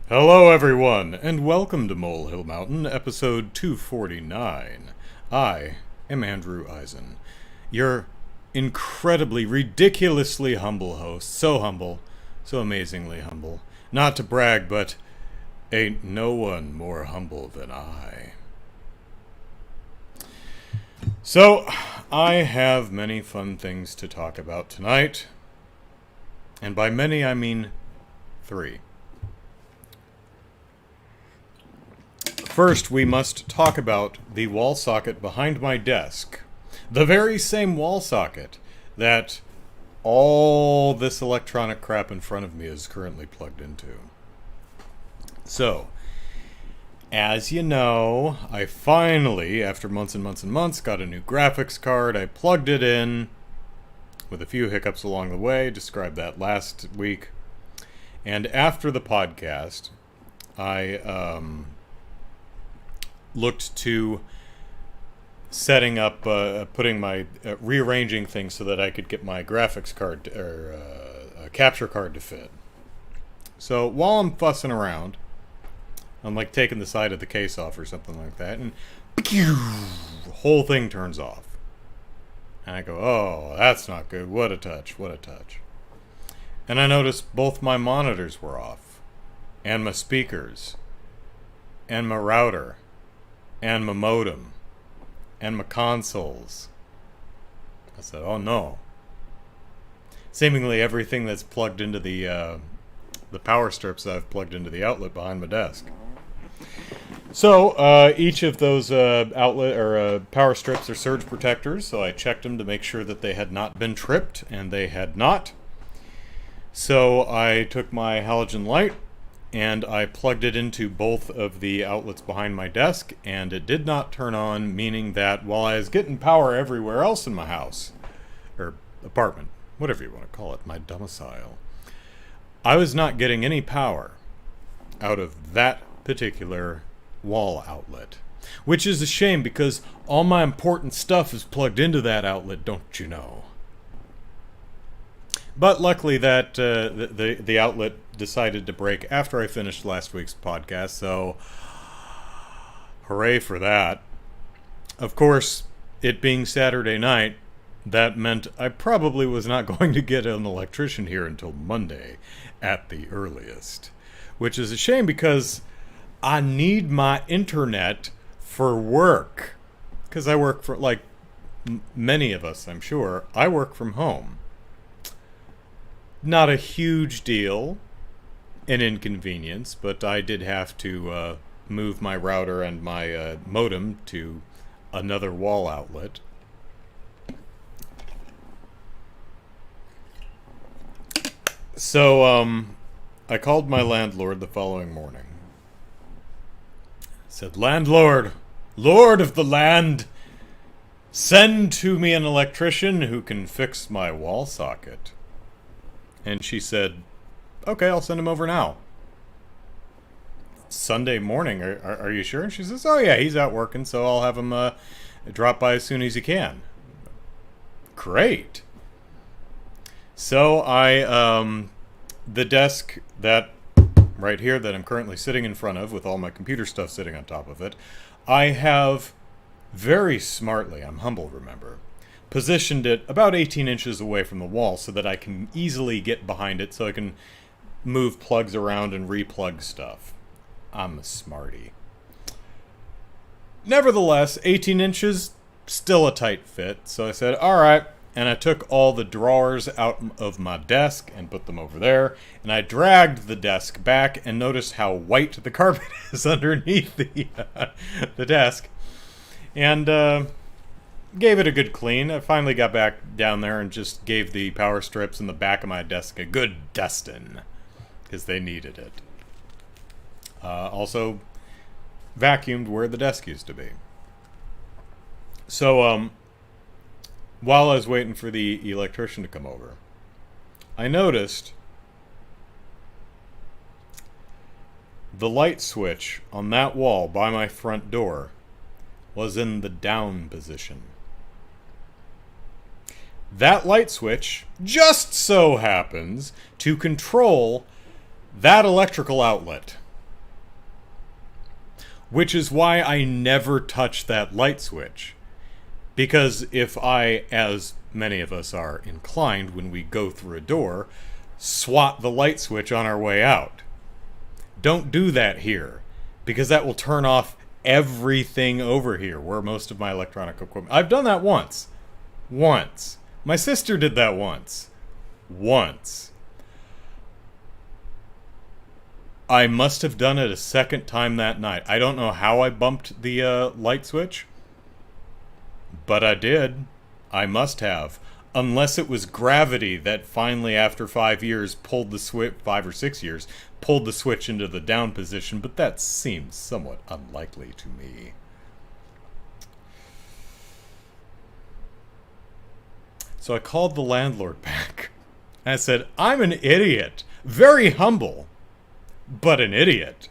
Hello, everyone, and welcome to Molehill Mountain, episode 249. I am Andrew Eisen, your incredibly, ridiculously humble host. So humble, so amazingly humble. Not to brag, but ain't no one more humble than I. So, I have many fun things to talk about tonight. And by many, I mean 3. First, we must talk about the wall socket behind my desk. The very same wall socket that all this electronic crap in front of me is currently plugged into. So, as you know, I finally, after months and months and months, got a new graphics card. I plugged it in with a few hiccups along the way. Described that last week. And after the podcast, I looked to setting up, rearranging things so that I could get my graphics card or capture card to fit. So while I'm fussing around, I'm like taking the side of the case off or something like that, and the whole thing turns off. And I go, oh, that's not good. What a touch, what a touch. And I noticed both my monitors were off, and my speakers, and my router, and my modem, and my consoles. I said, oh no. Seemingly everything that's plugged into the power strips I've plugged into the outlet behind my desk. So, each of those outlet or power strips are surge protectors, so I checked them to make sure that they had not been tripped, and they had not. So I took my halogen light, and I plugged it into both of the outlets behind my desk, and it did not turn on, meaning that while I was getting power everywhere else in my house, or apartment, whatever you want to call it, my domicile, I was not getting any power out of that particular wall outlet. Which is a shame, because all my important stuff is plugged into that outlet, don't you know? But luckily that the outlet decided to break after I finished last week's podcast, so hooray for that. Of course, it being Saturday night, that meant I probably was not going to get an electrician here until Monday at the earliest. Which is a shame, because I need my internet for work. Because I work for, like many of us, I'm sure, I work from home. Not a huge deal, an inconvenience, but I did have to move my router and my modem to another wall outlet. So, I called my landlord the following morning. I said, "Landlord, lord of the land, send to me an electrician who can fix my wall socket." And she said, "Okay, I'll send him over now." Sunday morning, are you sure? And she says, "Oh yeah, he's out working, so I'll have him drop by as soon as he can." Great. So the desk that right here that I'm currently sitting in front of with all my computer stuff sitting on top of it, I have very smartly, I'm humble, remember, positioned it about 18 inches away from the wall so that I can easily get behind it so I can move plugs around and replug stuff. I'm a smarty. Nevertheless, 18 inches, still a tight fit, so I said, alright, and I took all the drawers out of my desk and put them over there, and I dragged the desk back and noticed how white the carpet is underneath the desk, and gave it a good clean. I finally got back down there and just gave the power strips in the back of my desk a good dusting, because they needed it. Also vacuumed where the desk used to be. So, while I was waiting for the electrician to come over, I noticed the light switch on that wall by my front door was in the down position. That light switch just so happens to control that electrical outlet. Which is why I never touch that light switch. Because if I, as many of us are inclined when we go through a door, swat the light switch on our way out. Don't do that here, because that will turn off everything over here where most of my electronic equipment... I've done that once. Once. My sister did that once. Once. I must have done it a second time that night. I don't know how I bumped the light switch, but I did. I must have. Unless it was gravity that finally, after 5 years, pulled the switch, 5 or 6 years, pulled the switch into the down position, but that seems somewhat unlikely to me. So I called the landlord back. And I said, I'm an idiot. Very humble, but an idiot.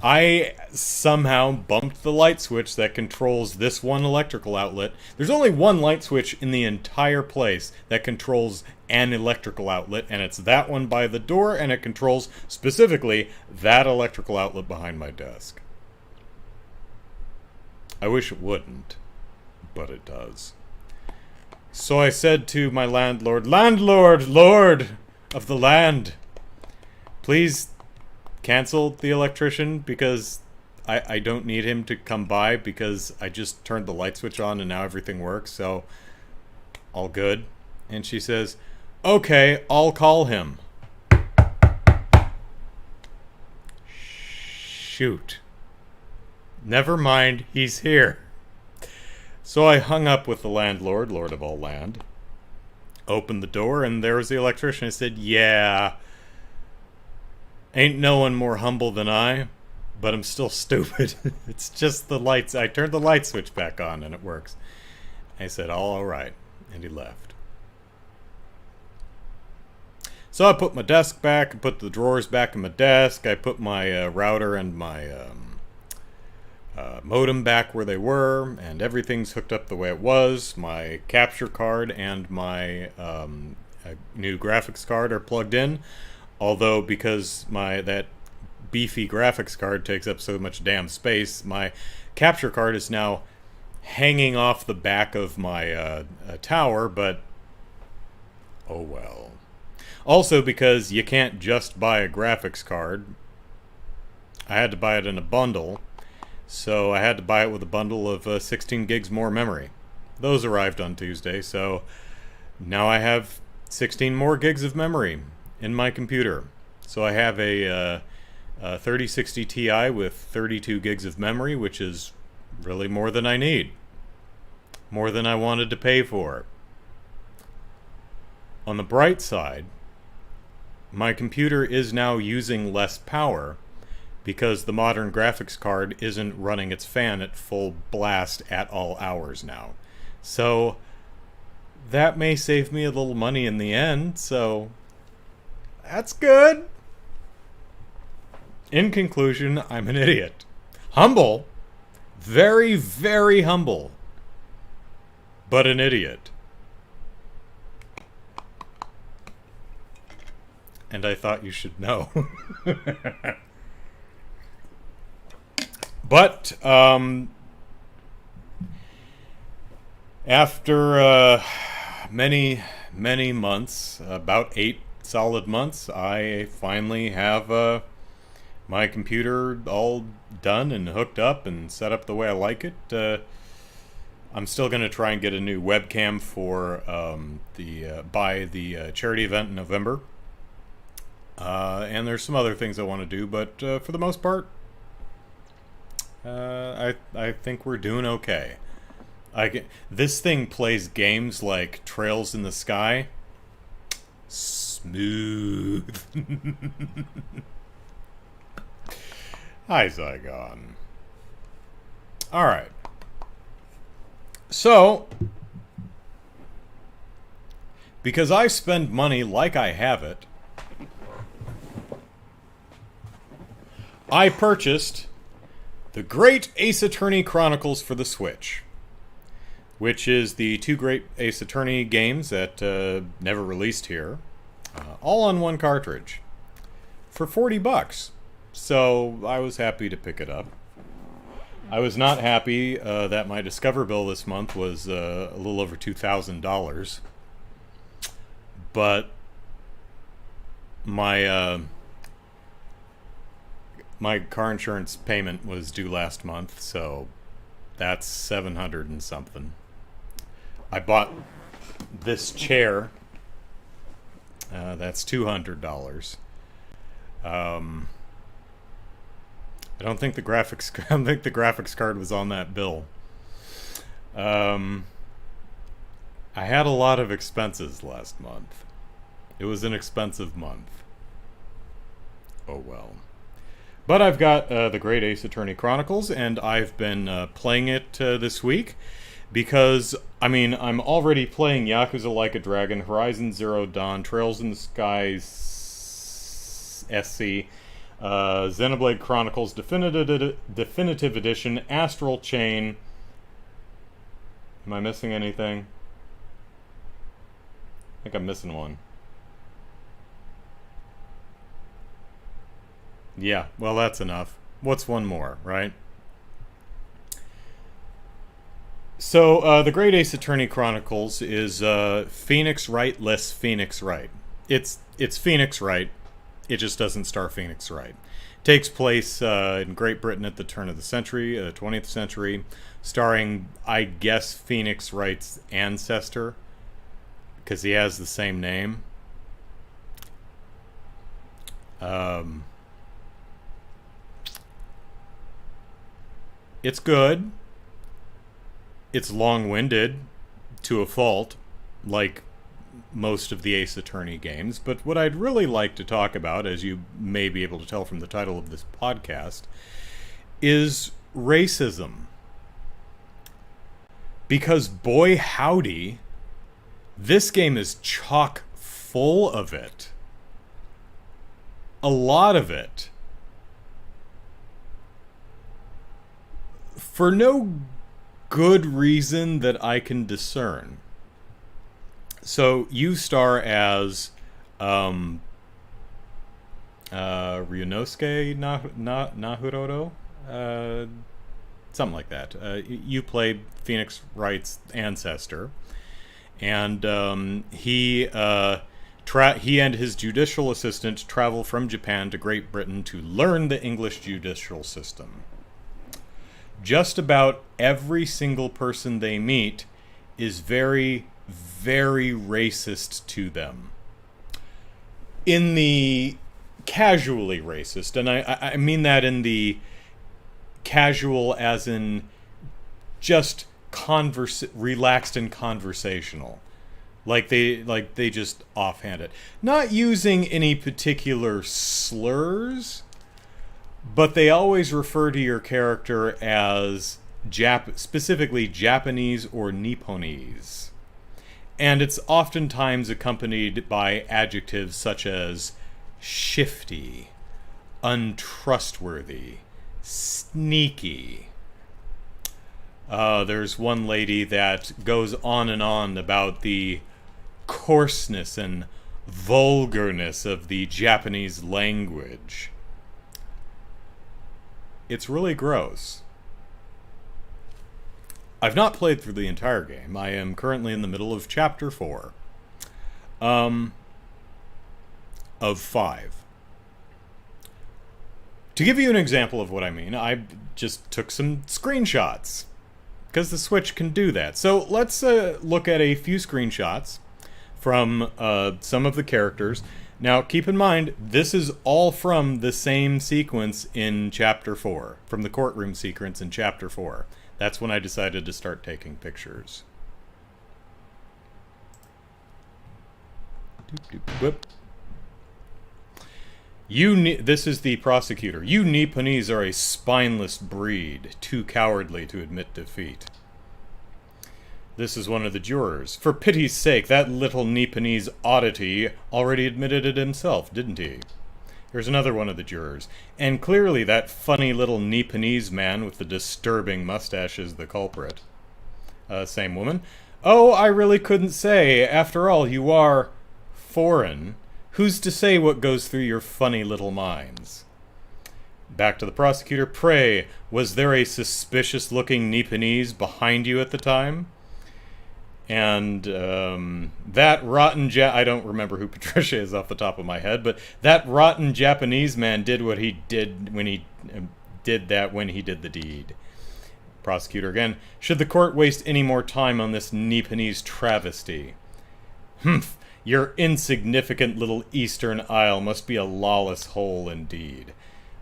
I somehow bumped the light switch that controls this one electrical outlet. There's only one light switch in the entire place that controls an electrical outlet, and it's that one by the door, and it controls specifically that electrical outlet behind my desk. I wish it wouldn't, but it does. So I said to my landlord, Landlord, Lord of the land, please cancel the electrician, because I don't need him to come by, because I just turned the light switch on and now everything works, so all good. And she says, okay, I'll call him. Shoot. Never mind, he's here. So I hung up with the landlord, Lord of all land, opened the door, and there was the electrician. I said, yeah, ain't no one more humble than I, but I'm still stupid. It's just the lights. I turned the light switch back on and it works. I said, all right. And he left. So I put my desk back, I put the drawers back in my desk, I put my router and my modem back where they were, and everything's hooked up the way it was. My capture card and my new graphics card are plugged in. Although, because that beefy graphics card takes up so much damn space, my capture card is now hanging off the back of my tower, but oh well. Also, because you can't just buy a graphics card, I had to buy it in a bundle, so I had to buy it with a bundle of 16 gigs more memory. Those arrived on Tuesday, so now I have 16 more gigs of memory in my computer. So I have a 3060 Ti with 32 gigs of memory, which is really more than I need. More than I wanted to pay for. On the bright side, my computer is now using less power because the modern graphics card isn't running its fan at full blast at all hours now. So that may save me a little money in the end, so that's good. In conclusion, I'm an idiot. Humble. Very, very humble. But an idiot. And I thought you should know. But, after many, many months, about 8 solid months, I finally have my computer all done and hooked up and set up the way I like it. I'm still going to try and get a new webcam for by the charity event in November. And there's some other things I want to do, but for the most part, I think we're doing okay. This thing plays games like Trails in the Sky. Smooth. Hi, Zygon. Alright. So, because I spend money like I have it, I purchased the Great Ace Attorney Chronicles for the Switch, which is the 2 Great Ace Attorney games that never released here, all on one cartridge, for $40. So I was happy to pick it up. I was not happy that my Discover bill this month was a little over $2,000, but my my car insurance payment was due last month, so that's 700 and something. I bought this chair. That's $200. I don't think the graphics. I don't think the graphics card was on that bill. I had a lot of expenses last month. It was an expensive month. Oh well. But I've got the Great Ace Attorney Chronicles, and I've been playing it this week because, I mean, I'm already playing Yakuza Like a Dragon, Horizon Zero Dawn, Trails in the Skies SC, Xenoblade Chronicles Definitive Edition, Astral Chain. Am I missing anything? I think I'm missing one. Yeah, well, that's enough. What's one more, right? So, the Great Ace Attorney Chronicles is Phoenix Wright less Phoenix Wright. It's Phoenix Wright. It just doesn't star Phoenix Wright. Takes place in Great Britain at the turn of the century, 20th century, starring, I guess, Phoenix Wright's ancestor, because he has the same name. It's good. It's long-winded to a fault, like most of the Ace Attorney games. But what I'd really like to talk about, as you may be able to tell from the title of this podcast, is racism. Because boy howdy, this game is chock full of it. A lot of it. For no good reason that I can discern. So you star as Ryunosuke Naruhodo, something like that. You played Phoenix Wright's ancestor, and he and his judicial assistant travel from Japan to Great Britain to learn the English judicial system. Just about every single person they meet is very, very racist to them. In the casually racist, and I mean that in the casual as in just relaxed and conversational. Like they just offhand it. Not using any particular slurs, but they always refer to your character as specifically Japanese or Nipponese. And it's oftentimes accompanied by adjectives such as shifty, untrustworthy, sneaky. There's one lady that goes on and on about the coarseness and vulgarness of the Japanese language. It's really gross. I've not played through the entire game. I am currently in the middle of Chapter 4. Of 5. To give you an example of what I mean, I just took some screenshots. Because the Switch can do that. So let's look at a few screenshots from some of the characters. Now, keep in mind, this is all from the same sequence in Chapter 4. From the courtroom sequence in Chapter 4. That's when I decided to start taking pictures. Whoop. This is the prosecutor. You Nipponese are a spineless breed, too cowardly to admit defeat. This is one of the jurors. For pity's sake, that little Nipponese oddity already admitted it himself, didn't he? Here's another one of the jurors. And clearly that funny little Nipponese man with the disturbing mustache is the culprit. Same woman. Oh, I really couldn't say. After all, you are foreign. Who's to say what goes through your funny little minds? Back to the prosecutor. Pray, was there a suspicious-looking Nipponese behind you at the time? And that rotten I don't remember who Patricia is off the top of my head, but that rotten Japanese man did what he did when he did the deed. Prosecutor again. Should the court waste any more time on this Nipponese travesty? Humph. Your insignificant little Eastern Isle must be a lawless hole indeed.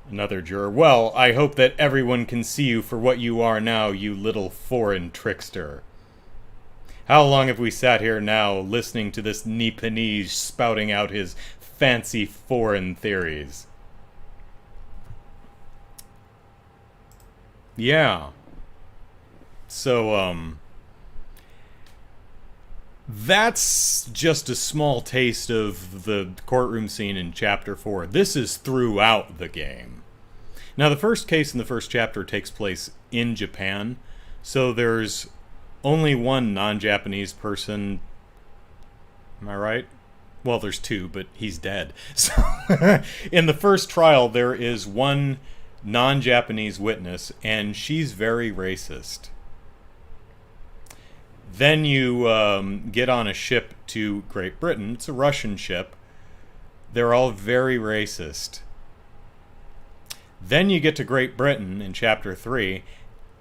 Another juror. Well, I hope that everyone can see you for what you are now, you little foreign trickster. How long have we sat here now, listening to this Nipponese spouting out his fancy foreign theories? Yeah. So, that's just a small taste of the courtroom scene in Chapter 4. This is throughout the game. Now, the first case in the first chapter takes place in Japan, so there's only one non-Japanese person. Am I right? Well, there's two, but he's dead. So, in the first trial, there is one non-Japanese witness, and she's very racist. Then you get on a ship to Great Britain. It's a Russian ship. They're all very racist. Then you get to Great Britain in Chapter 3,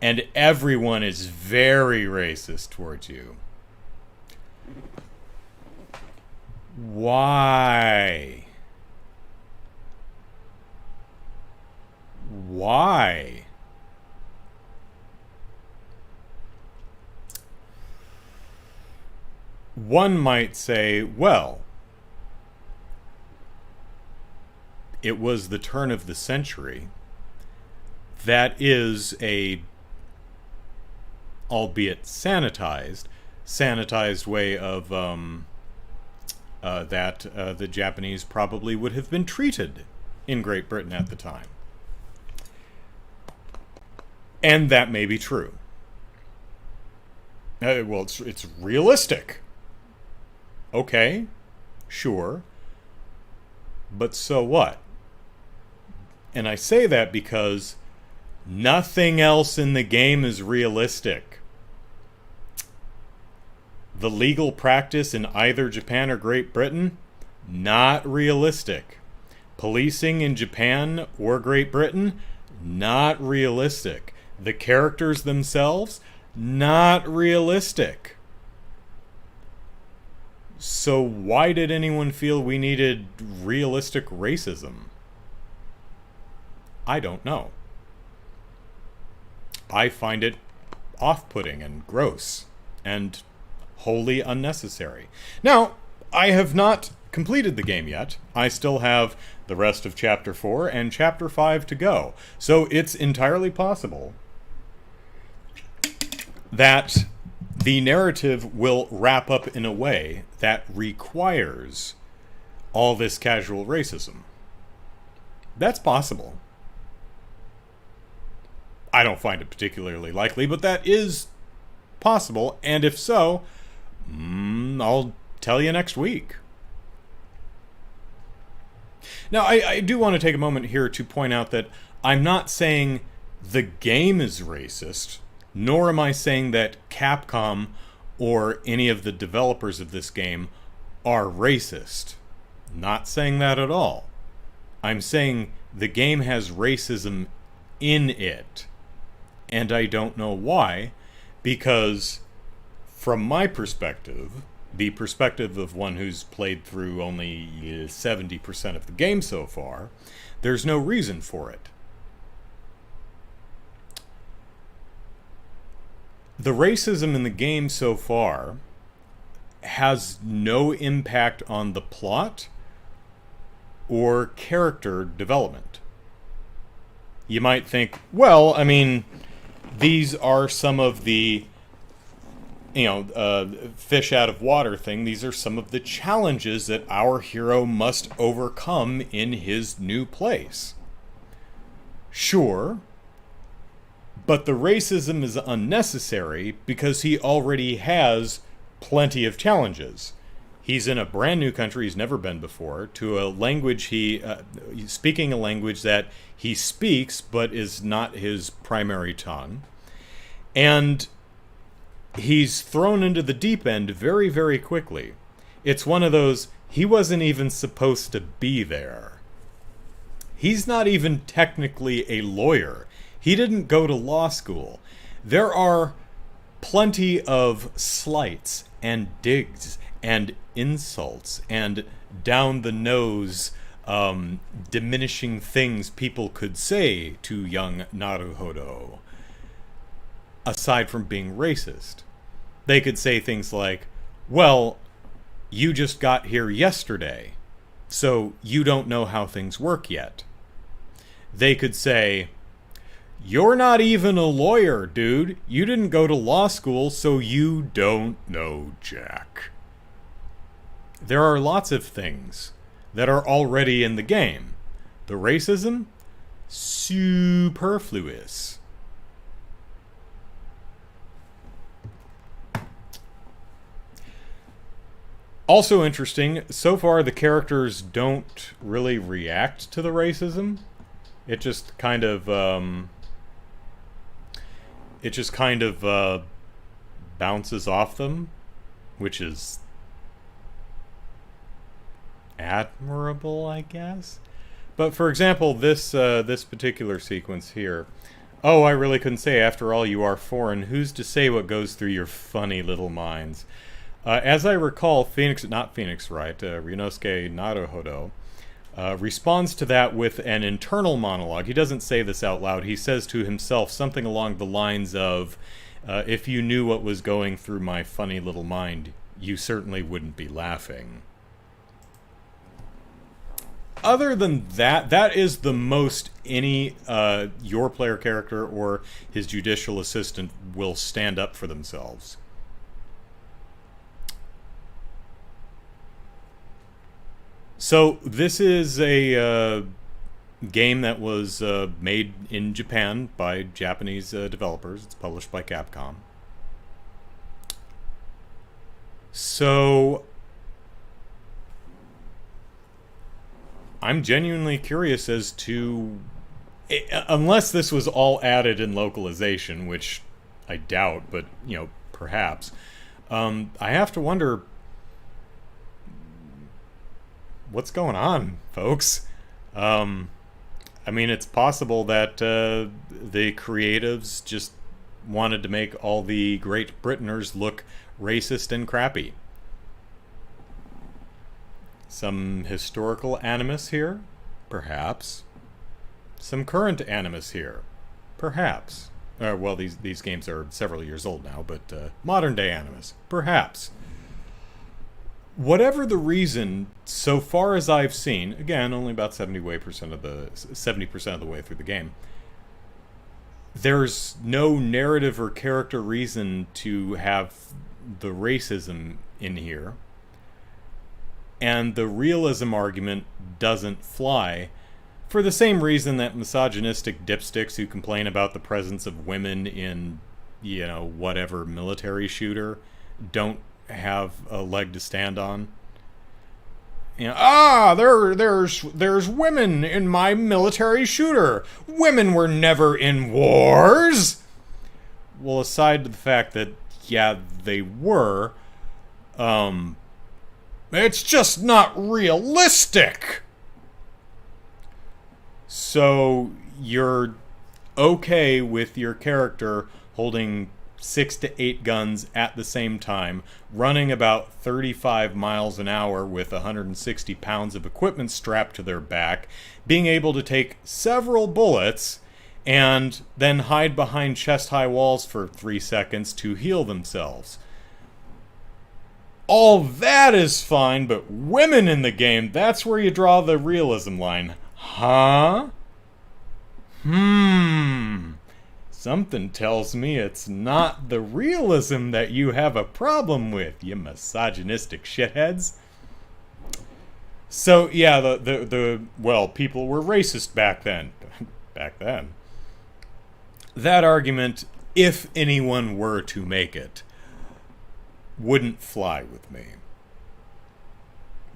and everyone is very racist towards you. Why? Why? One might say, well, it was the turn of the century. That is a, albeit sanitized way of that the Japanese probably would have been treated in Great Britain at the time. And that may be true. Well, it's realistic. Okay, sure. But so what? And I say that because nothing else in the game is realistic. The legal practice in either Japan or Great Britain, not realistic. Policing in Japan or Great Britain, not realistic. The characters themselves, not realistic. So why did anyone feel we needed realistic racism? I don't know. I find it off-putting and gross and wholly unnecessary. Now, I have not completed the game yet. I still have the rest of Chapter 4 and Chapter 5 to go. So it's entirely possible that the narrative will wrap up in a way that requires all this casual racism. That's possible. I don't find it particularly likely, but that is possible, and if so, I'll tell you next week. Now, I do want to take a moment here to point out that I'm not saying the game is racist, nor am I saying that Capcom or any of the developers of this game are racist. Not saying that at all. I'm saying the game has racism in it. And I don't know why, because from my perspective, the perspective of one who's played through only 70% of the game so far, there's no reason for it. The racism in the game so far has no impact on the plot or character development. You might think, well, I mean, these are some of the, fish out of water thing. These are some of the challenges that our hero must overcome in his new place. Sure. But the racism is unnecessary because he already has plenty of challenges. He's in a brand new country he's never been before, to a language speaking a language that he speaks but is not his primary tongue. And he's thrown into the deep end very, very quickly. It's one of those, he wasn't even supposed to be there. He's not even technically a lawyer. He didn't go to law school. There are plenty of slights and digs and insults and down the nose diminishing things people could say to young Naruhodo, aside from being racist. They could say things like, well, you just got here yesterday, so you don't know how things work yet. They could say, you're not even a lawyer, dude. You didn't go to law school, so you don't know jack. There are lots of things that are already in the game. The racism? Superfluous. Also interesting, so far the characters don't really react to the racism. It just kind of bounces off them, which is admirable, I guess. But for example, this particular sequence here. Oh, I really couldn't say. After all, you are foreign. Who's to say what goes through your funny little minds? As I recall, Ryunosuke Naruhodo responds to that with an internal monologue. He doesn't say this out loud. He says to himself something along the lines of, if you knew what was going through my funny little mind, you certainly wouldn't be laughing. Other than that, that is the most any your player character or his judicial assistant will stand up for themselves. So this is a game that was made in Japan by Japanese developers. It's published by Capcom. So I'm genuinely curious as to, unless this was all added in localization, which I doubt, but perhaps. I have to wonder, what's going on, folks? I mean, it's possible that the creatives just wanted to make all the Great Britaners look racist and crappy. Some historical animus here? Perhaps. Some current animus here? Perhaps. Well, these games are several years old now, but modern day animus? Perhaps. Whatever the reason, so far as I've seen, again, only about 70% of the way through the game, there's no narrative or character reason to have the racism in here. And the realism argument doesn't fly, for the same reason that misogynistic dipsticks who complain about the presence of women in, whatever military shooter don't have a leg to stand on. There's women in my military shooter. Women were never in wars. Well, aside to the fact that, yeah, they were, it's just not realistic. So you're okay with your character holding 6 to 8 guns at the same time, running about 35 miles an hour with 160 pounds of equipment strapped to their back, being able to take several bullets and then hide behind chest-high walls for 3 seconds to heal themselves. All that is fine, but women in the game, that's where you draw the realism line. Huh? Something tells me it's not the realism that you have a problem with, you misogynistic shitheads. So, yeah, well, people were racist back then. Back then. That argument, if anyone were to make it, wouldn't fly with me.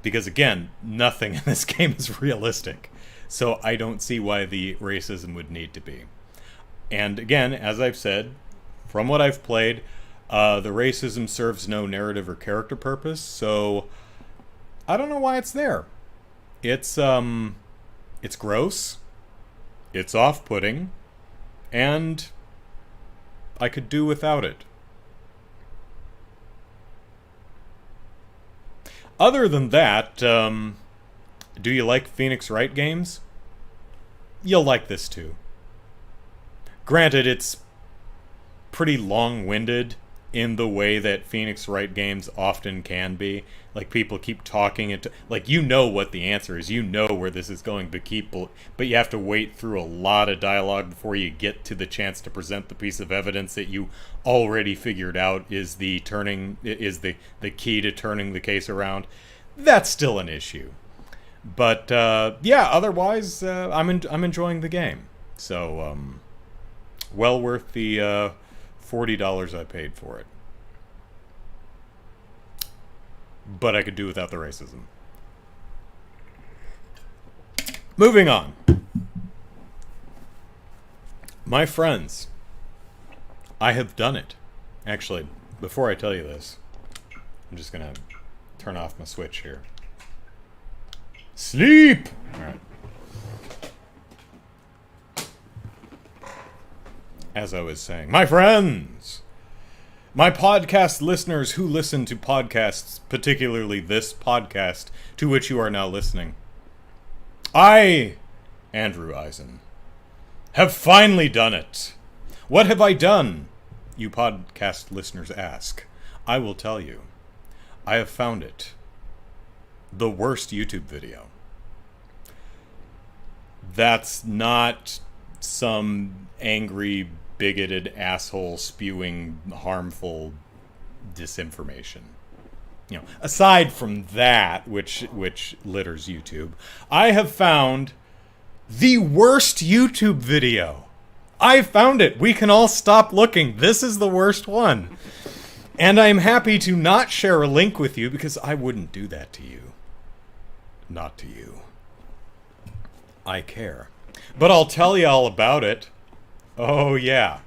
Because again, nothing in this game is realistic. So I don't see why the racism would need to be. And again, as I've said, from what I've played, the racism serves no narrative or character purpose, so I don't know why it's there. It's gross, it's off-putting, and I could do without it. Other than that, do you like Phoenix Wright games? You'll like this too. Granted, it's pretty long-winded in the way that Phoenix Wright games often can be. Like, people keep talking into, like, you know what the answer is, you know where this is going, but you have to wait through a lot of dialogue before you get to the chance to present the piece of evidence that you already figured out is the key to turning the case around. That's still an issue. But yeah, otherwise, I'm enjoying the game. So well worth the $40 I paid for it. But I could do without the racism. Moving on. My friends, I have done it. Actually, before I tell you this, I'm just going to turn off my switch here. Sleep! Alright. As I was saying, my friends! My podcast listeners who listen to podcasts, particularly this podcast, to which you are now listening. I, Andrew Eisen, have finally done it. What have I done? You podcast listeners ask. I will tell you. I have found it. The worst YouTube video. That's not some angry, bigoted asshole spewing harmful disinformation. You know, aside from that, which litters YouTube, I have found the worst YouTube video. I found it. We can all stop looking. This is the worst one. And I'm happy to not share a link with you because I wouldn't do that to you. Not to you. I care. But I'll tell you all about it. Oh, yeah.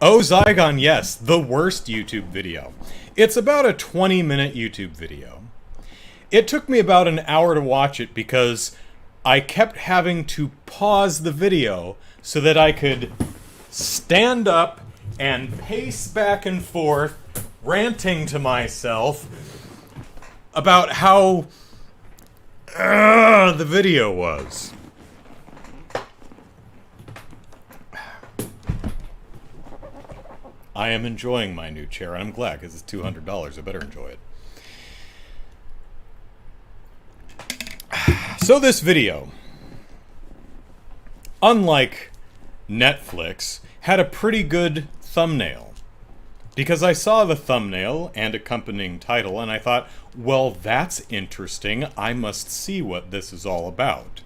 Oh, Zygon, yes, the worst YouTube video. It's about a 20-minute YouTube video. It took me about an hour to watch it because I kept having to pause the video so that I could stand up and pace back and forth, ranting to myself about how the video was. I am enjoying my new chair, and I'm glad because it's $200. I better enjoy it. So this video, unlike Netflix, had a pretty good thumbnail. Because I saw the thumbnail and accompanying title, and I thought, well, that's interesting. I must see what this is all about.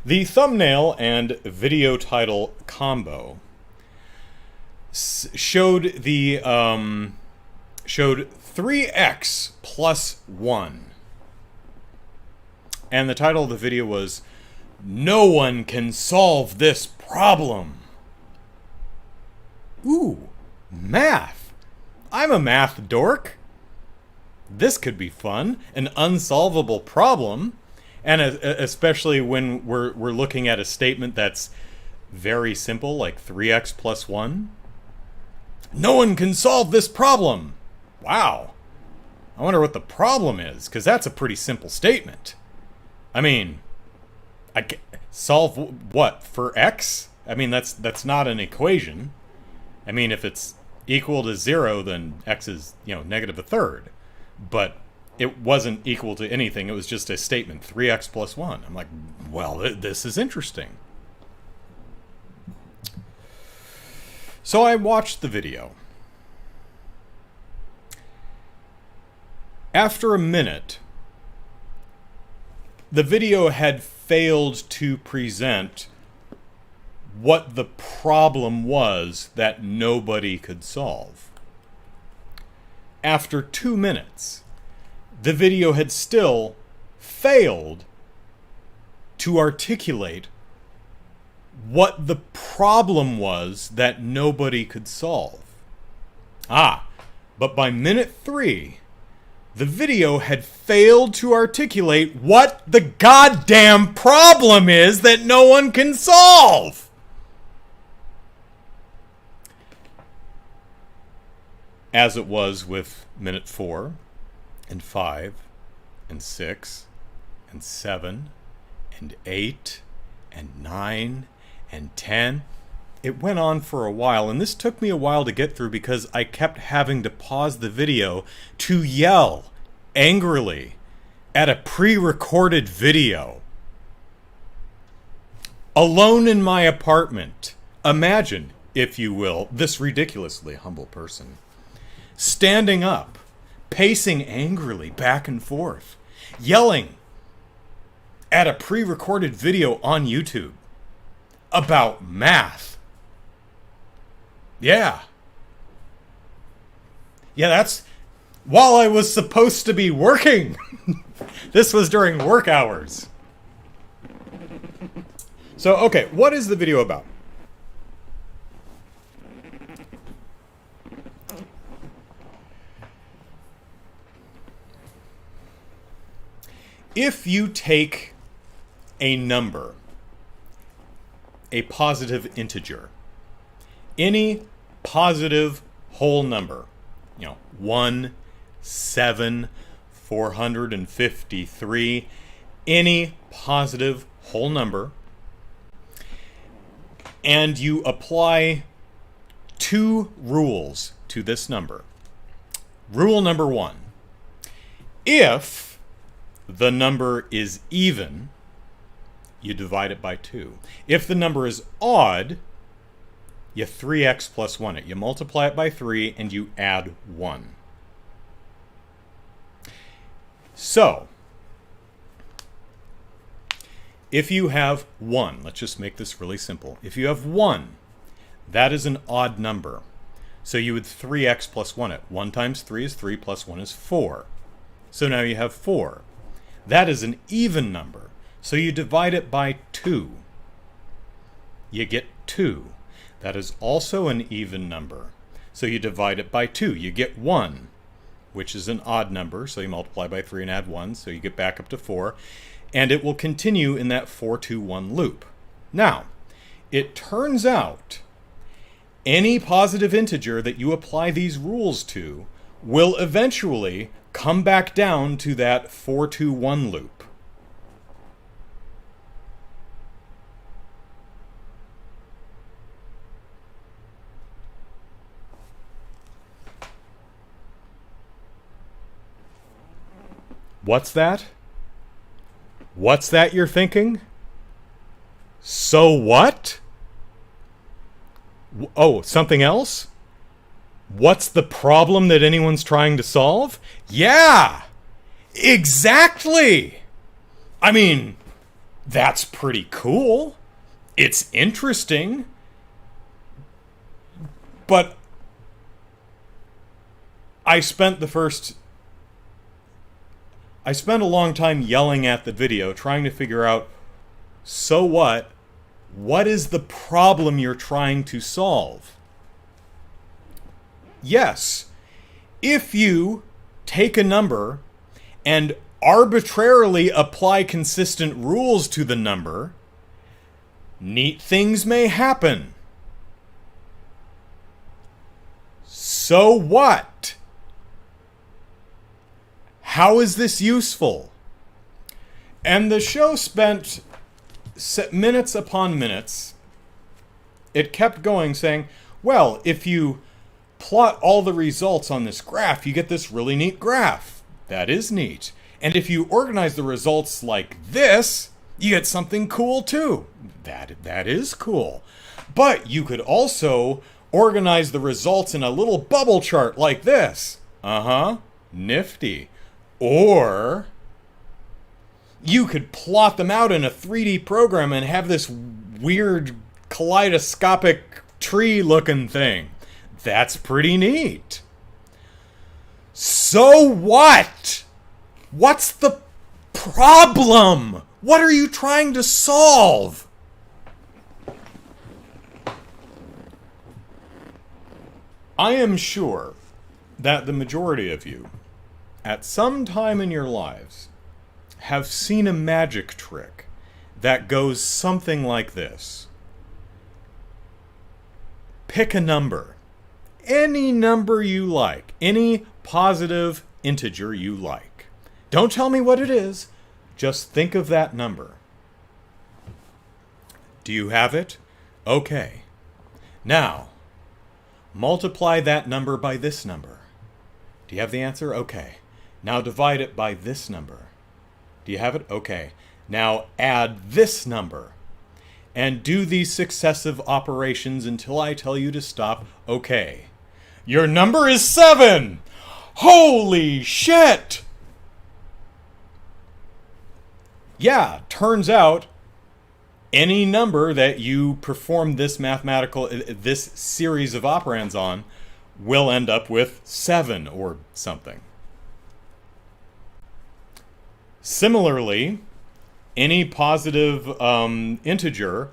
The thumbnail and video title combo showed 3x plus 1. And the title of the video was, "No one can solve this problem." Ooh, math. I'm a math dork. This could be fun. An unsolvable problem. And especially when we're looking at a statement that's very simple, like 3x plus 1. No one can solve this problem. Wow. I wonder what the problem is, because that's a pretty simple statement. I mean, I can solve what for x? I mean, that's not an equation. I mean, if it's equal to 0, then x is, negative a third. But it wasn't equal to anything. It was just a statement, 3x plus 1. I'm like, well, this is interesting. So I watched the video. After a minute, the video had failed to present what the problem was that nobody could solve. after 2 minutes, the video had still failed to articulate what the problem was that nobody could solve. But by minute 3, the video had failed to articulate what the goddamn problem is that no one can solve! As it was with minute 4, and 5, and 6, and 7, and 8, and 9, and 10. It went on for a while, and this took me a while to get through because I kept having to pause the video to yell angrily at a pre-recorded video. Alone in my apartment. Imagine, if you will, this ridiculously humble person standing up, pacing angrily back and forth, yelling at a pre-recorded video on YouTube about math. Yeah, that's while I was supposed to be working. This was during work hours. So, okay, what is the video about? If you take a number, a positive integer, any positive whole number, 1, 7, 453, any positive whole number, and you apply 2 rules to this number. Rule number 1, if the number is even, you divide it by 2. If the number is odd, you 3x plus 1 it. You multiply it by 3 and you add 1. So, if you have 1, let's just make this really simple. If you have 1, that is an odd number. So you would 3x plus 1 it. 1 times 3 is 3 plus 1 is 4. So now you have 4. That is an even number. So you divide it by 2. You get 2. That is also an even number. So you divide it by 2. You get 1, which is an odd number. So you multiply by 3 and add 1. So you get back up to 4. And it will continue in that 4-2-1 loop. Now, it turns out any positive integer that you apply these rules to will eventually come back down to that 4-2-1 loop. What's that? What's that you're thinking? So what? Oh, something else? What's the problem that anyone's trying to solve? Yeah! Exactly! I mean, that's pretty cool. It's interesting. But I spent a long time yelling at the video, trying to figure out, so what? What is the problem you're trying to solve? Yes, if you take a number and arbitrarily apply consistent rules to the number, neat things may happen. So what? How is this useful? And the show spent minutes upon minutes. It kept going saying, well, if you plot all the results on this graph, you get this really neat graph. That is neat. And if you organize the results like this, you get something cool too. That is cool. But you could also organize the results in a little bubble chart like this. Nifty. Or you could plot them out in a 3D program and have this weird kaleidoscopic tree-looking thing. That's pretty neat. So what? What's the problem? What are you trying to solve? I am sure that the majority of you, at some time in your lives, have seen a magic trick that goes something like this. Pick a number. Any number you like. Any positive integer you like. Don't tell me what it is. Just think of that number. Do you have it? Okay. Now, multiply that number by this number. Do you have the answer? Okay. Now divide it by this number. Do you have it? Okay. Now add this number. And do these successive operations until I tell you to stop. Okay. Your number is 7! Holy shit! Yeah, turns out any number that you perform this series of operands on will end up with 7 or something. Similarly, any positive integer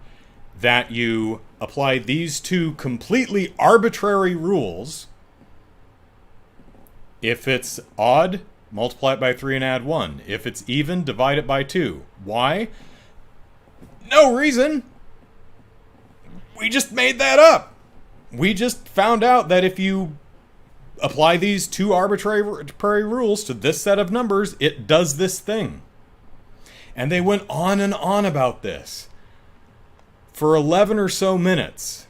that you apply these two completely arbitrary rules, if it's odd, multiply it by 3 and add 1. If it's even, divide it by 2. Why? No reason. We just made that up. We just found out that if you apply these two arbitrary rules to this set of numbers, it does this thing. And they went on and on about this for 11 or so minutes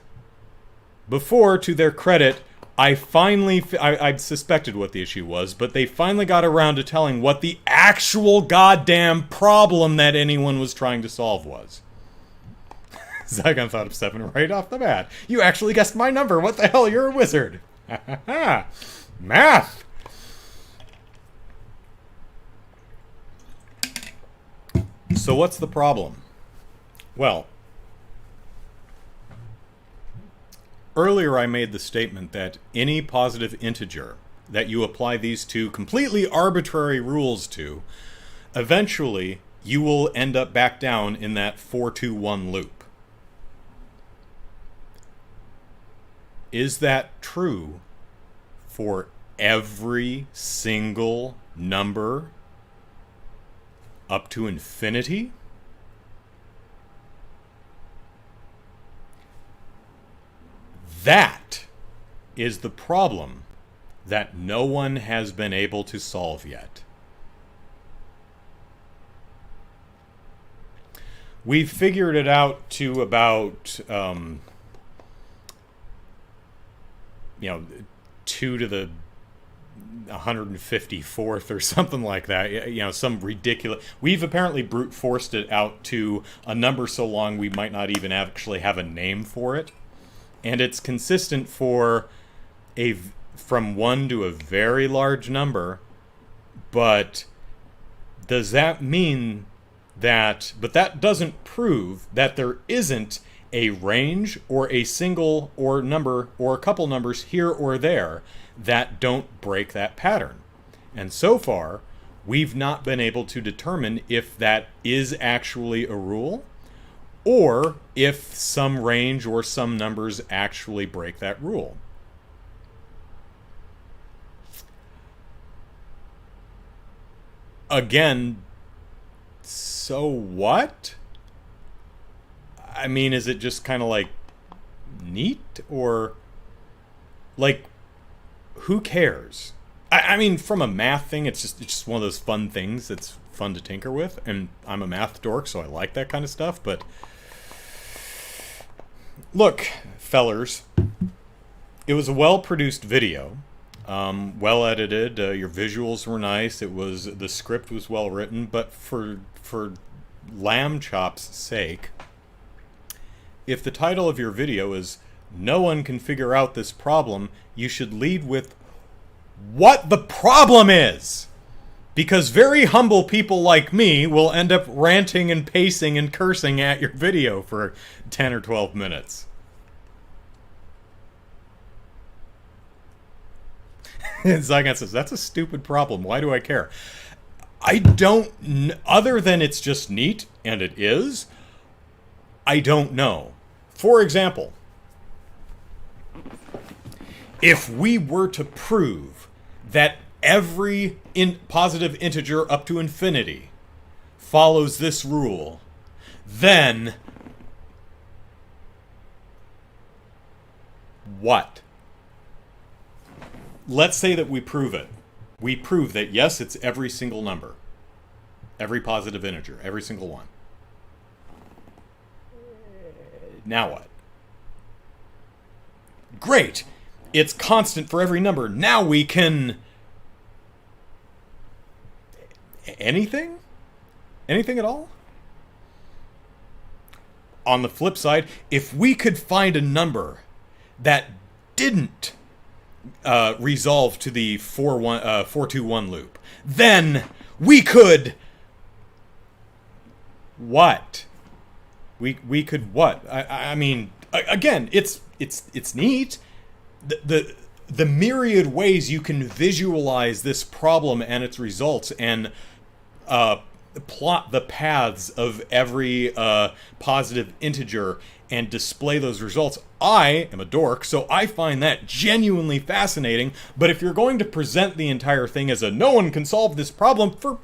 before, to their credit, I suspected what the issue was, but they finally got around to telling what the actual goddamn problem that anyone was trying to solve was. Zygon thought of 7 right off the bat. You actually guessed my number. What the hell? You're a wizard. Math. So what's the problem? Well, earlier I made the statement that any positive integer that you apply these two completely arbitrary rules to, eventually you will end up back down in that 4-2-1 loop. Is that true for every single number up to infinity? That is the problem that no one has been able to solve yet. We've figured it out to about 2 to the 154th or something like that. Some ridiculous. We've apparently brute forced it out to a number so long we might not even actually have a name for it. And it's consistent from 1 to a very large number, but does that mean that... But that doesn't prove that there isn't a range or a single or number or a couple numbers here or there that don't break that pattern. And so far, we've not been able to determine if that is actually a rule, or if some range or some numbers actually break that rule. Again, so what? I mean, is it just kind of like neat, or like, who cares? I mean, from a math thing, it's just one of those fun things that's fun to tinker with, and I'm a math dork, so I like that kind of stuff. But look, fellers, it was a well-produced video, well edited. Your visuals were nice. The script was well written, but for lamb chops' sake, if the title of your video is "No one can figure out this problem," you should lead with what the problem is. Because very humble people like me will end up ranting and pacing and cursing at your video for 10 or 12 minutes. And Zygon says, that's a stupid problem. Why do I care? I don't, other than it's just neat, and it is, I don't know. For example, if we were to prove that every positive integer up to infinity follows this rule, then what? Let's say that we prove it. We prove that, yes, it's every single number. Every positive integer. Every single one. Now what? Great! It's constant for every number. Now we can... Anything? Anything at all? On the flip side, if we could find a number that didn't resolve to the 4-2-1 loop, then we could... What? We could what? I mean, again, it's neat. The myriad ways you can visualize this problem and its results and plot the paths of every positive integer and display those results. I am a dork, so I find that genuinely fascinating. But if you're going to present the entire thing as a no one can solve this problem, for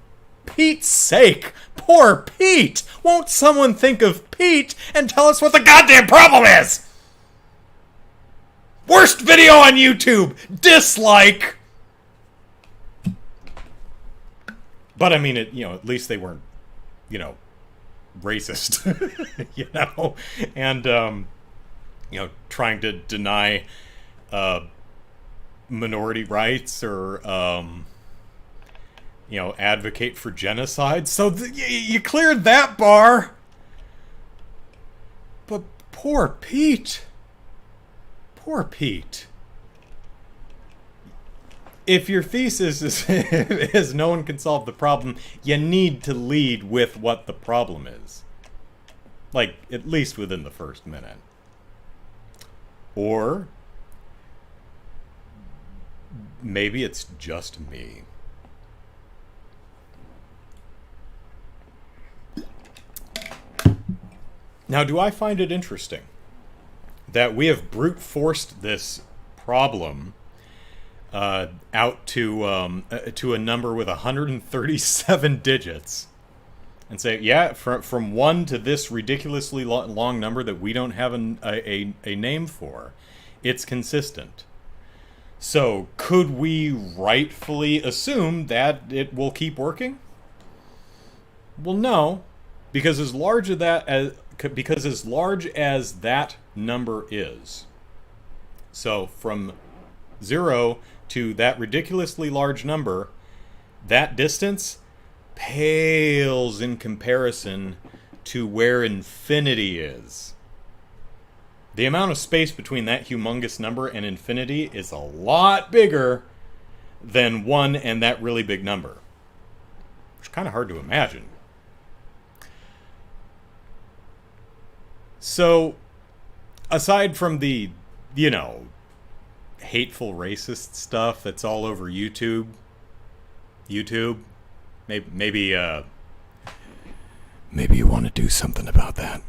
Pete's sake, poor Pete! Won't someone think of Pete and tell us what the goddamn problem is? Worst video on YouTube! Dislike! But I mean, at least they weren't, racist, and, trying to deny minority rights or, advocate for genocide. So you cleared that bar. But poor Pete. Poor Pete. If your thesis is no one can solve the problem, you need to lead with what the problem is. Like, at least within the first minute. Or maybe it's just me. Now, do I find it interesting that we have brute forced this problem out to a number with 137 digits, and say, yeah, from 1 to this ridiculously long number that we don't have a name for, it's consistent. So, could we rightfully assume that it will keep working? Well, no, because as large as that number is, so from 0 to that ridiculously large number, that distance pales in comparison to where infinity is. The amount of space between that humongous number and infinity is a lot bigger than 1 and that really big number. Which is kind of hard to imagine. So, aside from the, hateful racist stuff that's all over YouTube, maybe you want to do something about that.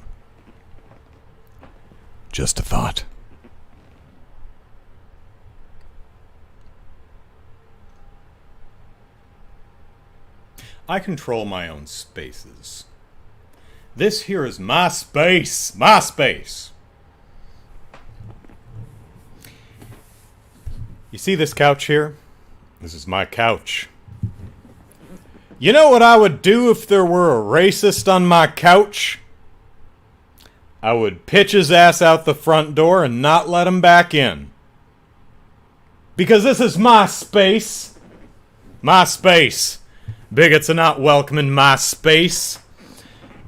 Just a thought. I control my own spaces. This here is my space. My space. You see this couch here? This is my couch. You know what I would do if there were a racist on my couch? I would pitch his ass out the front door and not let him back in. Because this is my space. My space. Bigots are not welcome in my space.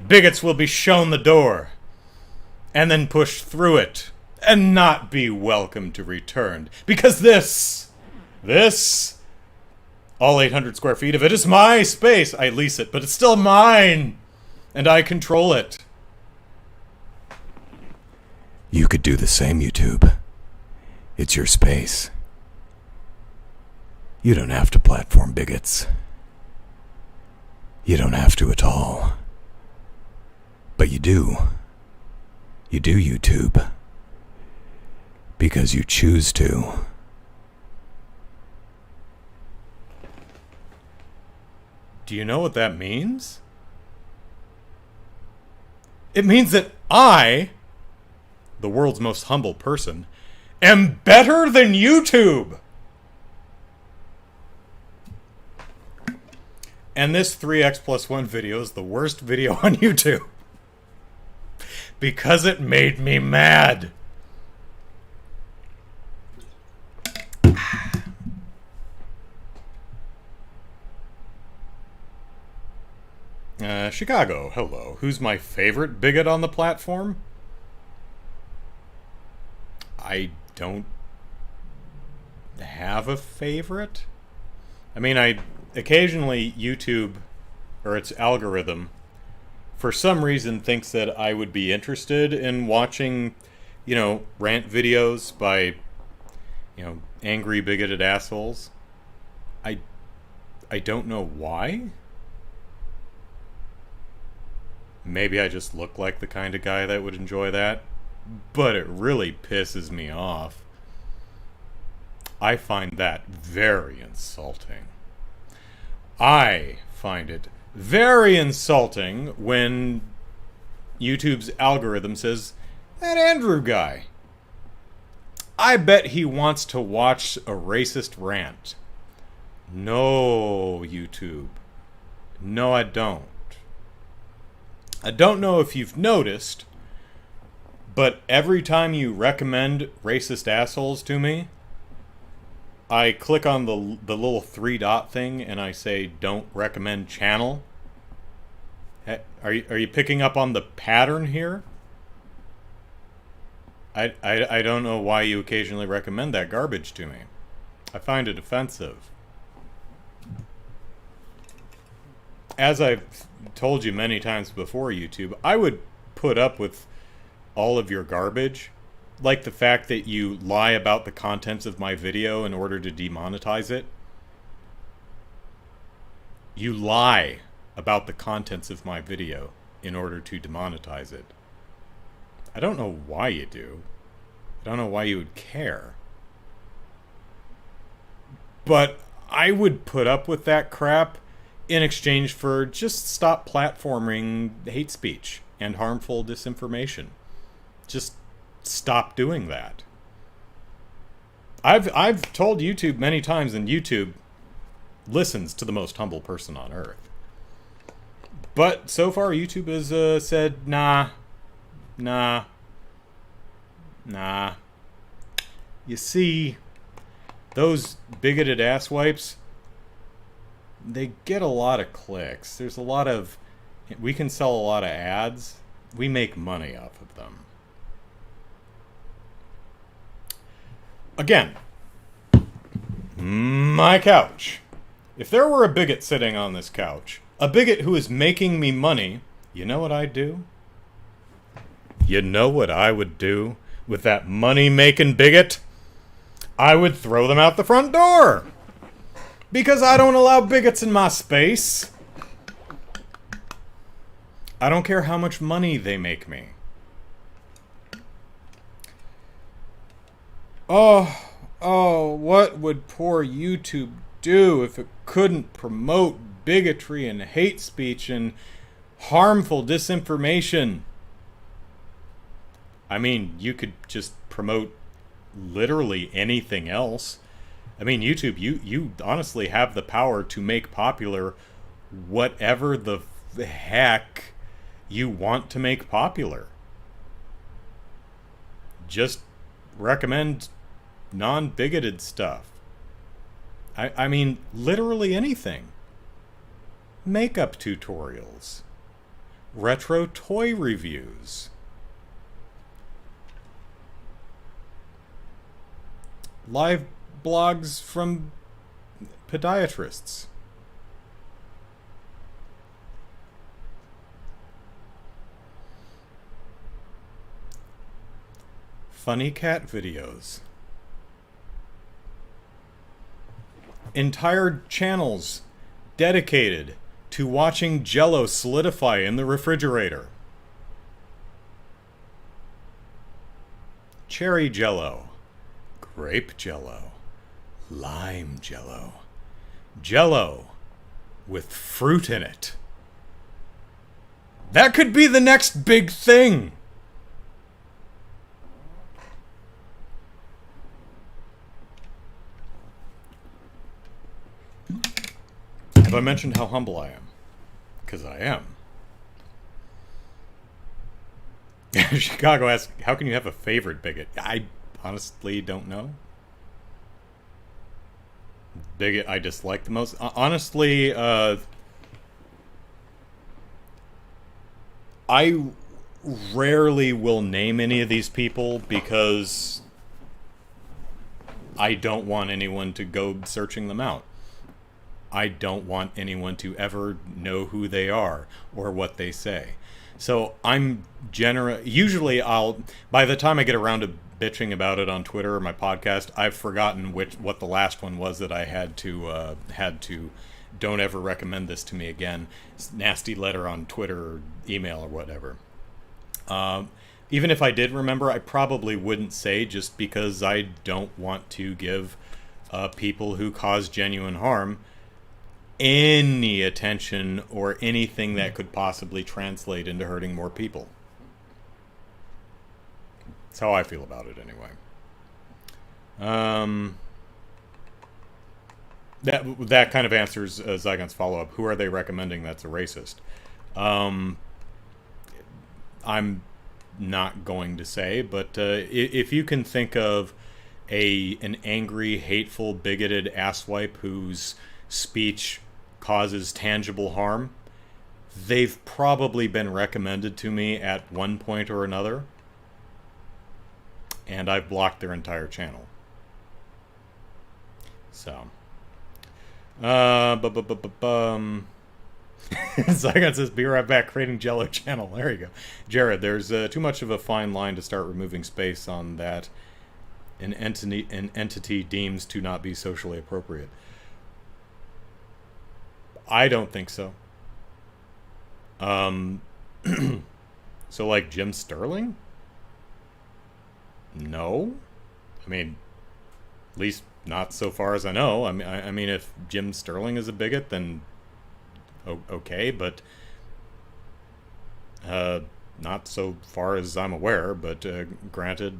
Bigots will be shown the door, and then pushed through it, and not be welcome to return. Because this, all 800 square feet of it is my space. I lease it, but it's still mine, and I control it. You could do the same, YouTube. It's your space. You don't have to platform bigots. You don't have to at all. But you do. You do, YouTube. Because you choose to. Do you know what that means? It means that I, the world's most humble person, am better than YouTube! And this 3x+1 video is the worst video on YouTube. Because it made me mad. Chicago, hello. Who's my favorite bigot on the platform? I don't have a favorite. I mean, occasionally YouTube, or its algorithm, for some reason thinks that I would be interested in watching, rant videos by, angry, bigoted assholes. I don't know why. Maybe I just look like the kind of guy that would enjoy that, but it really pisses me off. I find that very insulting. I find it very insulting when YouTube's algorithm says, that Andrew guy, I bet he wants to watch a racist rant. No, YouTube. No, I don't. I don't know if you've noticed, but every time you recommend racist assholes to me, I click on the little 3-dot thing and I say, don't recommend channel. Are you picking up on the pattern here? I don't know why you occasionally recommend that garbage to me. I find it offensive. As I've told you many times before, YouTube, I would put up with all of your garbage. Like the fact that you lie about the contents of my video in order to demonetize it. You lie about the contents of my video in order to demonetize it. I don't know why you do. I don't know why you would care. But I would put up with that crap in exchange for just stop platforming hate speech and harmful disinformation. Just stop doing that. I've told YouTube many times, and YouTube listens to the most humble person on earth. But so far YouTube has said, nah. You see, those bigoted asswipes, they get a lot of clicks. There's a lot of... We can sell a lot of ads. We make money off of them. Again, my couch. If there were a bigot sitting on this couch, a bigot who is making me money, you know what I'd do? You know what I would do with that money-making bigot? I would throw them out the front door. Because I don't allow bigots in my space. I don't care how much money they make me. Oh, what would poor YouTube do if it couldn't promote bigotry and hate speech and harmful disinformation? I mean, you could just promote literally anything else. I mean, YouTube, you honestly have the power to make popular whatever the heck you want to make popular. Just recommend non-bigoted stuff. I mean, literally anything. Makeup tutorials. Retro toy reviews. Live blogs from podiatrists. Funny cat videos. entire channels dedicated to watching Jell-O solidify in the refrigerator. Cherry Jell-O, grape Jell-O, lime Jell-O, Jell-O with fruit in it. That could be the next big thing. Have I mentioned how humble I am? Because I am. Chicago asks, how can you have a favorite bigot? I honestly don't know. Bigot I dislike the most? Honestly, I rarely will name any of these people because I don't want anyone to go searching them out. I don't want anyone to ever know who they are or what they say. So I'm usually by the time I get around to bitching about it on Twitter or my podcast, I've forgotten what the last one was that I had to don't ever recommend this to me again. Nasty letter on Twitter or email or whatever. Even if I did remember, I probably wouldn't say, just because I don't want to give people who cause genuine harm any attention or anything that could possibly translate into hurting more people. That's how I feel about it anyway. That kind of answers Zygon's follow-up. Who are they recommending that's a racist? I'm not going to say, but if you can think of an angry, hateful, bigoted asswipe whose speech causes tangible harm, they've probably been recommended to me at one point or another, and I've blocked their entire channel. So, Zygon says, be right back, creating Jell-O channel. There you go. Jared, there's too much of a fine line to start removing space on that an entity deems to not be socially appropriate. I don't think so. So like Jim Sterling? No. I mean, at least not so far as I know. I mean, if Jim Sterling is a bigot, then okay, but not so far as I'm aware. But granted,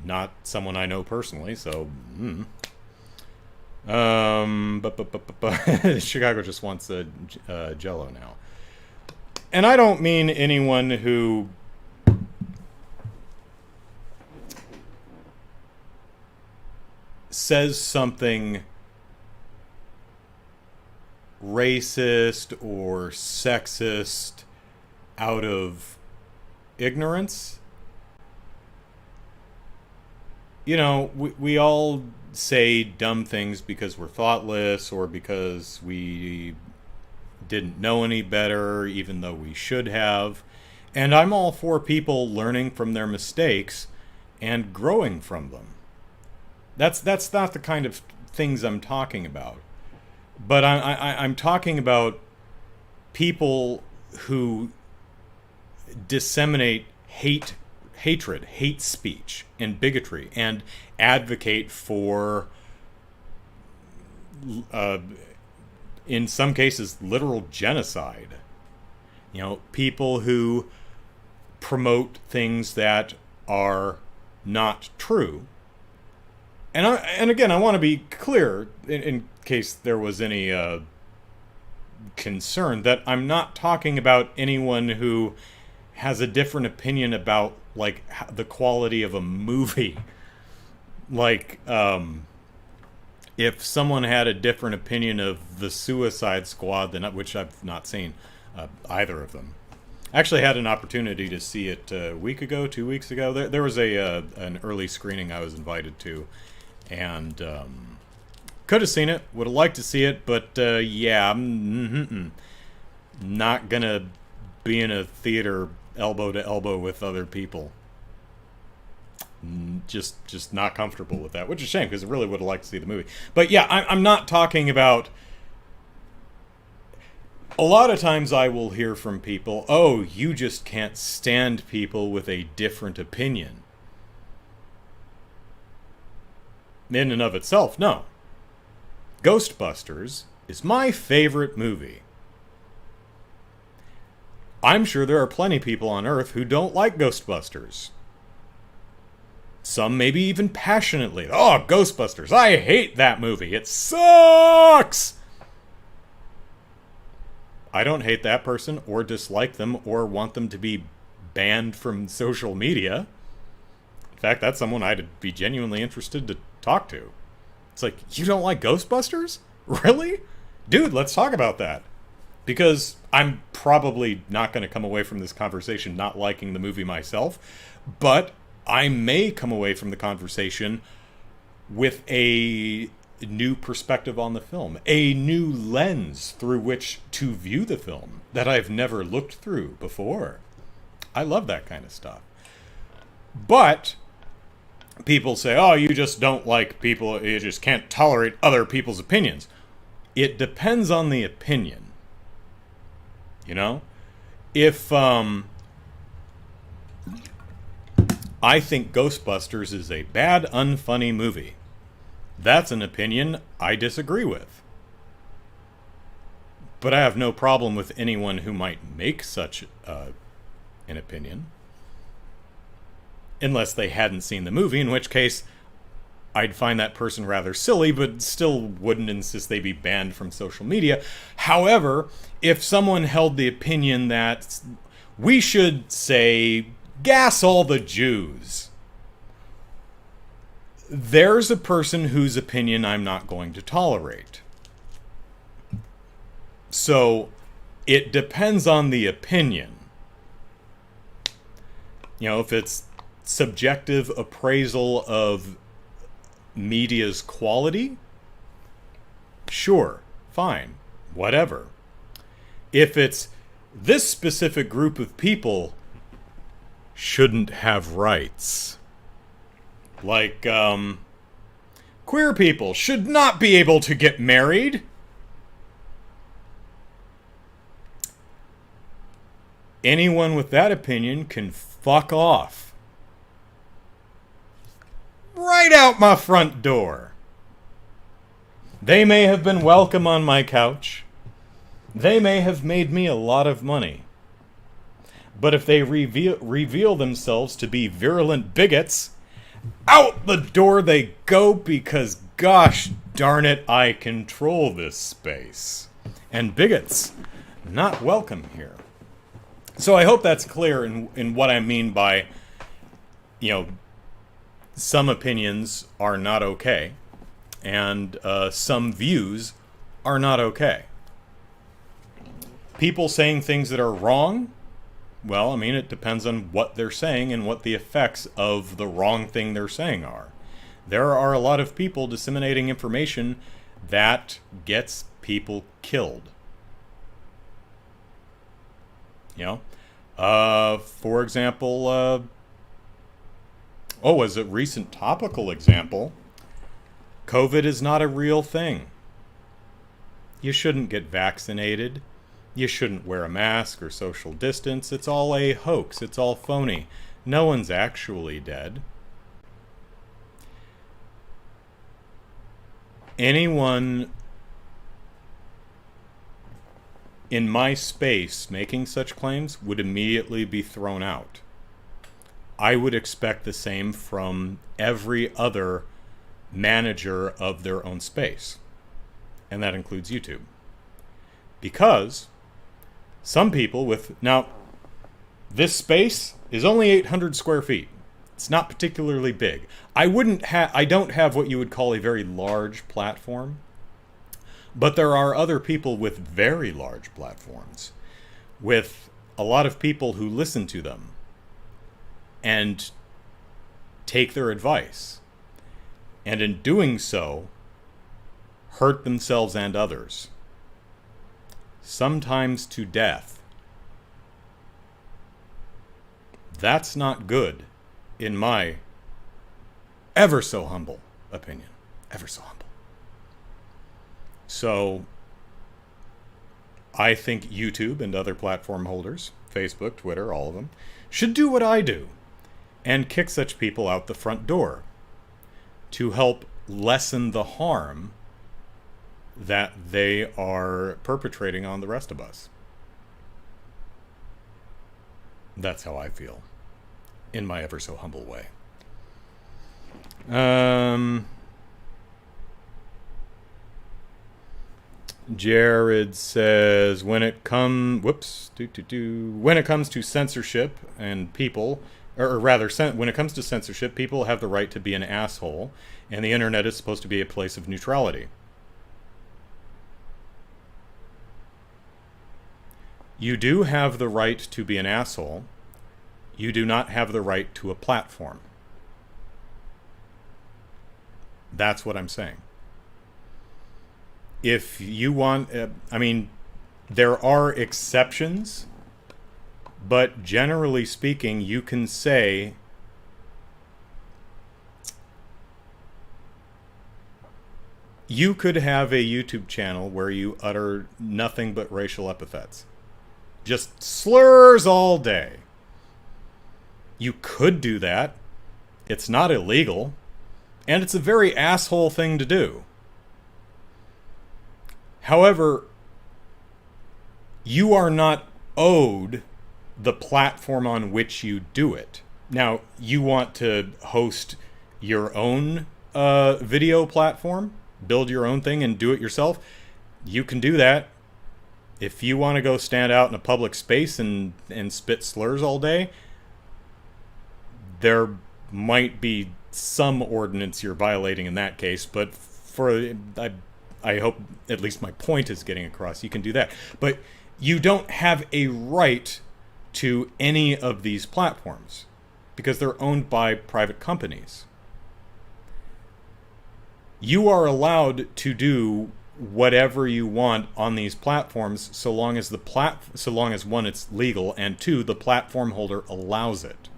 not someone I know personally, so. Chicago just wants a Jell-O now, and I don't mean anyone who says something racist or sexist out of ignorance. You know, we all say dumb things because we're thoughtless or because we didn't know any better, even though we should have. And I'm all for people learning from their mistakes and growing from them. That's not the kind of things I'm talking about. But I'm talking about people who disseminate hatred, hate speech, and bigotry, and advocate for, in some cases, literal genocide. You know, people who promote things that are not true. And again, I want to be clear, in case there was any concern, that I'm not talking about anyone who has a different opinion about, like, the quality of a movie. Like, if someone had a different opinion of The Suicide Squad, which I've not seen either of them. I actually had an opportunity to see it a week ago, 2 weeks ago. There was an early screening I was invited to, and could have seen it, would have liked to see it, but yeah, I'm not gonna be in a theater elbow to elbow with other people. just not comfortable with that, which is a shame because I really would have liked to see the movie. But yeah, I'm not talking about. A lot of times I will hear from people, oh, you just can't stand people with a different opinion. In and of itself, no. Ghostbusters is my favorite movie. I'm sure there are plenty of people on Earth who don't like Ghostbusters. Some maybe even passionately. Oh, Ghostbusters, I hate that movie. It sucks! I don't hate that person or dislike them or want them to be banned from social media. In fact, that's someone I'd be genuinely interested to talk to. It's like, you don't like Ghostbusters? Really? Dude, let's talk about that. Because I'm probably not going to come away from this conversation not liking the movie myself, but I may come away from the conversation with a new perspective on the film, a new lens through which to view the film that I've never looked through before. I love that kind of stuff. But people say, oh, you just don't like people, you just can't tolerate other people's opinions. It depends on the opinion. You know? If, I think Ghostbusters is a bad, unfunny movie, that's an opinion I disagree with. But I have no problem with anyone who might make such an opinion. Unless they hadn't seen the movie, in which case I'd find that person rather silly, but still wouldn't insist they be banned from social media. However, if someone held the opinion that we should, say, gas all the Jews, there's a person whose opinion I'm not going to tolerate. So, it depends on the opinion. You know, if it's subjective appraisal of media's quality, sure, fine, whatever. If it's this specific group of people shouldn't have rights, like queer people should not be able to get married, anyone with that opinion can fuck off. Right out my front door. They may have been welcome on my couch. They may have made me a lot of money. But if they reveal themselves to be virulent bigots, out the door they go, because gosh darn it, I control this space. And bigots, not welcome here. So I hope that's clear in what I mean by, you know, some opinions are not okay, and some views are not okay. People saying things that are wrong, well, I mean, it depends on what they're saying and what the effects of the wrong thing they're saying are. There are a lot of people disseminating information that gets people killed. You know? For example, as a recent topical example, COVID is not a real thing. You shouldn't get vaccinated. You shouldn't wear a mask or social distance. It's all a hoax. It's all phony. No one's actually dead. Anyone in my space making such claims would immediately be thrown out. I would expect the same from every other manager of their own space. And that includes YouTube. Because some people with... Now, this space is only 800 square feet. It's not particularly big. I don't have what you would call a very large platform. But there are other people with very large platforms, with a lot of people who listen to them and take their advice, and in doing so, hurt themselves and others, sometimes to death. That's not good, in my ever so humble opinion. Ever so humble. So, I think YouTube and other platform holders, Facebook, Twitter, all of them, should do what I do and kick such people out the front door to help lessen the harm that they are perpetrating on the rest of us. That's how I feel, in my ever so humble way. Jared says, when it comes to censorship and people, or rather, when it comes to censorship, people have the right to be an asshole, and the internet is supposed to be a place of neutrality. You do have the right to be an asshole. You do not have the right to a platform. That's what I'm saying. If you want, there are exceptions, but generally speaking, you can say, you could have a YouTube channel where you utter nothing but racial epithets. Just slurs all day. You could do that. It's not illegal. And it's a very asshole thing to do. However, you are not owed the platform on which you do it. Now, you want to host your own video platform, build your own thing and do it yourself, you can do that. If you want to go stand out in a public space and spit slurs all day, there might be some ordinance you're violating in that case, but I hope at least my point is getting across. You can do that. But you don't have a right to any of these platforms because they're owned by private companies. You are allowed to do whatever you want on these platforms so long as one, it's legal, and two, the platform holder allows it.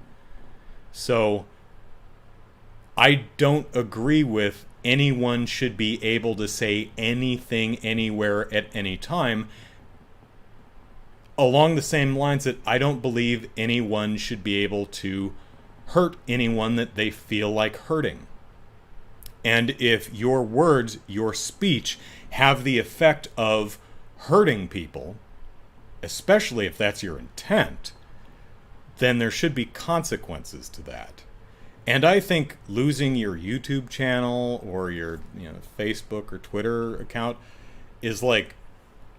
So I don't agree with anyone should be able to say anything anywhere at any time. Along the same lines that I don't believe anyone should be able to hurt anyone that they feel like hurting. And if your words, your speech, have the effect of hurting people, especially if that's your intent, then there should be consequences to that. And I think losing your YouTube channel or your Facebook or Twitter account is like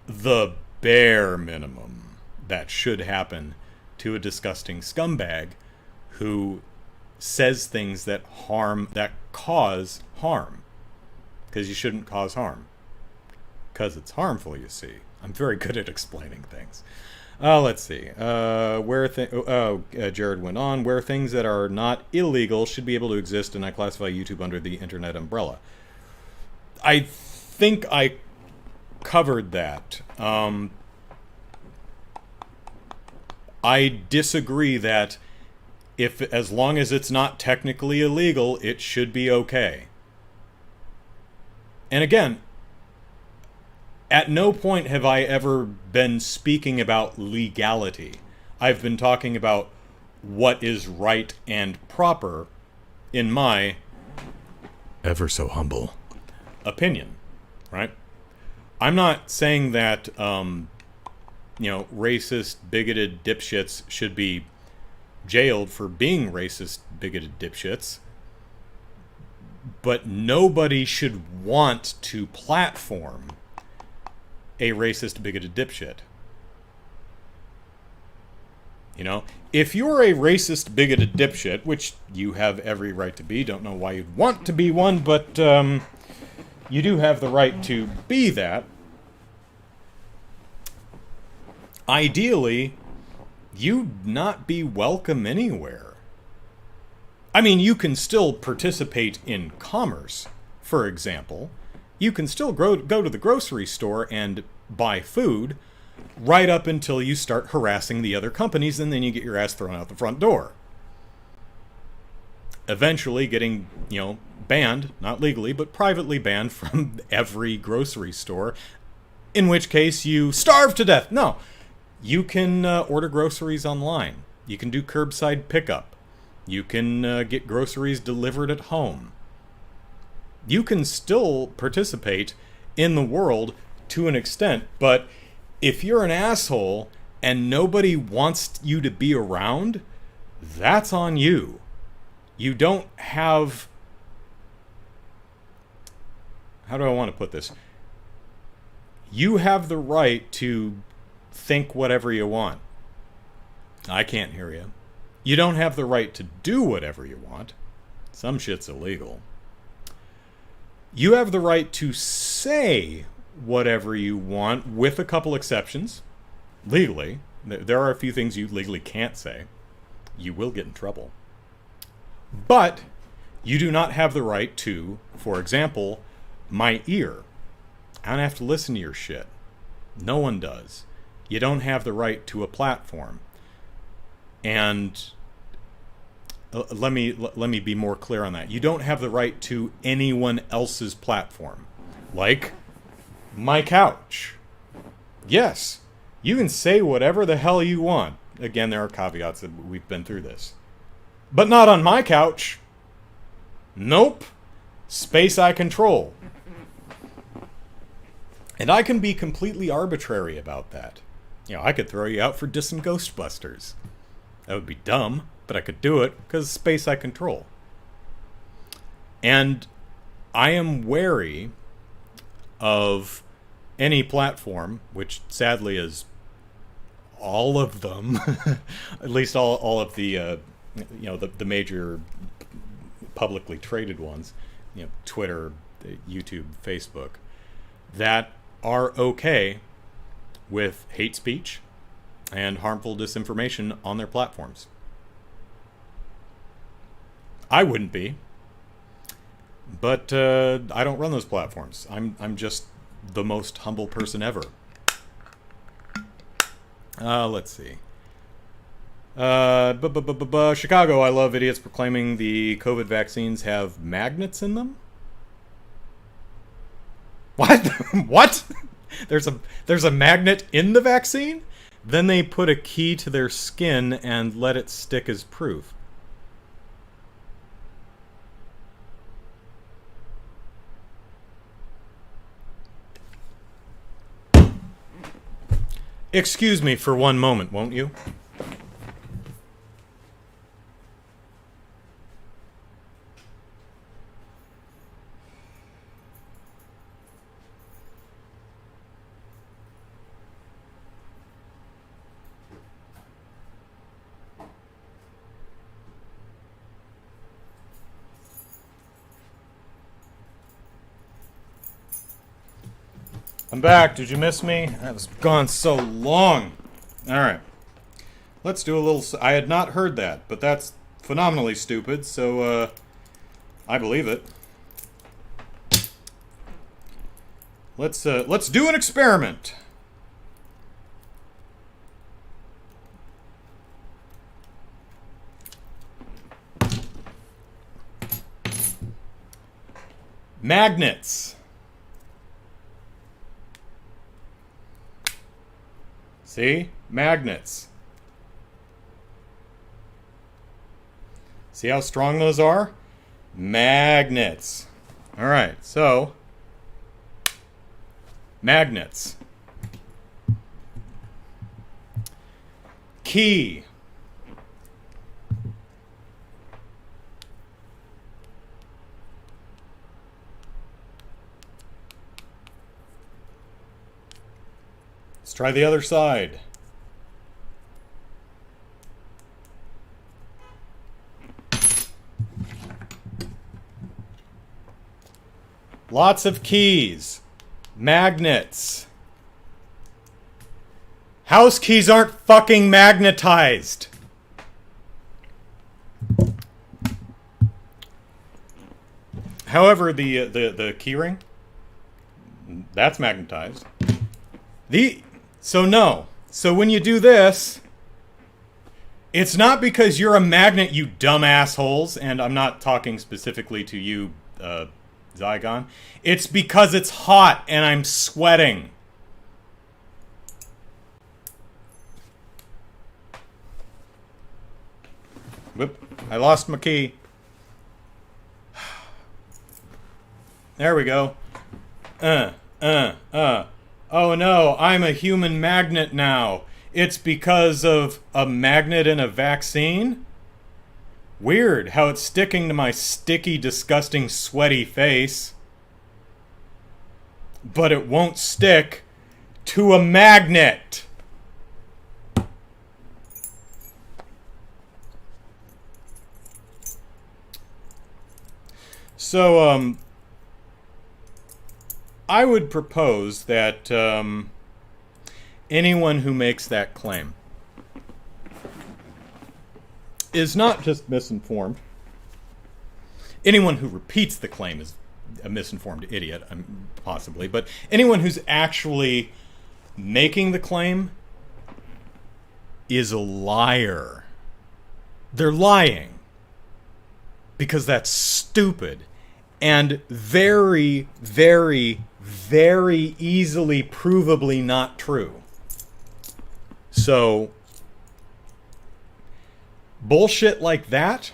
the bare minimum that should happen to a disgusting scumbag who says things that cause harm. Because you shouldn't cause harm. Because it's harmful, you see. I'm very good at explaining things. Let's see. Jared went on. Where things that are not illegal should be able to exist, and I classify YouTube under the internet umbrella. I think I covered that. I disagree that as long as it's not technically illegal, it should be okay. And again, at no point have I ever been speaking about legality. I've been talking about what is right and proper in my ever so humble opinion, right? I'm not saying that, racist, bigoted dipshits should be jailed for being racist, bigoted dipshits. But nobody should want to platform a racist, bigoted dipshit. If you're a racist, bigoted dipshit, which you have every right to be, don't know why you'd want to be one, but you do have the right to be that. Ideally, you'd not be welcome anywhere. I mean, you can still participate in commerce, for example. You can still go to the grocery store and buy food right up until you start harassing the other companies, and then you get your ass thrown out the front door. eventually getting, banned, not legally, but privately banned from every grocery store, in which case you starve to death. No, you can order groceries online. You can do curbside pickup. You can get groceries delivered at home. You can still participate in the world to an extent, but if you're an asshole and nobody wants you to be around, that's on you. You don't have... How do I want to put this? You have the right to think whatever you want. I can't hear you. You don't have the right to do whatever you want. Some shit's illegal. You have the right to say whatever you want, with a couple exceptions. Legally. There are a few things you legally can't say. You will get in trouble. But you do not have the right to, for example, my ear. I don't have to listen to your shit. No one does. You don't have the right to a platform. And let me be more clear on that. You don't have the right to anyone else's platform. Like my couch. Yes, you can say whatever the hell you want. Again, there are caveats that we've been through this. But not on my couch. Nope. Space I control. And I can be completely arbitrary about that. I could throw you out for dissing Ghostbusters. That would be dumb, but I could do it because space I control. And I am wary of any platform, which sadly is all of them, at least all of the the major publicly traded ones, Twitter, YouTube, Facebook, that are okay with hate speech and harmful disinformation on their platforms. I wouldn't be, but I don't run those platforms. I'm just the most humble person ever. Let's see. Chicago, I love idiots proclaiming the COVID vaccines have magnets in them. What? What? There's a magnet in the vaccine? Then they put a key to their skin and let it stick as proof. Excuse me for one moment, won't you? I'm back. Did you miss me? I was gone so long. Alright. Let's do a little... I had not heard that, but that's phenomenally stupid, so, I believe it. Let's do an experiment. Magnets. See? Magnets. See how strong those are? Magnets. Alright, so... magnets. Key. Let's try the other side. Lots of keys. Magnets. House keys aren't fucking magnetized. However, the key ring, that's magnetized. So when you do this, It's not because you're a magnet, you dumb assholes, and I'm not talking specifically to you, Zygon. It's because it's hot and I'm sweating. Whoop, I lost my key. There we go. Oh no, I'm a human magnet now. It's because of a magnet in a vaccine? Weird how it's sticking to my sticky, disgusting, sweaty face. But it won't stick to a magnet. So, I would propose that anyone who makes that claim is not just misinformed. Anyone who repeats the claim is a misinformed idiot, possibly. But anyone who's actually making the claim is a liar. They're lying. Because that's stupid. And very, very, very easily provably not true. So, bullshit like that?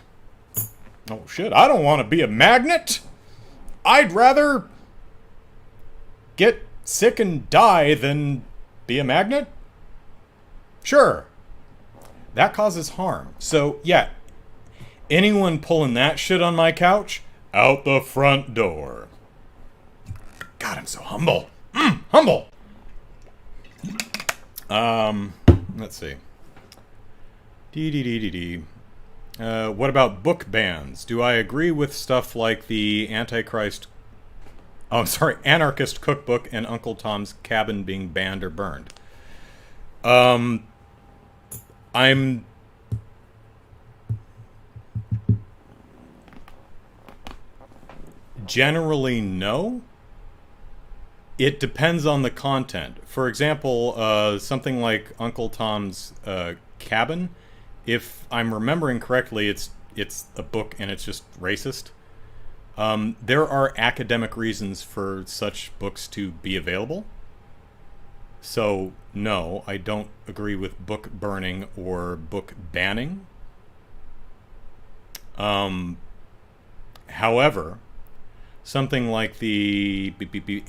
Oh shit, I don't want to be a magnet. I'd rather get sick and die than be a magnet? Sure. That causes harm. So, yeah, anyone pulling that shit on my couch, out the front door. God, I'm so humble. Humble. Let's see. What about book bans? Do I agree with stuff like the Anarchist Cookbook and Uncle Tom's Cabin being banned or burned? I'm generally no. It depends on the content. For example, something like Uncle Tom's Cabin, if I'm remembering correctly, it's a book and it's just racist. There are academic reasons for such books to be available. So, no, I don't agree with book burning or book banning. However, something like the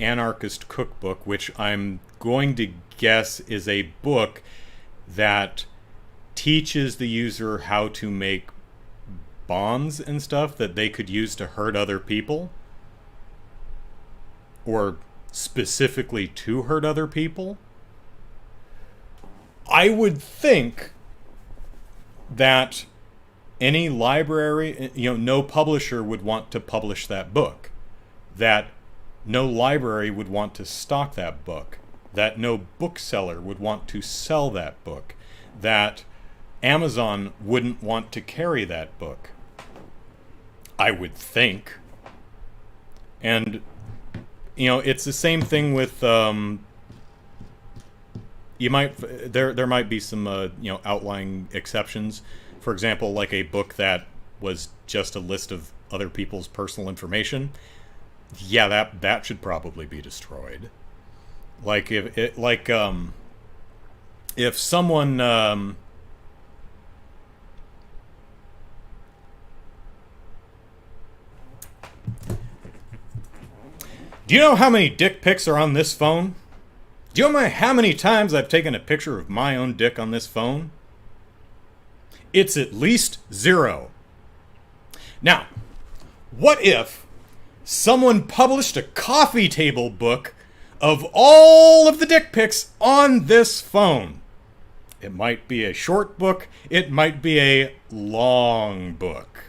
Anarchist Cookbook, which I'm going to guess is a book that teaches the user how to make bombs and stuff that they could use to hurt other people, or specifically to hurt other people, I would think that any library, no publisher would want to publish that book, that no library would want to stock that book, that no bookseller would want to sell that book, that Amazon wouldn't want to carry that book. I would think. And, it's the same thing with, there might be some, outlying exceptions. For example, like a book that was just a list of other people's personal information. Yeah, that should probably be destroyed. Like if someone do you know how many dick pics are on this phone? Do you know how many times I've taken a picture of my own dick on this phone? It's at least 0. Now, what if someone published a coffee table book of all of the dick pics on this phone? It might be a short book. It might be a long book.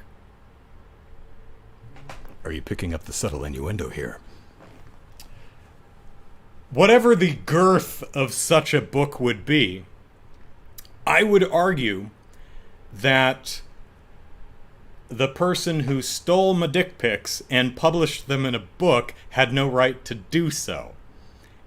Are you picking up the subtle innuendo here? Whatever the girth of such a book would be, I would argue that the person who stole my dick pics and published them in a book had no right to do so.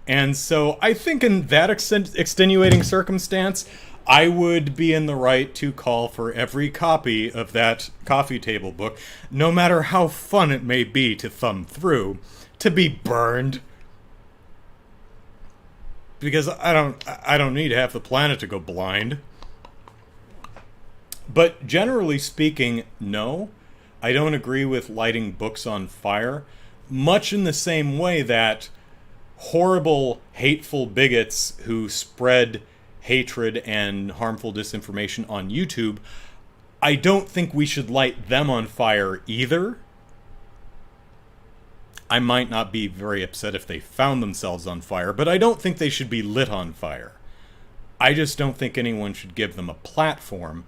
And so I think in that extenuating circumstance, I would be in the right to call for every copy of that coffee table book, no matter how fun it may be to thumb through, to be burned. Because I don't need half the planet to go blind. But generally speaking, no. I don't agree with lighting books on fire. Much in the same way that horrible, hateful bigots who spread hatred and harmful disinformation on YouTube, I don't think we should light them on fire either. I might not be very upset if they found themselves on fire, but I don't think they should be lit on fire. I just don't think anyone should give them a platform,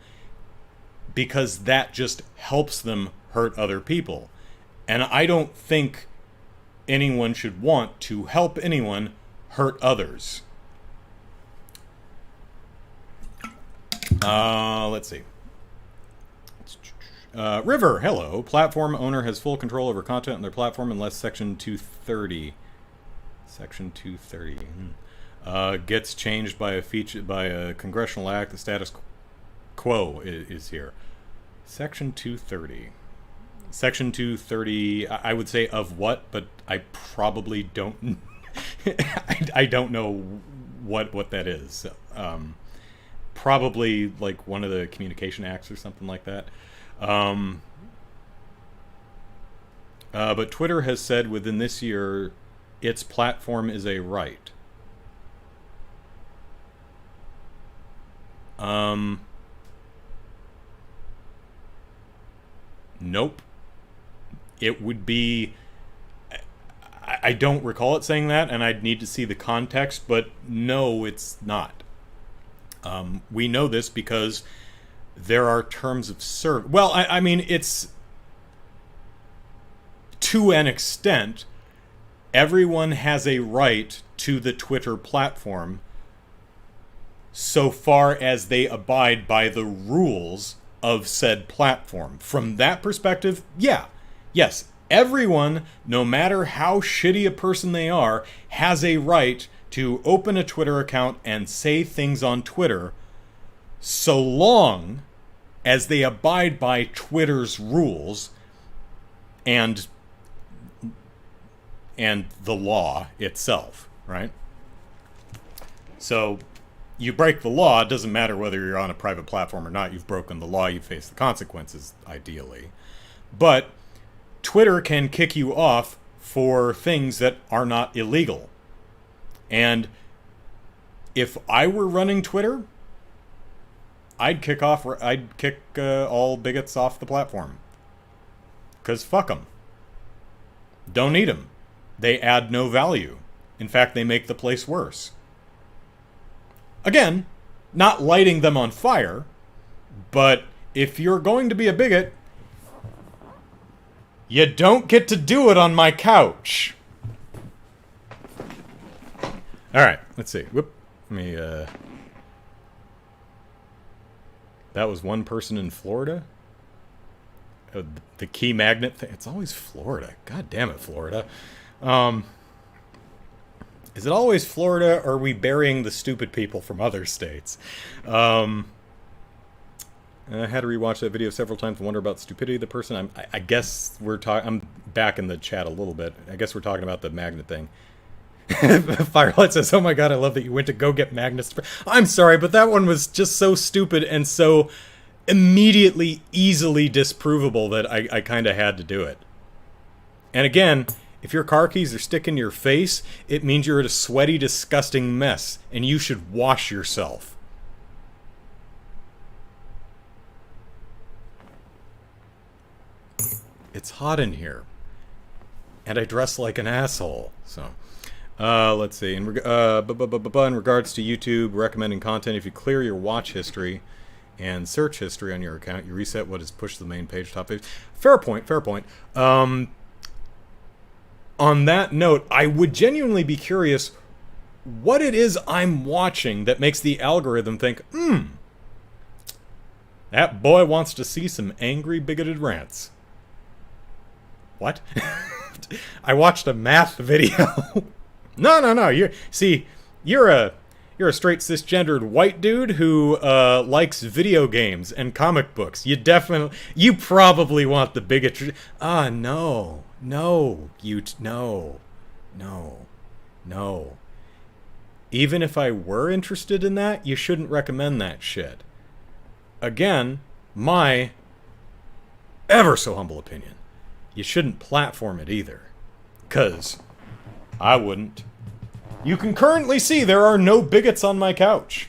because that just helps them hurt other people. And I don't think anyone should want to help anyone hurt others. Let's see. River, hello. Platform owner has full control over content on their platform unless Section 230. Section 230 gets changed by a congressional act. The status quo is here. Section 230. Section 230. I would say of what, but I probably don't. I don't know what that is. Probably like one of the communication acts or something like that. But Twitter has said within this year its platform is a right. Nope. It would be... I don't recall it saying that, and I'd need to see the context, but no, it's not. We know this because there are terms of service. Well, I mean, it's... To an extent, everyone has a right to the Twitter platform so far as they abide by the rules of said platform. From that perspective, yeah. Yes, everyone, no matter how shitty a person they are, has a right to open a Twitter account and say things on Twitter so long as they abide by Twitter's rules and the law itself, right? So you break the law, it doesn't matter whether you're on a private platform or not, you've broken the law, you face the consequences, ideally. But Twitter can kick you off for things that are not illegal. And if I were running Twitter, I'd kick all bigots off the platform. 'Cause fuck them. Don't need them. They add no value. In fact, they make the place worse. Again, not lighting them on fire, but if you're going to be a bigot, you don't get to do it on my couch. Alright, let's see. Whoop. Let me, that was one person in Florida? The key magnet thing. It's always Florida. God damn it, Florida. Is it always Florida, or are we burying the stupid people from other states? I had to rewatch that video several times and wonder about the stupidity of the person. I guess we're talking... I'm back in the chat a little bit. I guess we're talking about the magnet thing. Firelight says, oh my god, I love that you went to go get magnets. I'm sorry, but that one was just so stupid and so immediately, easily disprovable that I kind of had to do it. And again, if your car keys are sticking to your face, it means you're a sweaty, disgusting mess, and you should wash yourself. It's hot in here. And I dress like an asshole, so... let's see. In regards to YouTube recommending content, if you clear your watch history and search history on your account, you reset what is pushed to the main page, top page. Fair point, fair point. On that note, I would genuinely be curious what it is I'm watching that makes the algorithm think, that boy wants to see some angry, bigoted rants. What? I watched a math video. No. You're You're a straight cisgendered white dude who likes video games and comic books. You probably want the bigotry. No. Even if I were interested in that, you shouldn't recommend that shit. Again, my ever so humble opinion. You shouldn't platform it either. 'Cause I wouldn't. You can currently see there are no bigots on my couch.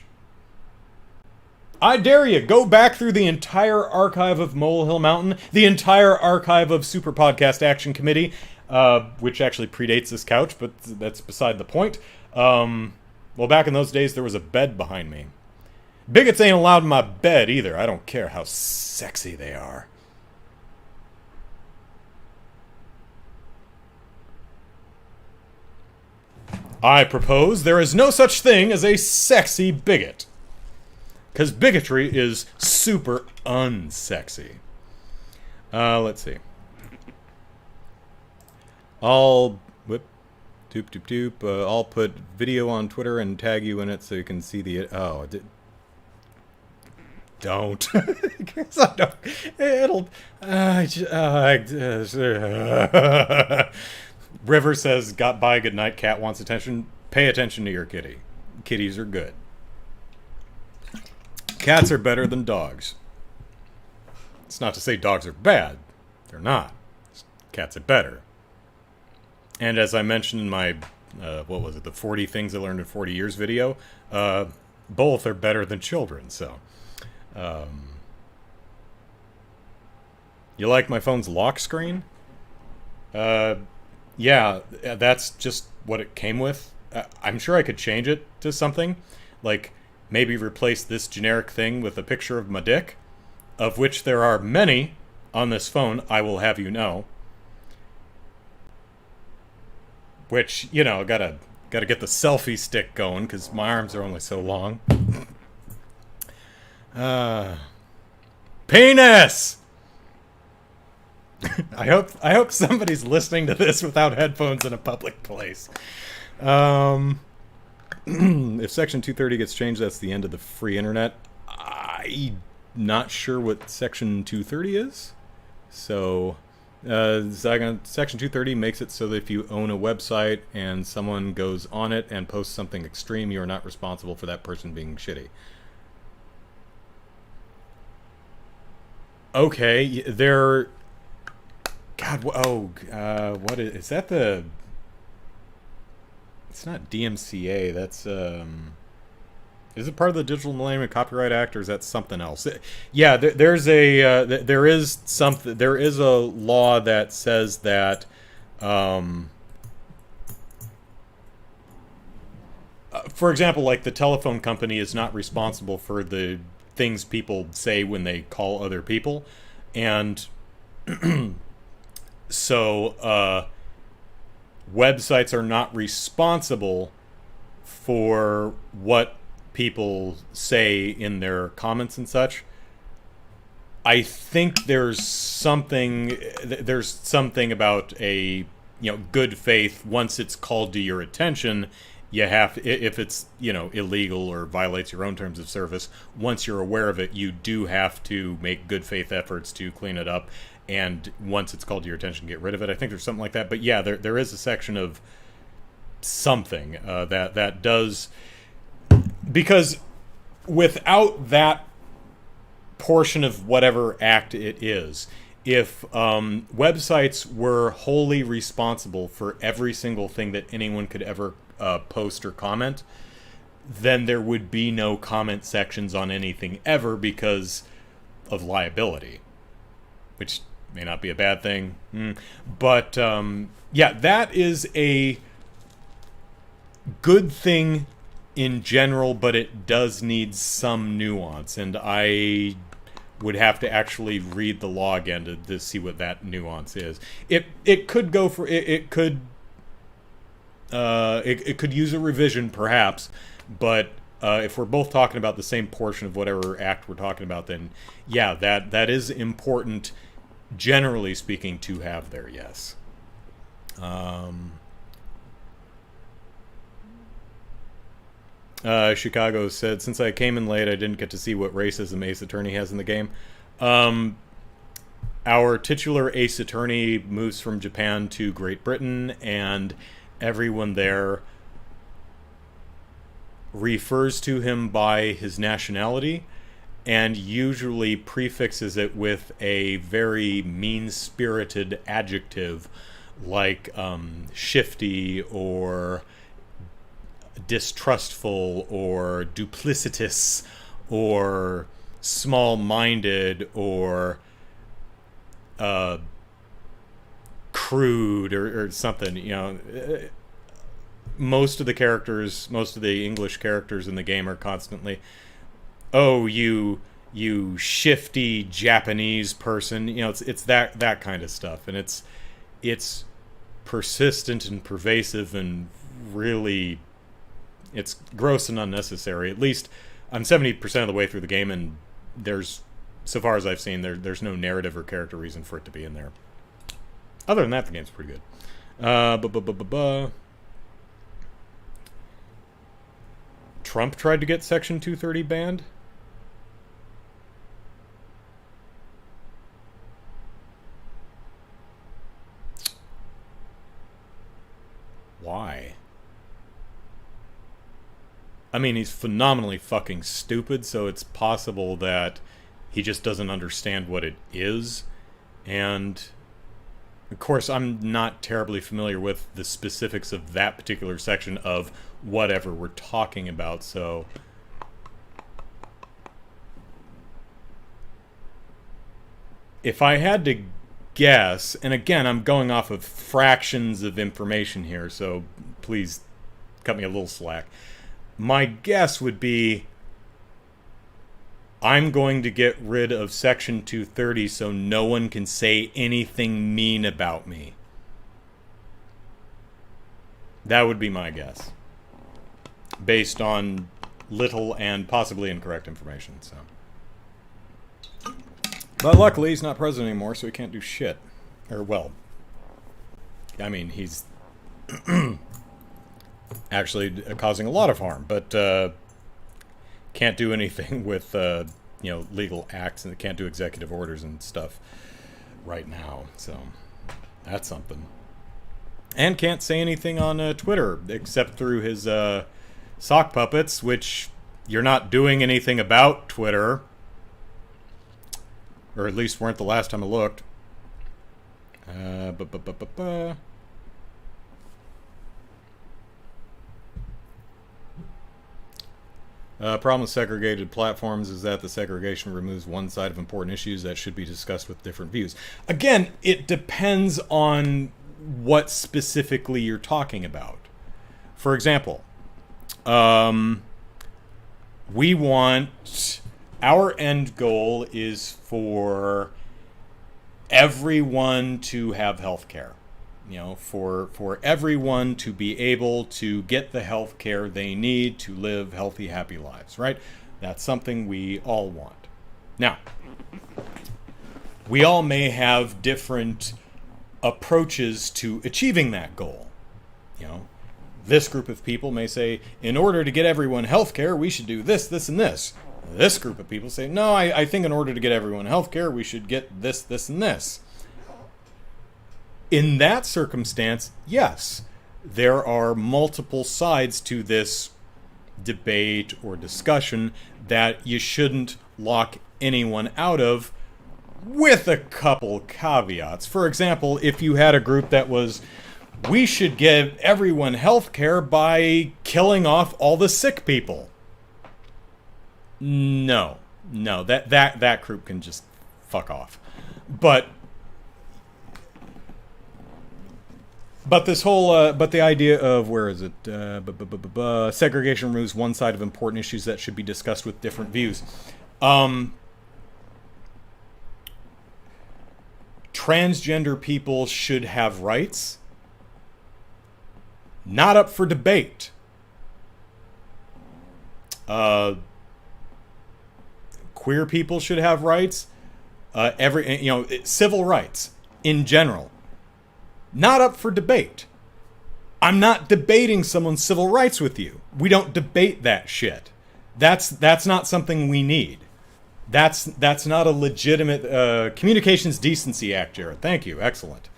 I dare you, go back through the entire archive of Molehill Mountain, the entire archive of Super Podcast Action Committee, which actually predates this couch, but that's beside the point. Well, back in those days, there was a bed behind me. Bigots ain't allowed in my bed either. I don't care how sexy they are. I propose there is no such thing as a sexy bigot. Because bigotry is super unsexy. Let's see. I'll I'll put video on Twitter and tag you in it so you can see the... Don't. It'll... River says, got by, good night, cat wants attention. Pay attention to your kitty. Kitties are good. Cats are better than dogs. It's not to say dogs are bad. They're not. Cats are better. And as I mentioned in my, the 40 Things I Learned in 40 Years video, both are better than children, so... You like my phone's lock screen? Yeah, that's just what it came with. I'm sure I could change it to something. Like, maybe replace this generic thing with a picture of my dick, of which there are many on this phone, I will have you know. Which, you know, gotta get the selfie stick going, because my arms are only so long. Penis! I hope somebody's listening to this without headphones in a public place. If Section 230 gets changed, that's the end of the free internet. I'm not sure what Section 230 is. So, Section 230 makes it so that if you own a website and someone goes on it and posts something extreme, you are not responsible for that person being shitty. Okay, they're... God, what is that the... It's not DMCA, that's, is it part of the Digital Millennium Copyright Act, or is that something else? Yeah, there is a law that says that, for example, like the telephone company is not responsible for the things people say when they call other people, and so websites are not responsible for what people say in their comments and such. I think there's something about a good faith. Once it's called to your attention, you have to, if it's illegal or violates your own terms of service, once you're aware of it, you do have to make good faith efforts to clean it up. And once it's called to your attention, get rid of it. I think there's something like that. But yeah, there is a section of something that does, because without that portion of whatever act it is, if websites were wholly responsible for every single thing that anyone could ever post or comment, then there would be no comment sections on anything ever because of liability, which may not be a bad thing. But yeah, that is a good thing in general, but it does need some nuance, and I would have to actually read the law again to see what that nuance is. It could go for it could use a revision perhaps, but if we're both talking about the same portion of whatever act we're talking about, then yeah, that is important, generally speaking, to have there. Yes. Chicago said, since I came in late, I didn't get to see what racism Ace Attorney has in the game. Our titular Ace Attorney moves from Japan to Great Britain, and everyone there refers to him by his nationality and usually prefixes it with a very mean-spirited adjective like shifty or distrustful or duplicitous or small-minded or crude or something. You know, most of the English characters in the game are constantly, oh, you shifty Japanese person. You know, it's that kind of stuff, and it's persistent and pervasive and really, it's gross and unnecessary. At least I'm 70% of the way through the game, and there's, so far as I've seen, there's no narrative or character reason for it to be in there. Other than that, the game's pretty good. Trump tried to get Section 230 banned? Why? I mean, he's phenomenally fucking stupid, so it's possible that he just doesn't understand what it is. And, of course, I'm not terribly familiar with the specifics of that particular section of whatever we're talking about, so... If I had to guess, and again, I'm going off of fractions of information here, so please cut me a little slack. My guess would be I'm going to get rid of Section 230 so no one can say anything mean about me. That would be my guess. Based on little and possibly incorrect information, so. But luckily, he's not president anymore, so he can't do shit. Or, well, I mean, he's actually causing a lot of harm, but can't do anything with, legal acts, and can't do executive orders and stuff right now. So, that's something. And can't say anything on Twitter, except through his sock puppets, which you're not doing anything about Twitter. Or at least weren't the last time I looked. Problem with segregated platforms is that the segregation removes one side of important issues that should be discussed with different views. Again, it depends on what specifically you're talking about. For example, we want... Our end goal is for everyone to have health care. You know, for everyone to be able to get the health care they need to live healthy, happy lives, right? That's something we all want. Now, we all may have different approaches to achieving that goal. You know, this group of people may say, in order to get everyone health care, we should do this, this, and this. This group of people say, no, I think in order to get everyone health care, we should get this, this, and this. In that circumstance, yes, there are multiple sides to this debate or discussion that you shouldn't lock anyone out of, with a couple caveats. For example, if you had a group that was, we should give everyone health care by killing off all the sick people. No, that group can just fuck off. But this whole, but the idea of, where is it? Segregation removes one side of important issues that should be discussed with different views. Transgender people should have rights. Not up for debate. Queer people should have rights. Civil rights in general. Not up for debate. I'm not debating someone's civil rights with you. We don't debate that shit. That's not something we need. That's not a legitimate Communications Decency Act, Jared. Thank you. Excellent.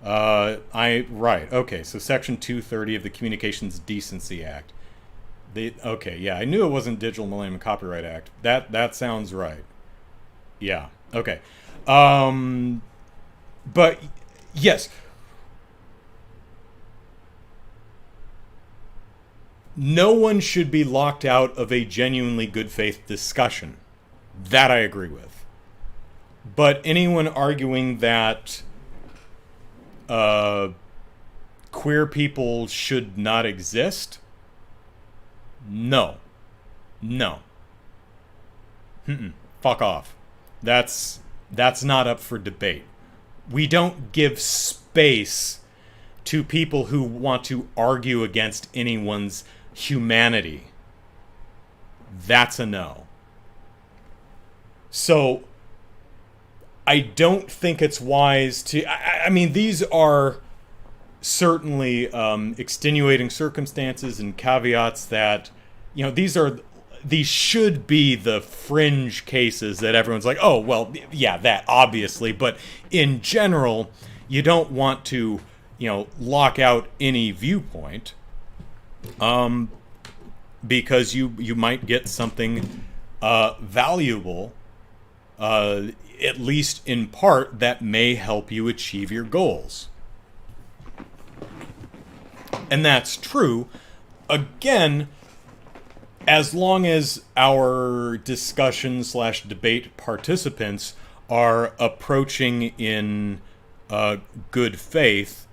Right. Okay. So Section 230 of the Communications Decency Act. Okay. Yeah, I knew it wasn't Digital Millennium Copyright Act. That sounds right. Yeah. Okay. But yes. No one should be locked out of a genuinely good faith discussion. That I agree with. But anyone arguing that queer people should not exist? No. Fuck off. That's not up for debate. We don't give space to people who want to argue against anyone's humanity. That's a no. So, I don't think it's wise to... I mean, these are certainly extenuating circumstances and caveats that, these should be the fringe cases that everyone's like, oh, well, yeah, that, obviously. But in general, you don't want to, lock out any viewpoint because you might get something valuable, at least in part, that may help you achieve your goals. And that's true, again, as long as our discussion/debate participants are approaching in good faith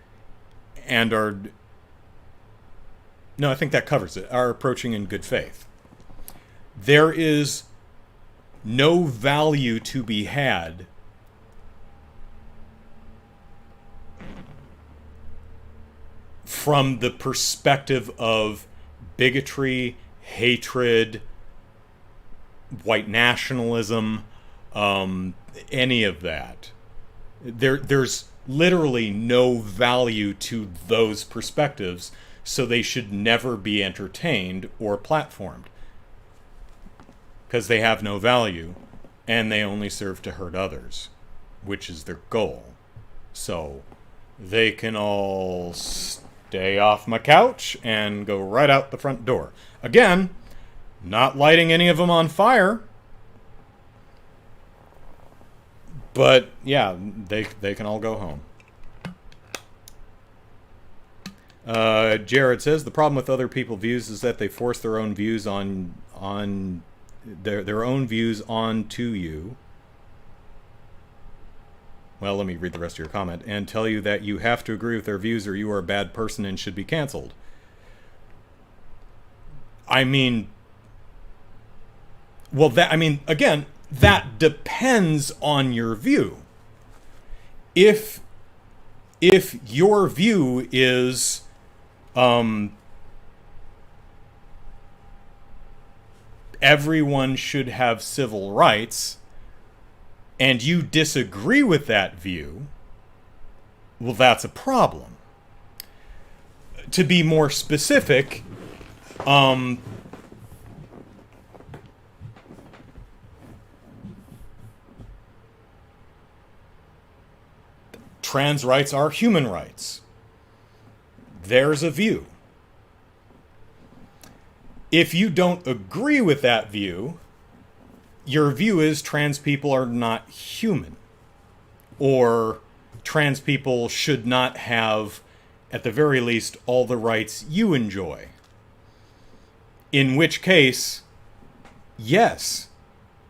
and are... No, I think that covers it. Are approaching in good faith. There is no value to be had from the perspective of bigotry, hatred, white nationalism, any of that. There's literally no value to those perspectives, so they should never be entertained or platformed. Because they have no value, and they only serve to hurt others, which is their goal. So, they can all stay off my couch and go right out the front door. Again, not lighting any of them on fire. But, yeah, they can all go home. Jared says, the problem with other people's views is that they force their own views on their own views onto you. Well, let me read the rest of your comment. And tell you that you have to agree with their views or you are a bad person and should be canceled. I mean... Well, again, that depends on your view. If your view is... everyone should have civil rights, and you disagree with that view, well, that's a problem. To be more specific, trans rights are human rights. There's a view. If you don't agree with that view, your view is trans people are not human. Or trans people should not have, at the very least, all the rights you enjoy. In which case, yes,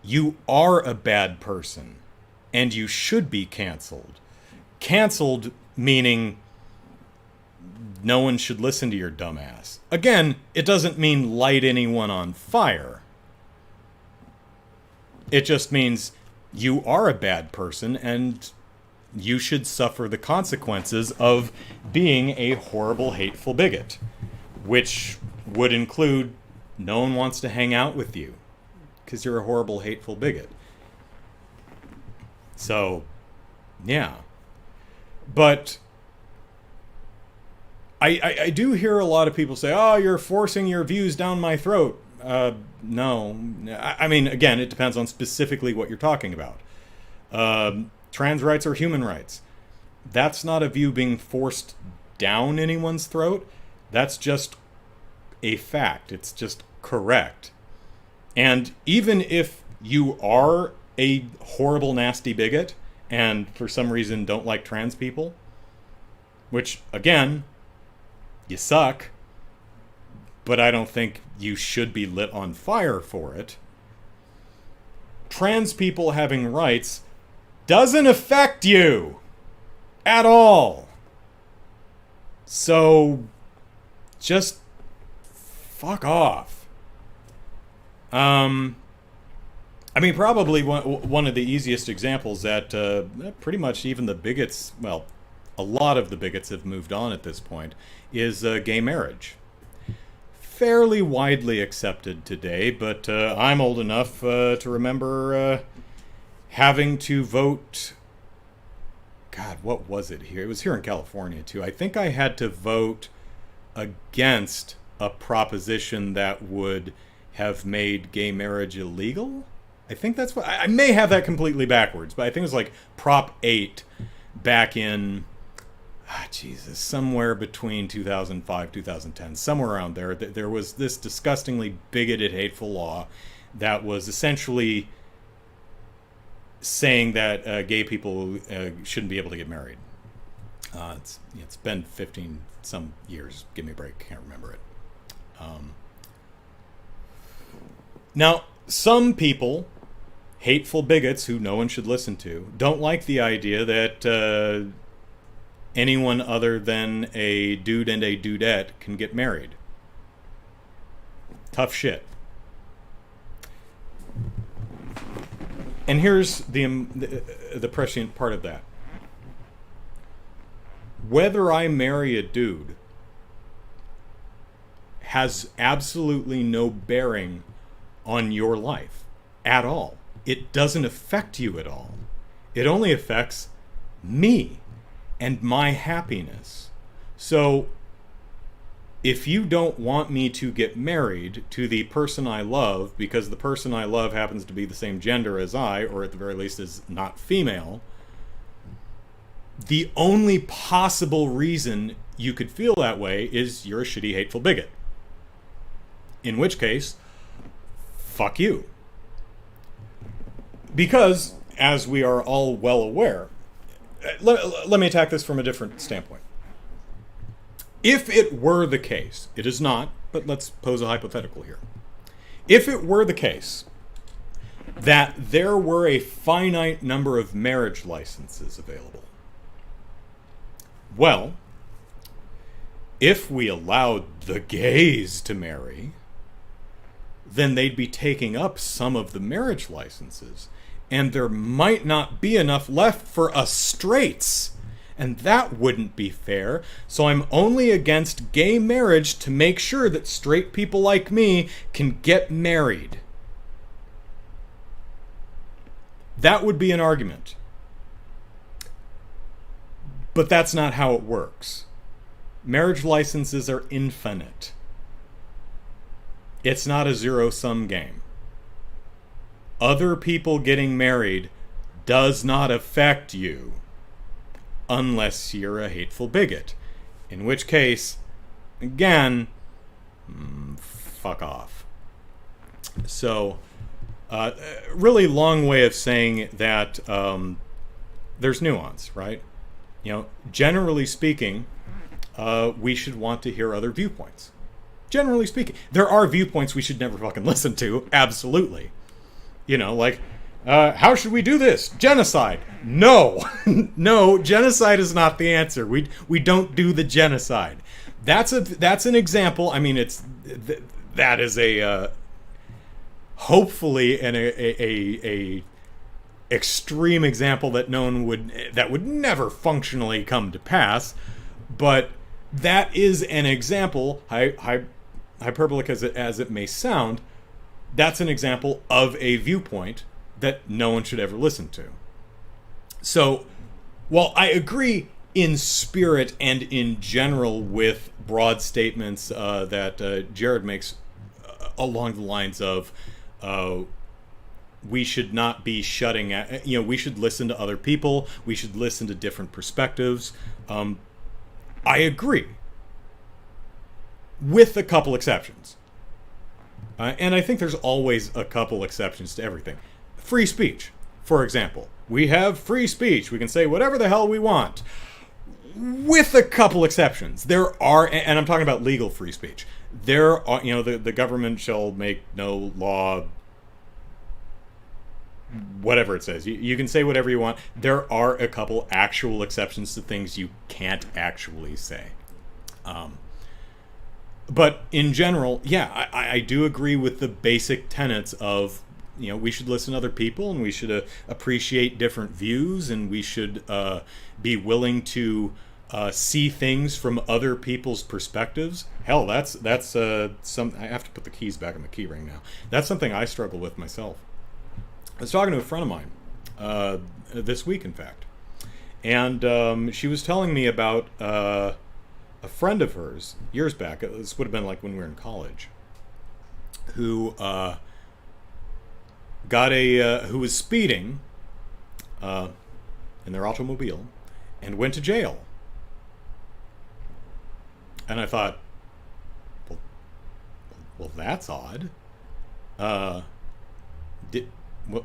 you are a bad person, and you should be canceled. Canceled meaning no one should listen to your dumb ass. Again, it doesn't mean light anyone on fire. It just means you are a bad person and you should suffer the consequences of being a horrible, hateful bigot. Which would include no one wants to hang out with you because you're a horrible, hateful bigot. So, yeah. But I do hear a lot of people say, oh, you're forcing your views down my throat. No. I mean, again, it depends on specifically what you're talking about. Trans rights or human rights. That's not a view being forced down anyone's throat. That's just a fact. It's just correct. And even if you are a horrible, nasty bigot and for some reason don't like trans people, which, again, you suck, but I don't think you should be lit on fire for it. Trans people having rights doesn't affect you at all. So just fuck off. I mean, probably one of the easiest examples that pretty much even the bigots, well, a lot of the bigots have moved on at this point, is gay marriage. Fairly widely accepted today, but I'm old enough to remember having to vote. God, what was it here? It was here in California, too. I think I had to vote against a proposition that would have made gay marriage illegal. I think that's what... I may have that completely backwards, but I think it was like Prop 8 back in... Jesus, somewhere between 2005, 2010, somewhere around there. There was this disgustingly bigoted, hateful law that was essentially saying that gay people shouldn't be able to get married. It's been 15 some years. Give me a break. Can't remember it. Now, some people, hateful bigots who no one should listen to, don't like the idea that anyone other than a dude and a dudette can get married. Tough shit. And here's the prescient part of that. Whether I marry a dude has absolutely no bearing on your life at all. It doesn't affect you at all. It only affects me and my happiness. So if you don't want me to get married to the person I love because the person I love happens to be the same gender as I, or at the very least is not female, the only possible reason you could feel that way is you're a shitty, hateful bigot. In which case, fuck you. Because, as we are all well aware, let me attack this from a different standpoint. If it were the case, it is not, but let's pose a hypothetical here. If it were the case that there were a finite number of marriage licenses available, well, if we allowed the gays to marry, then they'd be taking up some of the marriage licenses, and there might not be enough left for us straights. And that wouldn't be fair. So I'm only against gay marriage to make sure that straight people like me can get married. That would be an argument. But that's not how it works. Marriage licenses are infinite. It's not a zero-sum game. Other people getting married does not affect you. Unless you're a hateful bigot. In which case, again, fuck off. So, really long way of saying that there's nuance, right? You know, generally speaking, we should want to hear other viewpoints. Generally speaking. There are viewpoints we should never fucking listen to, absolutely. You know, like... how should we do this? Genocide. No. No, genocide is not the answer. We don't do the genocide. That's an example. I mean, that is a hopefully a extreme example that would never functionally come to pass, but that is an example, hyperbolic as it may sound, that's an example of a viewpoint that no one should ever listen to. So, while I agree in spirit and in general with broad statements that Jared makes along the lines of we should not be shutting at, we should listen to other people, we should listen to different perspectives. I agree, with a couple exceptions. And I think there's always a couple exceptions to everything. Free speech, for example. We have free speech. We can say whatever the hell we want. With a couple exceptions. There are, and I'm talking about legal free speech. There are, the government shall make no law, whatever it says. You can say whatever you want. There are a couple actual exceptions to things you can't actually say. But in general, yeah, I do agree with the basic tenets of, we should listen to other people, and we should appreciate different views, and we should be willing to see things from other people's perspectives. Hell, that's some. I have to put the keys back in the key ring now. That's something I struggle with myself. I was talking to a friend of mine this week, in fact, and she was telling me about a friend of hers years back. This would have been like when we were in college, who who was speeding in their automobile and went to jail. And I thought, well, that's odd.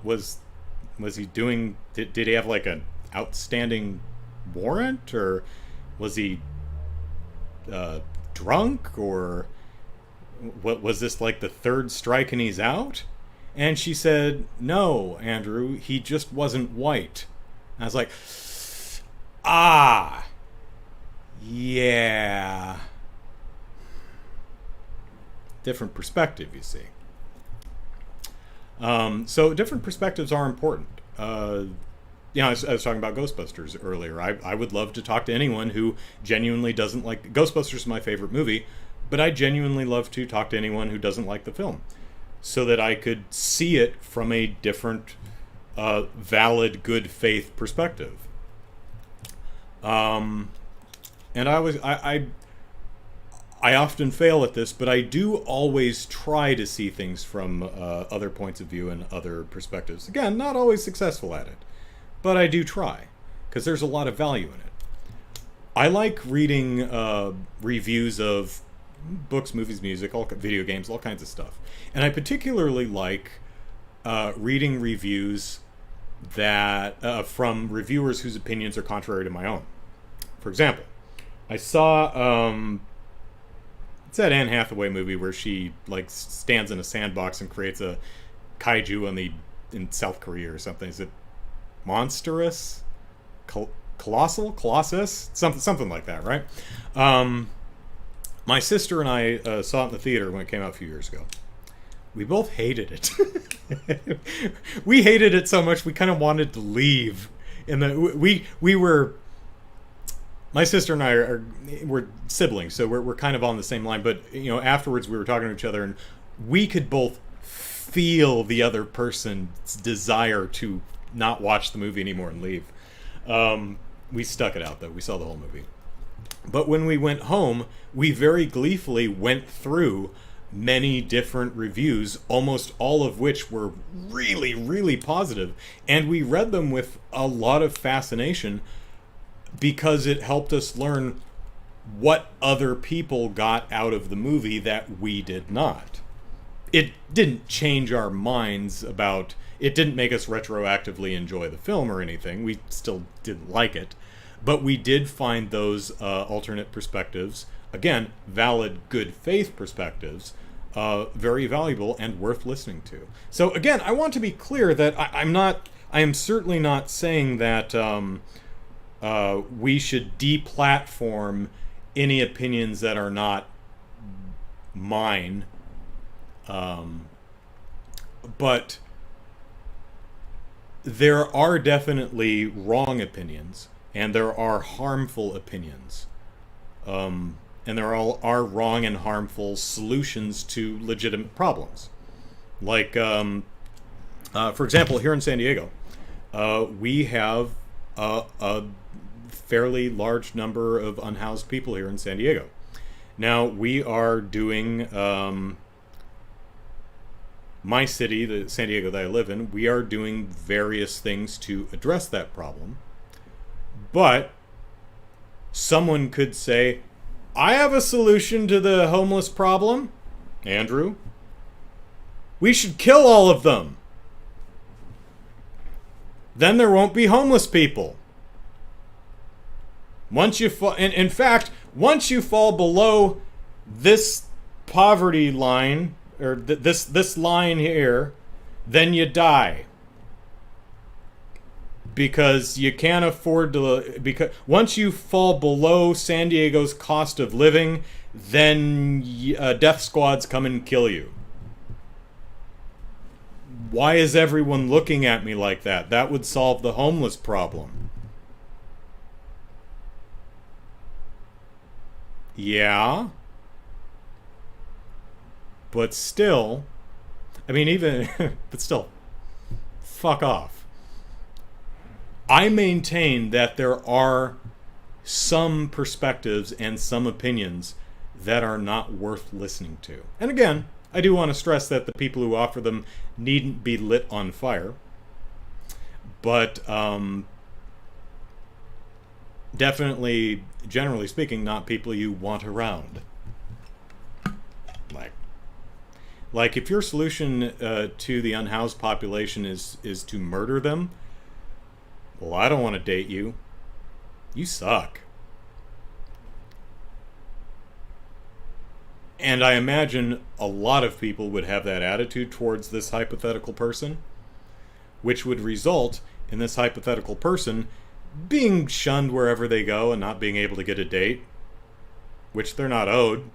Was he doing? Did he have like an outstanding warrant, or was he drunk, or what? Was this like the third strike and he's out? And she said, no, Andrew, he just wasn't white. And I was like, yeah. Different perspective, you see. So different perspectives are important. I was talking about Ghostbusters earlier. I would love to talk to anyone who genuinely doesn't like... Ghostbusters is my favorite movie, but I genuinely love to talk to anyone who doesn't like the film, so that I could see it from a different, valid, good faith perspective. And I often fail at this, but I do always try to see things from other points of view and other perspectives. Again, not always successful at it, but I do try, because there's a lot of value in it. I like reading reviews of books, movies, music, video games, all kinds of stuff. And I particularly like reading reviews that from reviewers whose opinions are contrary to my own. For example, I saw... it's that Anne Hathaway movie where she stands in a sandbox and creates a kaiju in South Korea or something. Is it Monstrous? Colossal? Colossus? Something like that, right? My sister and I saw it in the theater when it came out a few years ago. We both hated it. We hated it so much we kind of wanted to leave. We were... My sister and I we're siblings, so we're kind of on the same line. But afterwards we were talking to each other, and we could both feel the other person's desire to not watch the movie anymore and leave. We stuck it out, though. We saw the whole movie. But when we went home, we very gleefully went through many different reviews, almost all of which were really, really positive, and we read them with a lot of fascination, because it helped us learn what other people got out of the movie that we did not. It didn't change our minds about... It didn't make us retroactively enjoy the film or anything. We still didn't like it. But we did find those alternate perspectives, again, valid, good faith perspectives, very valuable and worth listening to. So again, I want to be clear that I am certainly not saying that... we should deplatform any opinions that are not mine. But there are definitely wrong opinions, and there are harmful opinions. And there are wrong and harmful solutions to legitimate problems. Like, for example, here in San Diego, we have a fairly large number of unhoused people here in San Diego. Now, we are doing, my city, the San Diego that I live in, we are doing various things to address that problem. But someone could say, I have a solution to the homeless problem, Andrew. We should kill all of them. Then there won't be homeless people. Once you fall, in fact, once you fall below this poverty line, or this line here, then you die. Because you can't afford to, because once you fall below San Diego's cost of living, then death squads come and kill you. Why is everyone looking at me like that? That would solve the homeless problem. Yeah. But still, I mean, even, but still, fuck off. I maintain that there are some perspectives and some opinions that are not worth listening to. And again, I do want to stress that the people who offer them needn't be lit on fire. But definitely, generally speaking, not people you want around. Like if your solution to the unhoused population is to murder them, well, I don't want to date you. You suck. And I imagine a lot of people would have that attitude towards this hypothetical person, which would result in this hypothetical person being shunned wherever they go and not being able to get a date, which they're not owed,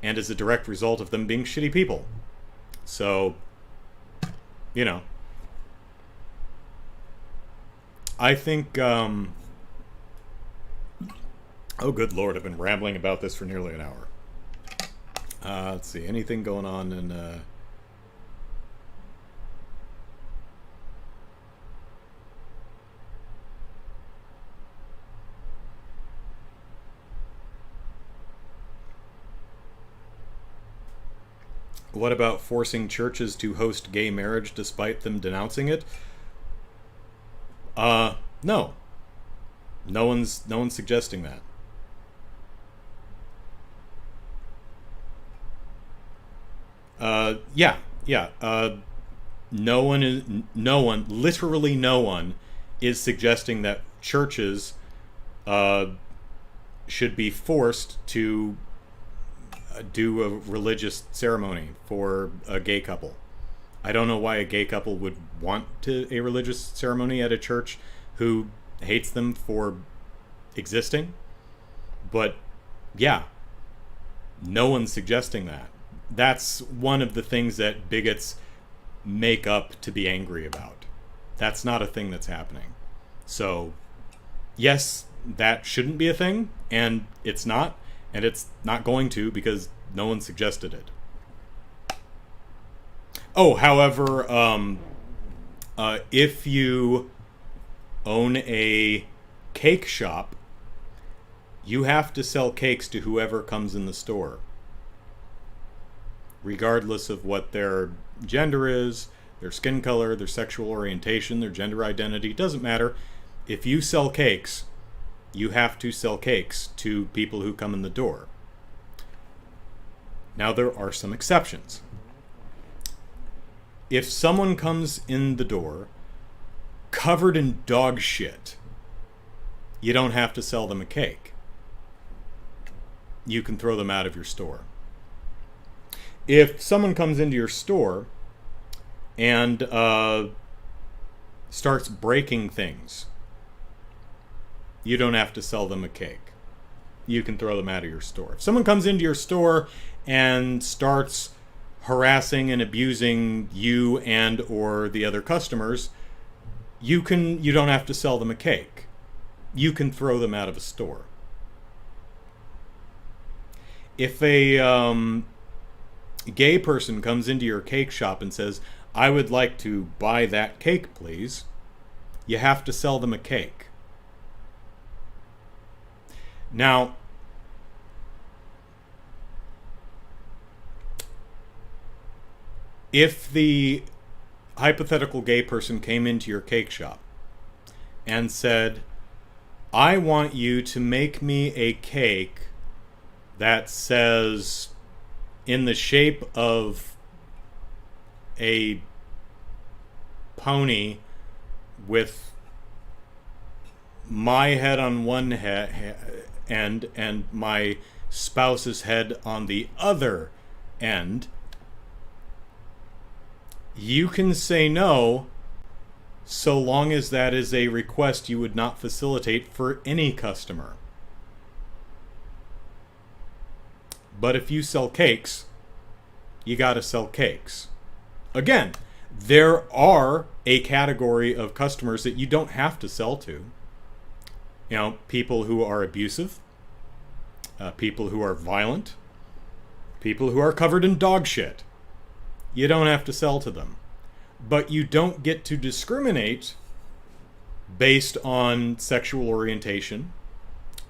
and is a direct result of them being shitty people. So, you know. I think, oh good lord, I've been rambling about this for nearly an hour. Let's see, anything going on in, what about forcing churches to host gay marriage despite them denouncing it? No. No one's suggesting that. Yeah. Literally no one is suggesting that churches, should be forced to do a religious ceremony for a gay couple. I don't know why a gay couple would want a religious ceremony at a church who hates them for existing. But yeah, no one's suggesting that. That's one of the things that bigots make up to be angry about. That's not a thing that's happening. So, yes, that shouldn't be a thing, and it's not going to because no one suggested it. Oh, however, if you own a cake shop, you have to sell cakes to whoever comes in the store, regardless of what their gender is, their skin color, their sexual orientation, their gender identity. Doesn't matter. If you sell cakes, you have to sell cakes to people who come in the door. Now, there are some exceptions. If someone comes in the door covered in dog shit, you don't have to sell them a cake. You can throw them out of your store. If someone comes into your store and starts breaking things, you don't have to sell them a cake. You can throw them out of your store. If someone comes into your store and starts harassing and abusing you and or the other customers, you don't have to sell them a cake. You can throw them out of a store. If a gay person comes into your cake shop and says, I would like to buy that cake, please, you have to sell them a cake. Now, if the hypothetical gay person came into your cake shop and said, I want you to make me a cake that says, in the shape of a pony with my head on one end and my spouse's head on the other end, you can say no, so long as that is a request you would not facilitate for any customer. But if you sell cakes, you gotta sell cakes. Again, there are a category of customers that you don't have to sell to. You know, people who are abusive, people who are violent, people who are covered in dog shit. You don't have to sell to them. But you don't get to discriminate based on sexual orientation,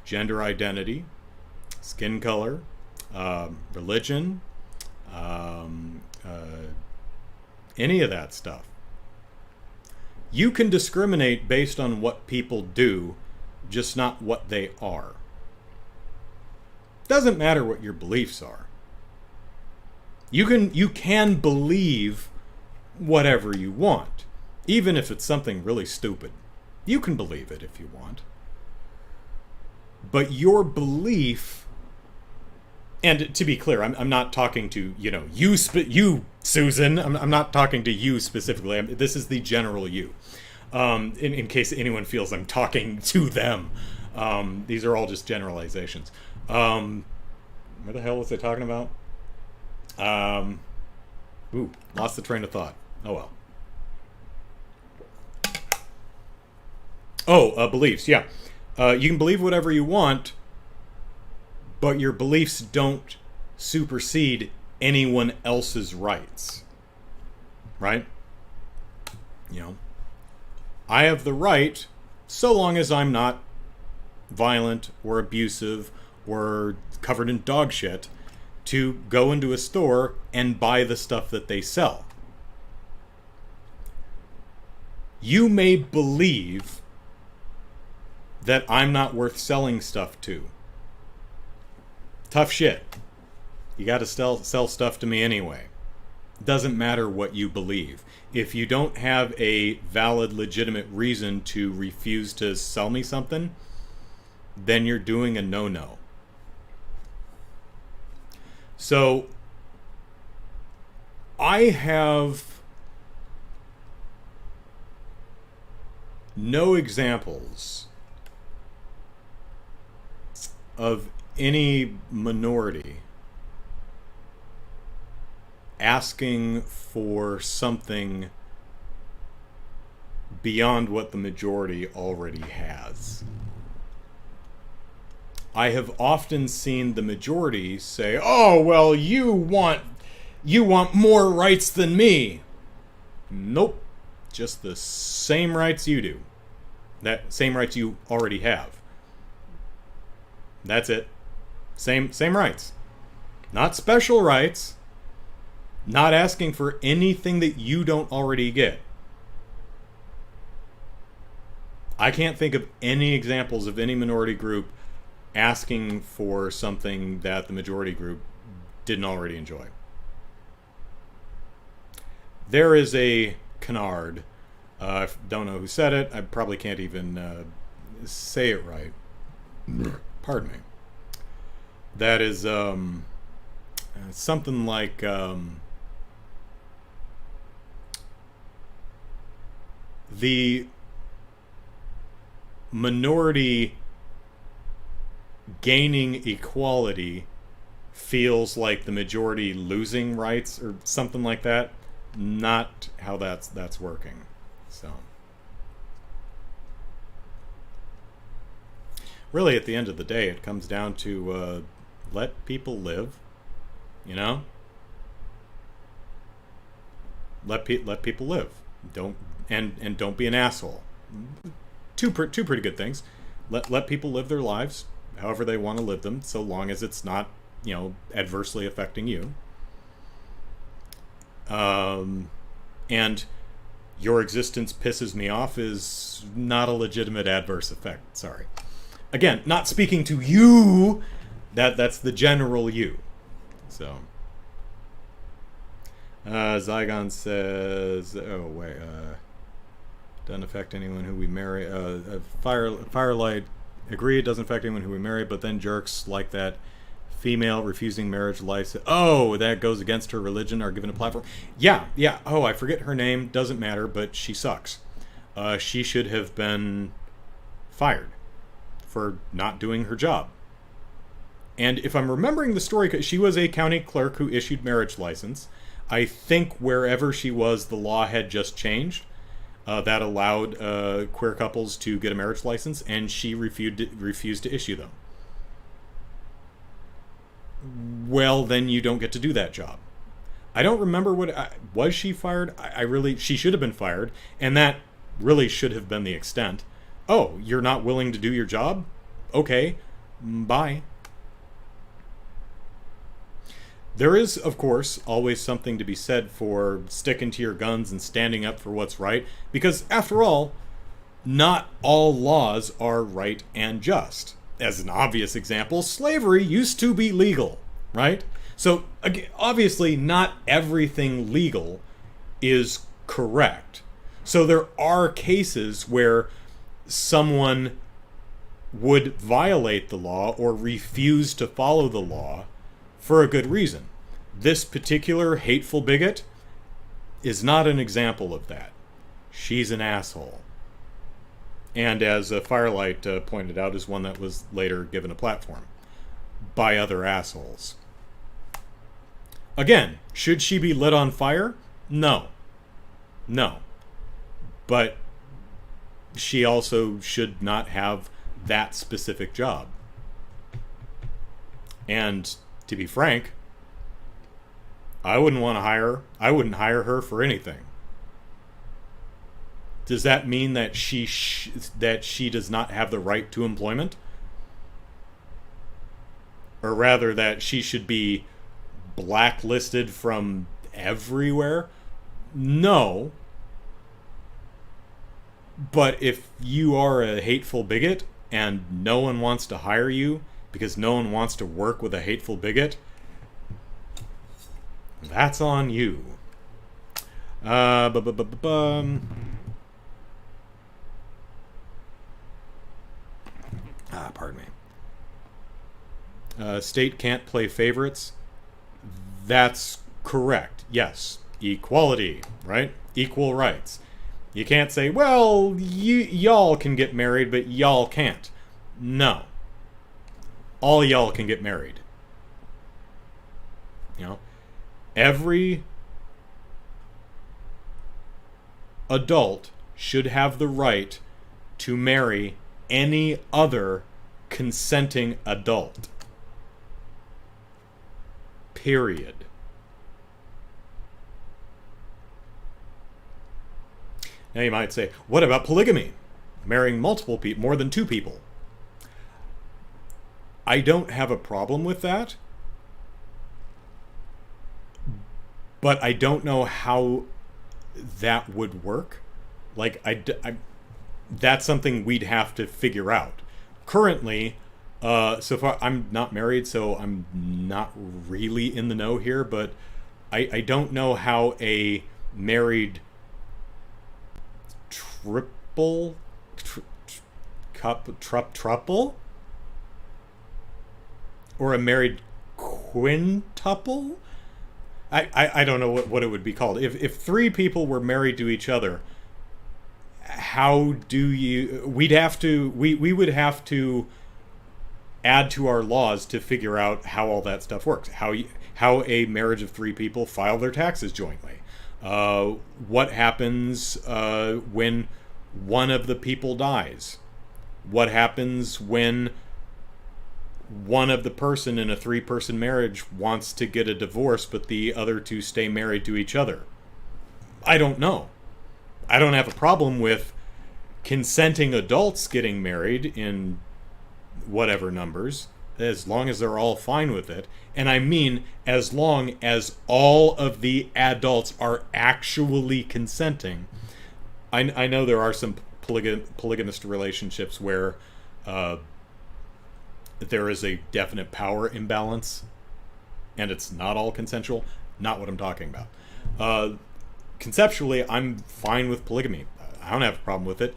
gender identity, skin color, religion, any of that stuff. You can discriminate based on what people do, just not what they are. Doesn't matter what your beliefs are. You can believe whatever you want, even if it's something really stupid. You can believe it if you want. But your belief, and to be clear, I'm not talking to, you Susan. I'm not talking to you specifically. This is the general you. In case anyone feels I'm talking to them. These are all just generalizations. What the hell was I talking about? Lost the train of thought. Oh well. Beliefs, yeah. You can believe whatever you want, but your beliefs don't supersede anyone else's rights. Right? I have the right, so long as I'm not violent or abusive or covered in dog shit, to go into a store and buy the stuff that they sell. You may believe that I'm not worth selling stuff to. Tough shit. You gotta sell stuff to me anyway. Doesn't matter what you believe. If you don't have a valid, legitimate reason to refuse to sell me something, then you're doing a no-no. So, I have no examples of any minority asking for something beyond what the majority already has. I have often seen the majority say, "Oh, well, you want more rights than me." Nope. Just the same rights you do. That same rights you already have. That's it. Same rights. Not special rights. Not asking for anything that you don't already get. I can't think of any examples of any minority group asking for something that the majority group didn't already enjoy. There is a canard. I don't know who said it. I probably can't even say it right. Pardon me. That is something like the minority gaining equality feels like the majority losing rights, or something like that. Not how that's working. So really, at the end of the day, it comes down to let people live. Let people live. Don't don't be an asshole. Two pretty good things. Let people live their lives however they want to live them, so long as it's not, adversely affecting you. And your existence pisses me off is not a legitimate adverse effect. Sorry. Again, not speaking to you. That's the general you. So. Zygon says, doesn't affect anyone who we marry. Firelight, agree it doesn't affect anyone who we marry, but then jerks like that female refusing marriage license. Oh, that goes against her religion are given a platform. Yeah. Oh, I forget her name. Doesn't matter, but she sucks. She should have been fired for not doing her job. And if I'm remembering the story, she was a county clerk who issued marriage license. I think wherever she was, the law had just changed that allowed queer couples to get a marriage license, and she refused to issue them. Well, then you don't get to do that job. I don't remember was she fired? She should have been fired, and that really should have been the extent. Oh, you're not willing to do your job? Okay, bye. There is, of course, always something to be said for sticking to your guns and standing up for what's right, because, after all, not all laws are right and just. As an obvious example, slavery used to be legal, right? So, obviously, not everything legal is correct. So there are cases where someone would violate the law or refuse to follow the law for a good reason. This particular hateful bigot is not an example of that. She's an asshole. And as Firelight pointed out, is one that was later given a platform by other assholes. Again, should she be lit on fire? No. But she also should not have that specific job. And to be frank, I wouldn't hire her for anything. Does that mean that she does not have the right to employment? Or rather, that she should be blacklisted from everywhere? No. But if you are a hateful bigot and no one wants to hire you because no one wants to work with a hateful bigot, that's on you. Pardon me. State can't play favorites. That's correct. Yes. Equality, right? Equal rights. You can't say, well, y'all can get married, but y'all can't. No. All y'all can get married. Every adult should have the right to marry any other consenting adult. Period. Now you might say, what about polygamy? Marrying multiple people, more than two people. I don't have a problem with that. But I don't know how that would work. That's something we'd have to figure out. Currently, so far, I'm not married, so I'm not really in the know here, but I don't know how a married triple? Or a married quintuple? I don't know what it would be called. If three people were married to each other, how do you... we would have to add to our laws to figure out how all that stuff works. How a marriage of three people file their taxes jointly. What happens when one of the people dies? What happens when one of the person in a three-person marriage wants to get a divorce, but the other two stay married to each other? I don't know. I don't have a problem with consenting adults getting married in whatever numbers, as long as they're all fine with it. And I mean, as long as all of the adults are actually consenting. I know there are some polygamist relationships where there is a definite power imbalance and it's not all consensual. Not what I'm talking about. Conceptually, I'm fine with polygamy. I don't have a problem with it.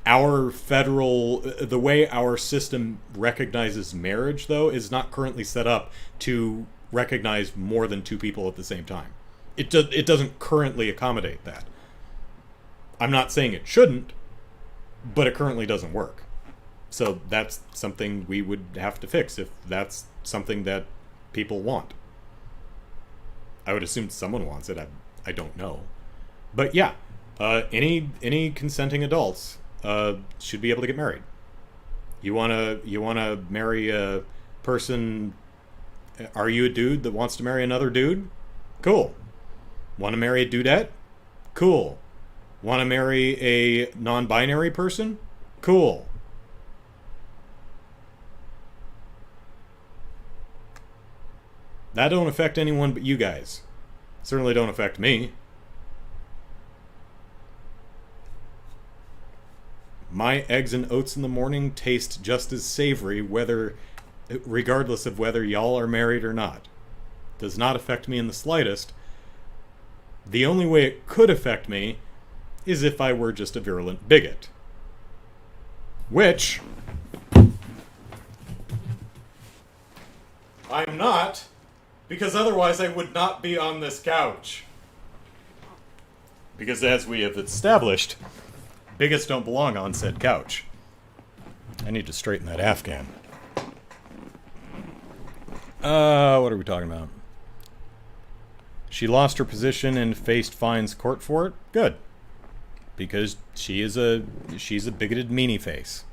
The way our system recognizes marriage, though, is not currently set up to recognize more than two people at the same time. It doesn't currently accommodate that. I'm not saying it shouldn't, but it currently doesn't work. So that's something we would have to fix if that's something that people want. I would assume someone wants it. I don't know. But yeah, any consenting adults should be able to get married. You wanna marry a person? Are you a dude that wants to marry another dude? Cool. Want to marry a dudette? Cool. Want to marry a non-binary person? Cool. That don't affect anyone but you guys. Certainly don't affect me. My eggs and oats in the morning taste just as savory regardless of whether y'all are married or not. Does not affect me in the slightest. The only way it could affect me is if I were just a virulent bigot. Which I'm not, because otherwise I would not be on this couch. Because as we have established, bigots don't belong on said couch. I need to straighten that Afghan. What are we talking about? She lost her position and faced fines court for it? Good. Because she's a bigoted meanie face.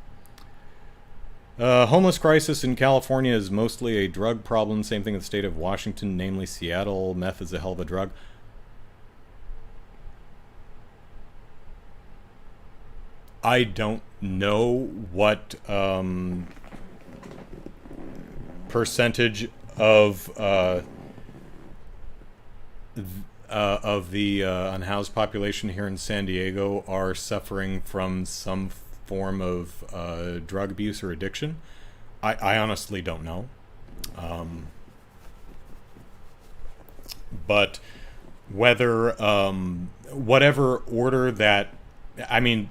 Homeless crisis in California is mostly a drug problem. Same thing in the state of Washington, namely Seattle. Meth is a hell of a drug. I don't know what percentage of the unhoused population here in San Diego are suffering from some form of drug abuse or addiction. I honestly don't know. But whether whatever order that, I mean,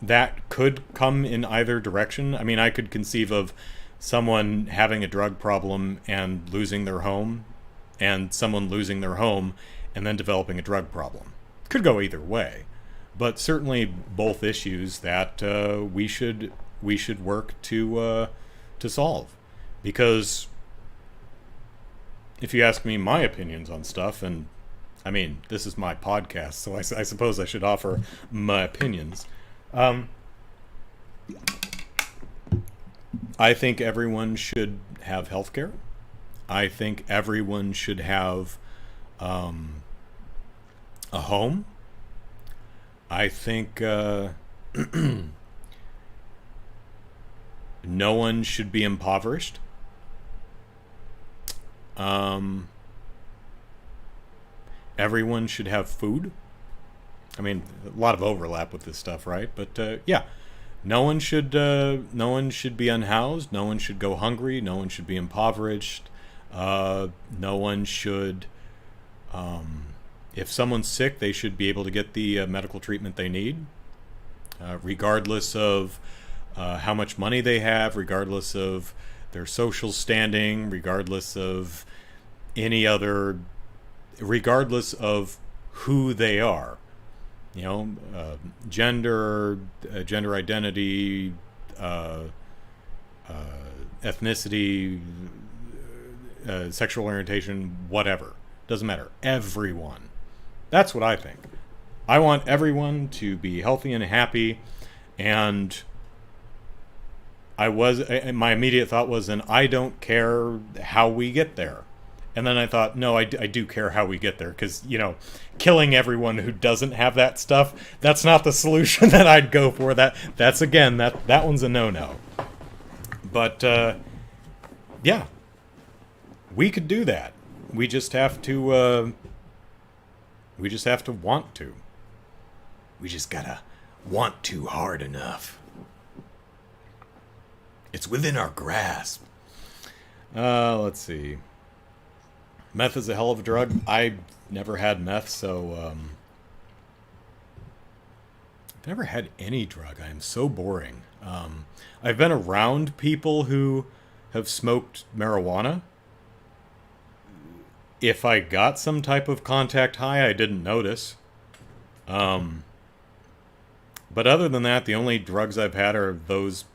that could come in either direction. I mean, I could conceive of someone having a drug problem and losing their home, and someone losing their home and then developing a drug problem. Could go either way, but certainly both issues that we should work to solve. Because if you ask me my opinions on stuff, and I mean, this is my podcast, so I suppose I should offer my opinions. I think everyone should have health care. I think everyone should have a home. I think no one should be impoverished. Everyone should have food. I mean, a lot of overlap with this stuff, right? But yeah, no one should be unhoused. No one should go hungry. No one should be impoverished. No one should. If someone's sick, they should be able to get the medical treatment they need, regardless of how much money they have, regardless of their social standing, regardless of regardless of who they are. You know, gender identity, ethnicity, sexual orientation, whatever. Doesn't matter. Everyone. That's what I think. I want everyone to be healthy and happy, and my immediate thought was, and I don't care how we get there. And then I thought, no, I do care how we get there, because, you know, killing everyone who doesn't have that stuff, that's not the solution that I'd go for. That's again, that one's a no-no. But, yeah, we could do that. We just have to, want to. We just gotta want to hard enough. It's within our grasp. Let's see. Meth is a hell of a drug. I never had meth, so, I've never had any drug. I am so boring. I've been around people who have smoked marijuana. If I got some type of contact high, I didn't notice. But other than that, the only drugs I've had are those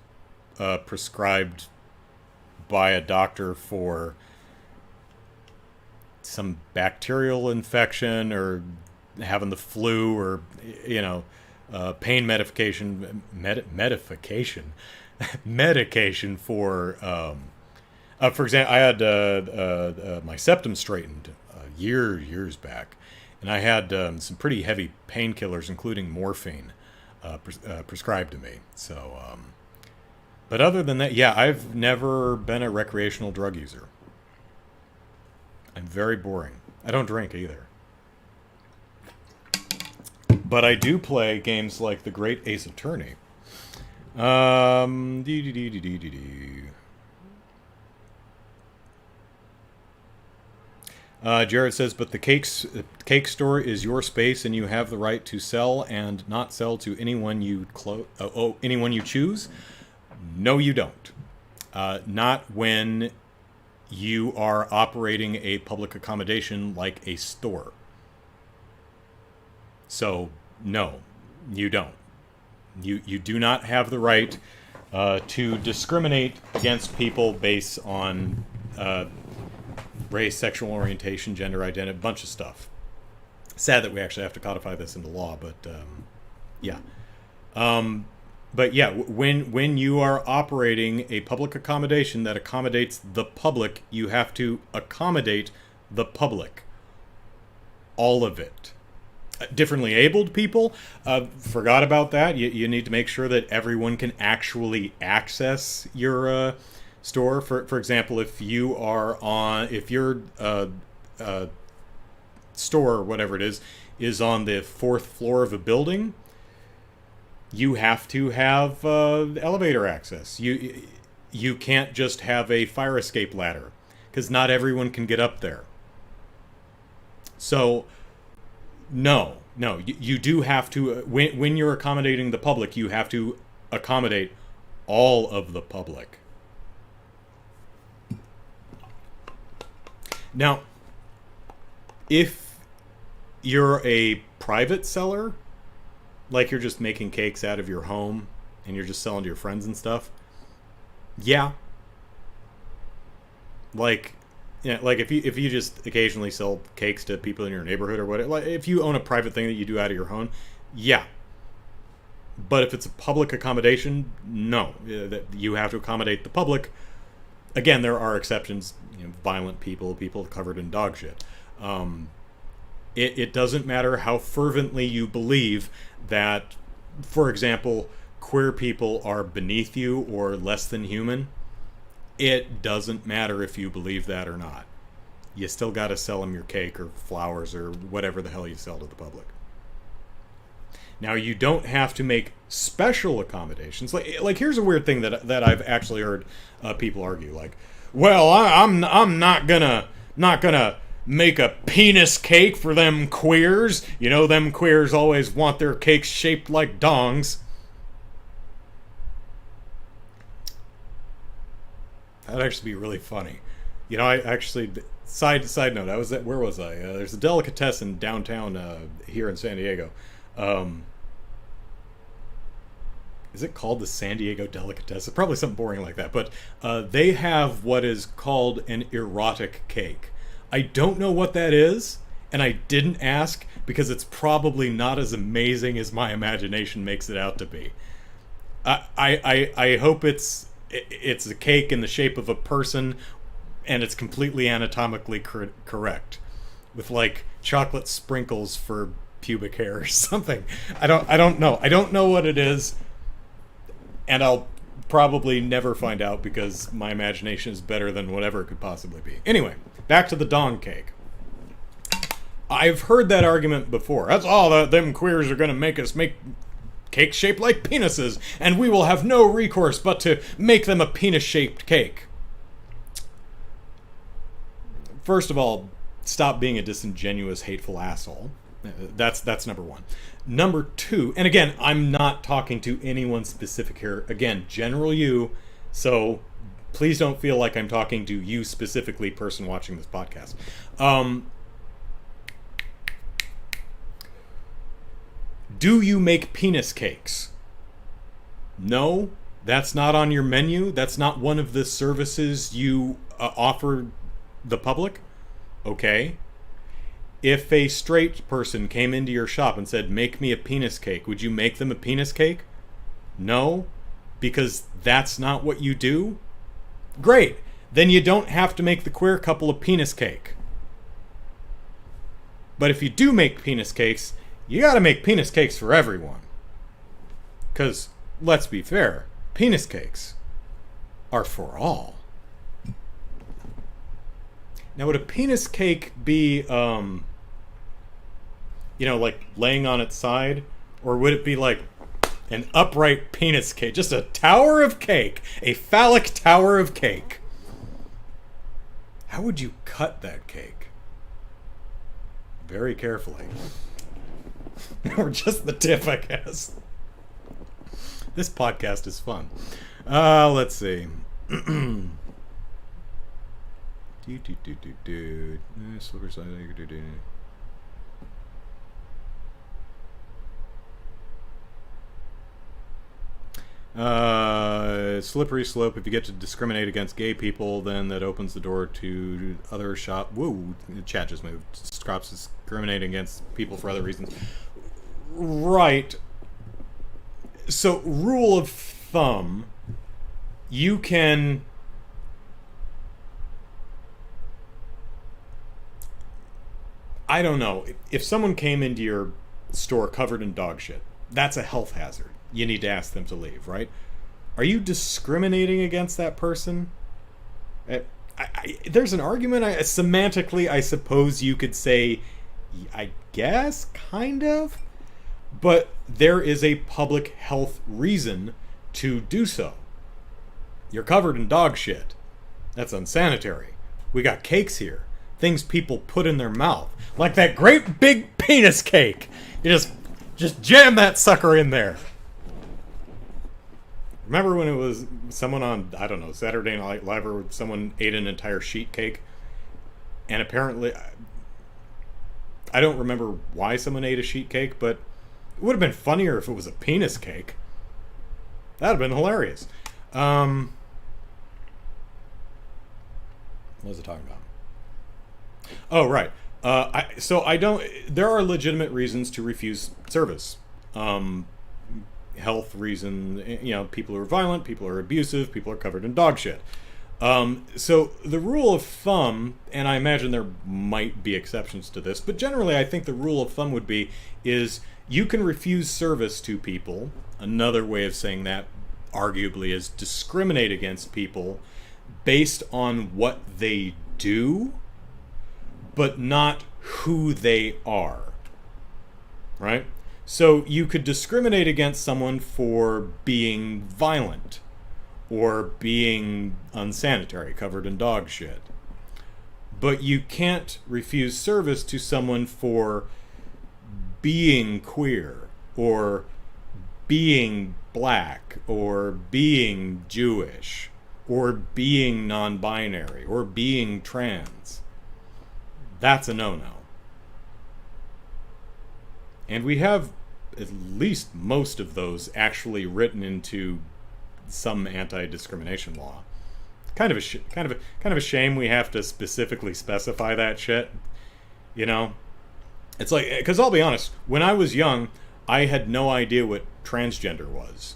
prescribed by a doctor for some bacterial infection or having the flu or, pain medication, medication for example, I had my septum straightened years back, and I had some pretty heavy painkillers, including morphine, prescribed to me. So, but other than that, yeah, I've never been a recreational drug user. I'm very boring. I don't drink either. But I do play games like the Great Ace Attorney. Jared says, but the cake store is your space, and you have the right to sell and not sell to anyone you anyone you choose. No, you don't. Not when you are operating a public accommodation like a store. So, no, you don't. You do not have the right to discriminate against people based on race, sexual orientation, gender identity, a bunch of stuff. Sad that we actually have to codify this into law, but yeah. But yeah, when you are operating a public accommodation that accommodates the public, you have to accommodate the public. All of it. Differently abled people, forgot about that. You need to make sure that everyone can actually access your store. For example, if your store or whatever it is on the 4th floor of a building, you have to have elevator access. You can't just have a fire escape ladder, because not everyone can get up there. So no, you do have to, when you're accommodating the public, you have to accommodate all of the public. Now, if you're a private seller, like you're just making cakes out of your home and you're just selling to your friends and stuff, yeah. Like if you just occasionally sell cakes to people in your neighborhood or whatever, like if you own a private thing that you do out of your home, yeah. But if it's a public accommodation, no, that you have to accommodate the public. Again, there are exceptions, violent people covered in dog shit. It doesn't matter how fervently you believe that, for example, queer people are beneath you or less than human. It doesn't matter if you believe that or not. You still got to sell them your cake or flowers or whatever the hell you sell to the public. Now, you don't have to make special accommodations. Like here's a weird thing that I've actually heard people argue. Like, well, I'm not gonna make a penis cake for them queers. Them queers always want their cakes shaped like dongs. That'd actually be really funny. I actually, side note, where was I? There's a delicatessen downtown here in San Diego. Is it called the San Diego Delicatessen? Probably something boring like that. But they have what is called an erotic cake. I don't know what that is, and I didn't ask because it's probably not as amazing as my imagination makes it out to be. I hope it's a cake in the shape of a person, and it's completely anatomically correct, with like chocolate sprinkles for pubic hair or something. I don't know. I don't know what it is, and I'll probably never find out because my imagination is better than whatever it could possibly be. Anyway, back to the dong cake. I've heard that argument before. That's all them queers are going to make us make cake shaped like penises, and we will have no recourse but to make them a penis-shaped cake. First of all, stop being a disingenuous, hateful asshole. That's number one. Number two, and again, I'm not talking to anyone specific here. Again, general you, so please don't feel like I'm talking to you specifically, person watching this podcast. Do you make penis cakes? No, that's not on your menu. That's not one of the services you offer the public. Okay. If a straight person came into your shop and said, make me a penis cake, would you make them a penis cake? No, because that's not what you do? Great. Then you don't have to make the queer couple a penis cake. But if you do make penis cakes, you gotta make penis cakes for everyone. Because, let's be fair, penis cakes are for all. Now, would a penis cake be, like laying on its side? Or would it be like an upright penis cake? Just a tower of cake. A phallic tower of cake. How would you cut that cake? Very carefully. Or just the tip, I guess. This podcast is fun. Let's see. Slippery side. Slippery slope. If you get to discriminate against gay people, then that opens the door to other shop. Whoa, the chat just moved. Stops discriminating against people for other reasons. Right. So, rule of thumb, you can... I don't know. If someone came into your store covered in dog shit, that's a health hazard. You need to ask them to leave, right? Are you discriminating against that person? There's an argument. Semantically, I suppose you could say, I guess, kind of. But there is a public health reason to do so. You're covered in dog shit. That's unsanitary. We got cakes here. Things people put in their mouth. Like that great big penis cake. You just jam that sucker in there. Remember when it was someone on, I don't know, Saturday Night Live, where someone ate an entire sheet cake? And apparently, I don't remember why someone ate a sheet cake, but it would have been funnier if it was a penis cake. That would have been hilarious. What was I talking about? Oh, right. There are legitimate reasons to refuse service. Health reason, people who are violent, people who are abusive, people are covered in dog shit. So the rule of thumb, and I imagine there might be exceptions to this, but generally I think the rule of thumb would be, is you can refuse service to people. Another way of saying that, arguably, is discriminate against people based on what they do, but not who they are. Right? So you could discriminate against someone for being violent or being unsanitary, covered in dog shit. But you can't refuse service to someone for being queer or being black or being Jewish or being non-binary or being trans. That's a no-no. And we have at least most of those actually written into some anti-discrimination law. Kind of a shame we have to specifically specify that shit. It's like, because I'll be honest, when I was young, I had no idea what transgender was.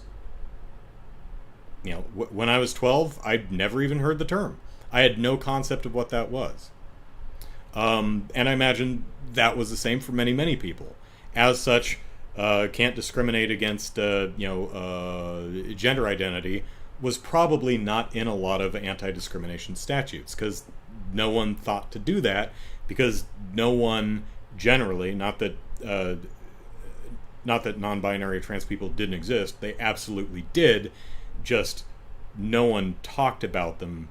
When I was 12, I'd never even heard the term. I had no concept of what that was. And I imagine that was the same for many, many people. As such, can't discriminate against, gender identity was probably not in a lot of anti-discrimination statutes, because no one thought to do that, because no one generally, not that non-binary trans people didn't exist, they absolutely did, just no one talked about them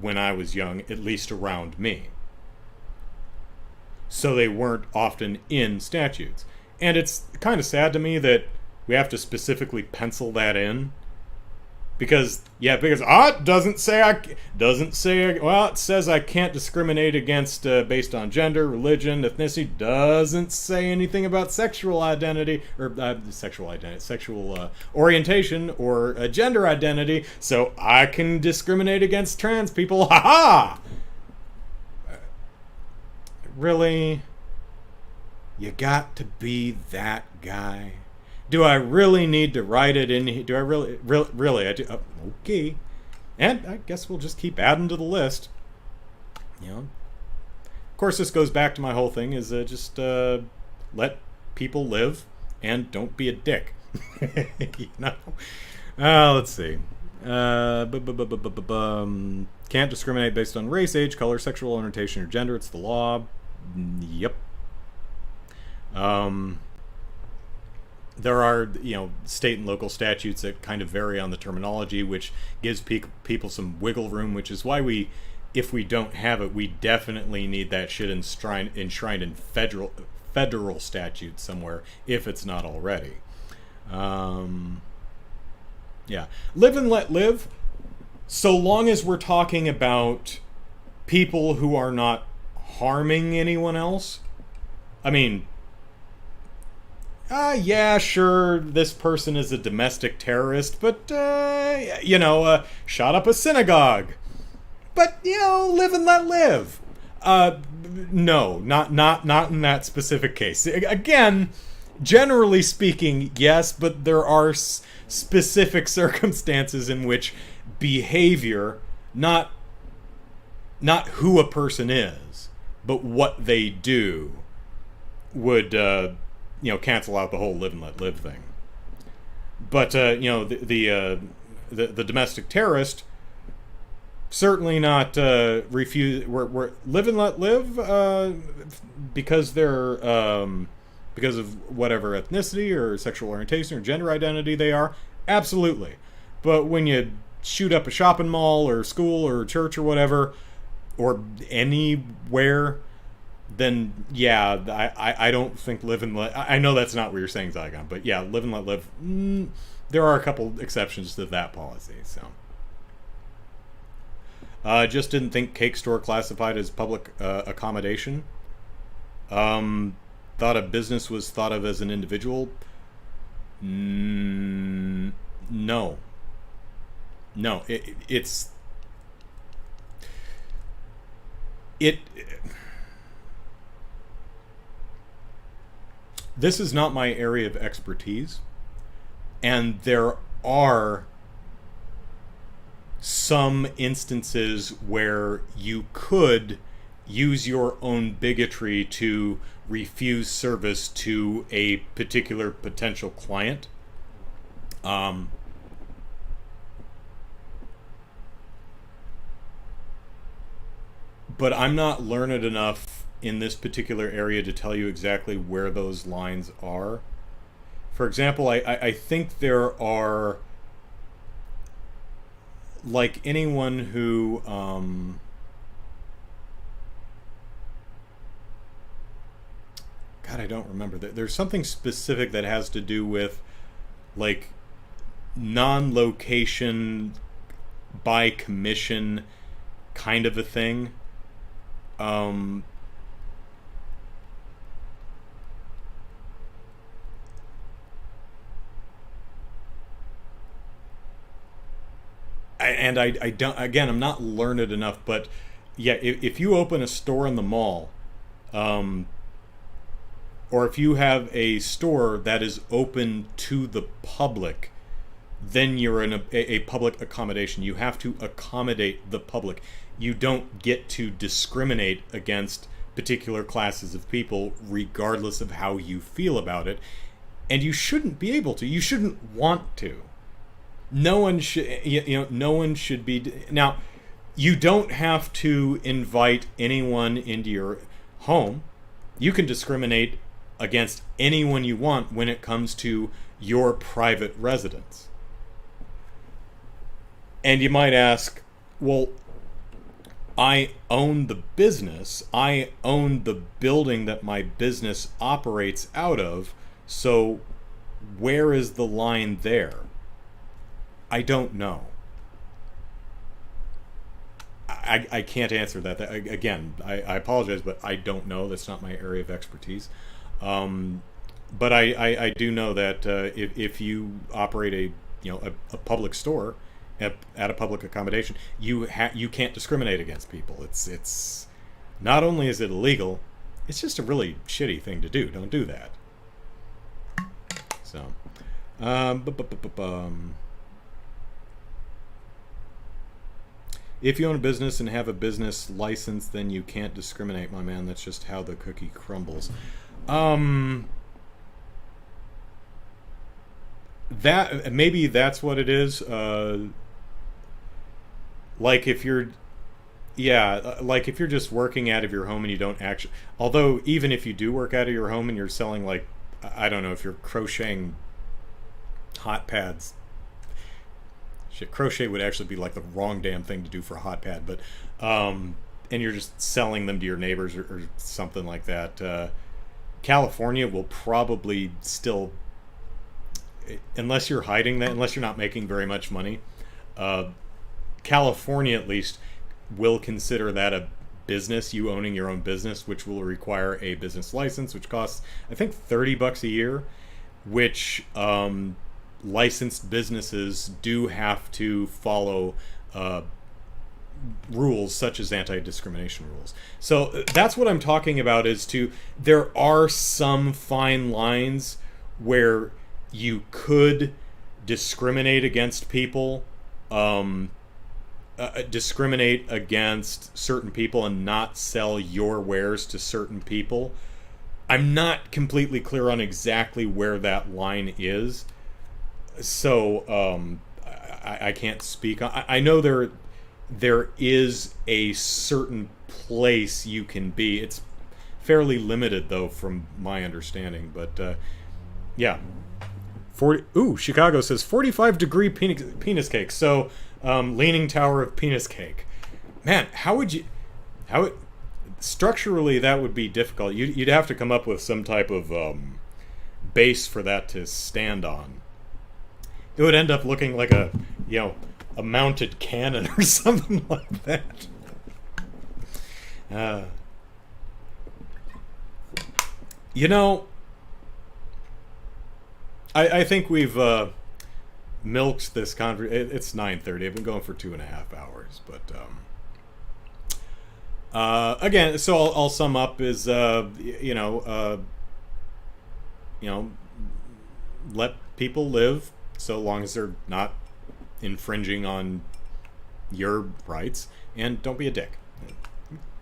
when I was young, at least around me. So they weren't often in statutes. And it's kind of sad to me that we have to specifically pencil that in. Because it doesn't say, well, it says I can't discriminate against based on gender, religion, ethnicity. Doesn't say anything about sexual identity, or sexual orientation, or gender identity, so I can discriminate against trans people. Ha ha! Really? You got to be that guy? Do I really need to write it in here? Do I really? I do. Oh, okay. And I guess we'll just keep adding to the list. You know. Of course, this goes back to my whole thing, is just let people live and don't be a dick. You know? Let's see. Can't discriminate based on race, age, color, sexual orientation, or gender. It's the law. Yep. There are, state and local statutes that kind of vary on the terminology, which gives people some wiggle room, which is why if we don't have it, we definitely need that shit enshrined in federal statutes somewhere, if it's not already. Yeah. Live and let live, so long as we're talking about people who are not harming anyone else. I mean, yeah, sure, this person is a domestic terrorist, but, shot up a synagogue. But, live and let live. No, not in that specific case. Again, generally speaking, yes, but there are specific circumstances in which behavior, not who a person is, but what they do, would, cancel out the whole live and let live thing. But, the domestic terrorist, certainly not refuse. We're live and let live because they're because of whatever ethnicity or sexual orientation or gender identity they are. Absolutely. But when you shoot up a shopping mall or school or church or whatever, or anywhere, then yeah, I don't think live and let. I know that's not what you're saying, Zygon, but yeah, live and let live. There are a couple exceptions to that policy. So, just didn't think cake store classified as public accommodation. Thought a business was thought of as an individual. No. It's. This is not my area of expertise, and there are some instances where you could use your own bigotry to refuse service to a particular potential client. But I'm not learned enough in this particular area to tell you exactly where those lines are. For example, I think there are, like anyone who God, I don't remember. There's something specific that has to do with like non-location by commission kind of a thing. And I don't, again, I'm not learned enough, but yeah, if you open a store in the mall, or if you have a store that is open to the public, then you're in a public accommodation. You have to accommodate the public. You don't get to discriminate against particular classes of people regardless of how you feel about it. And you shouldn't be able to. You shouldn't want to. No one should, no one should be. Now, you don't have to invite anyone into your home. You can discriminate against anyone you want when it comes to your private residence. And you might ask, well, I own the business. I own the building that my business operates out of. So where is the line there? I don't know. I can't answer that. Again, I apologize, but I don't know. That's not my area of expertise. But I do know that if you operate a public store at a public accommodation, you can't discriminate against people. It's not only is it illegal, it's just a really shitty thing to do. Don't do that. So, if you own a business and have a business license, then you can't discriminate, my man. That's just how the cookie crumbles. That maybe that's what it is. Like if you're just working out of your home and you don't actually. Although even if you do work out of your home and you're selling, like, I don't know, if you're crocheting hot pads. Shit, crochet would actually be like the wrong damn thing to do for a hot pad, but and you're just selling them to your neighbors or something like that. California will probably still, unless you're hiding that, unless you're not making very much money, California at least will consider that a business, you owning your own business, which will require a business license, which costs, I think, $30 a year, which licensed businesses do have to follow rules such as anti-discrimination rules. So that's what I'm talking about, there are some fine lines where you could discriminate against people, discriminate against certain people and not sell your wares to certain people. I'm not completely clear on exactly where that line is. So I can't speak. I know there is a certain place you can be. It's fairly limited, though, from my understanding. But yeah, Chicago says 45-degree penis cake. So Leaning Tower of Penis Cake. Man, structurally that would be difficult. You'd have to come up with some type of base for that to stand on. It would end up looking like a mounted cannon or something like that. I think we've milked this conversation. It's 9:30. I've been going for 2.5 hours, but again, so I'll sum up: is let people live, so long as they're not infringing on your rights, and don't be a dick.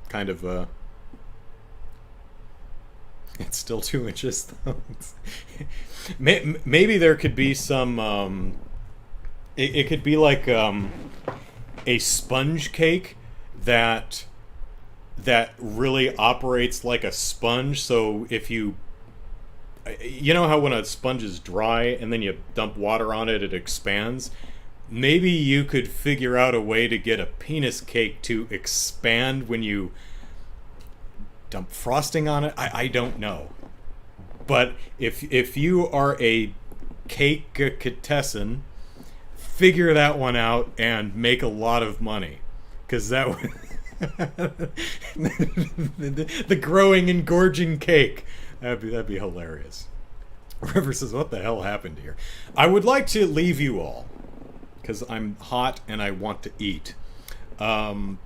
Kind of, it's still 2 inches, though. Maybe there could be some, it could be like a sponge cake that really operates like a sponge, so if you know how when a sponge is dry and then you dump water on it, it expands? Maybe you could figure out a way to get a penis cake to expand when you dump frosting on it. I don't know. But if you are a cake-catessan, figure that one out and make a lot of money. Because that would... the growing and gorging cake. That'd be hilarious. River says, what the hell happened here? I would like to leave you all, because I'm hot and I want to eat. I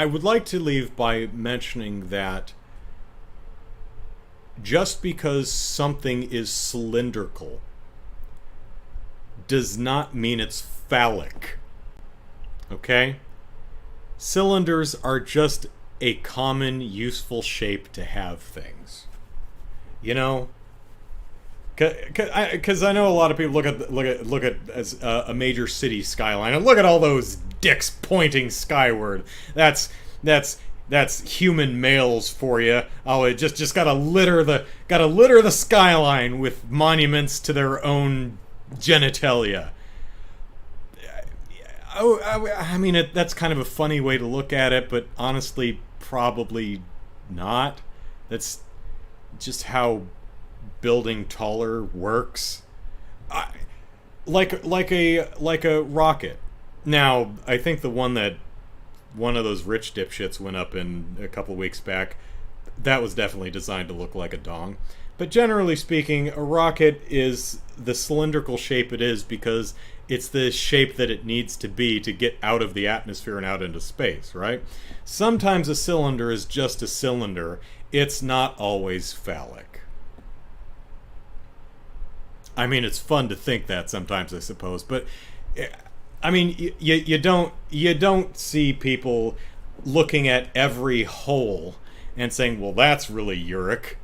would like to leave by mentioning that just because something is cylindrical does not mean it's phallic. Okay? Cylinders are just a common, useful shape to have things. Because I know a lot of people look at as a major city skyline and look at all those dicks pointing skyward. That's human males for you. Oh, it just gotta litter the skyline with monuments to their own genitalia. Oh, I mean, that's kind of a funny way to look at it, but honestly, probably not. That's just how building taller works. Like a rocket. Now, I think the one that one of those rich dipshits went up in a couple weeks back, that was definitely designed to look like a dong. But generally speaking, a rocket is the cylindrical shape it is because it's the shape that it needs to be to get out of the atmosphere and out into space, right? Sometimes a cylinder is just a cylinder. It's not always phallic. I mean, it's fun to think that sometimes, I suppose, but I mean, you don't see people looking at every hole and saying, "Well, that's really uric."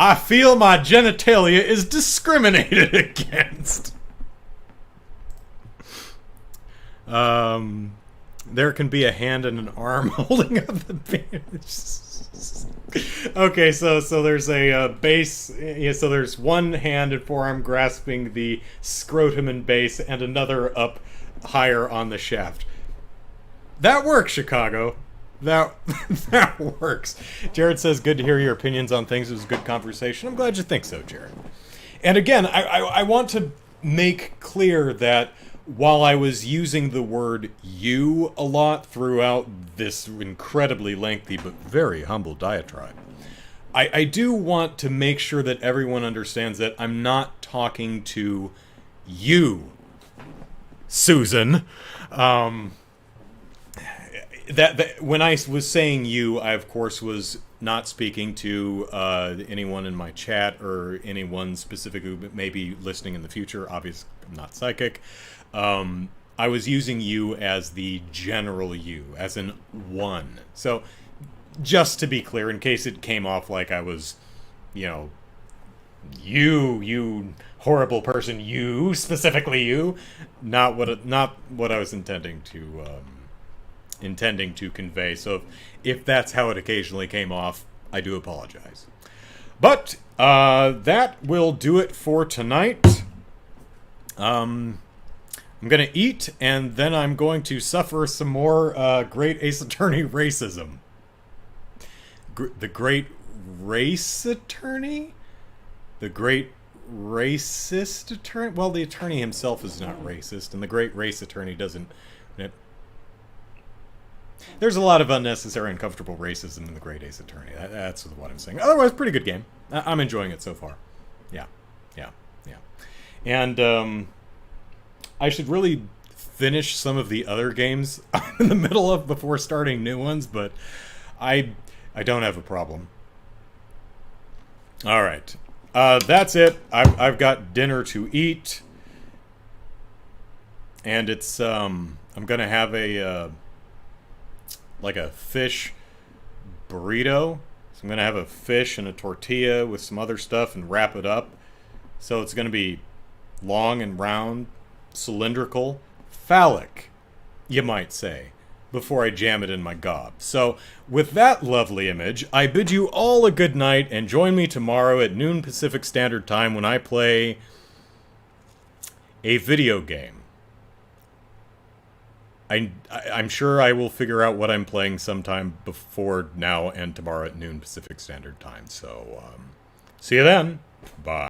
I feel my genitalia is discriminated against. There can be a hand and an arm holding up the bandage. Okay, so there's a base. Yeah, so there's one hand and forearm grasping the scrotum and base, and another up higher on the shaft. That works, Chicago. That works. Jared says, "Good to hear your opinions on things. It was a good conversation." I'm glad you think so, Jared. And again, I want to make clear that while I was using the word "you" a lot throughout this incredibly lengthy but very humble diatribe, I do want to make sure that everyone understands that I'm not talking to you, Susan. That when I was saying you, I of course was not speaking to anyone in my chat or anyone specific who may be listening in the future. Obviously, I'm not psychic. I was using you as the general you, as in one. So, just to be clear, in case it came off like I was, you horrible person, you, specifically you, not what I was intending to convey. So if that's how it occasionally came off, I do apologize. But that will do it for tonight. I'm going to eat, and then I'm going to suffer some more Great Ace Attorney racism. The Great Race Attorney? The Great Racist Attorney? Well, the attorney himself is not racist, and the Great Race Attorney doesn't... There's a lot of unnecessary, uncomfortable racism in the Great Ace Attorney. That's what I'm saying. Otherwise, pretty good game. I'm enjoying it so far. Yeah. And I should really finish some of the other games I'm in the middle of before starting new ones, but I don't have a problem. All right. That's it. I've got dinner to eat. And it's, I'm going to have a fish burrito. So I'm going to have a fish and a tortilla with some other stuff and wrap it up. So it's going to be long and round, cylindrical, phallic, you might say, before I jam it in my gob. So with that lovely image, I bid you all a good night and join me tomorrow at noon Pacific Standard Time when I play a video game. I'm sure I will figure out what I'm playing sometime before now and tomorrow at noon Pacific Standard Time. So, see you then. Bye.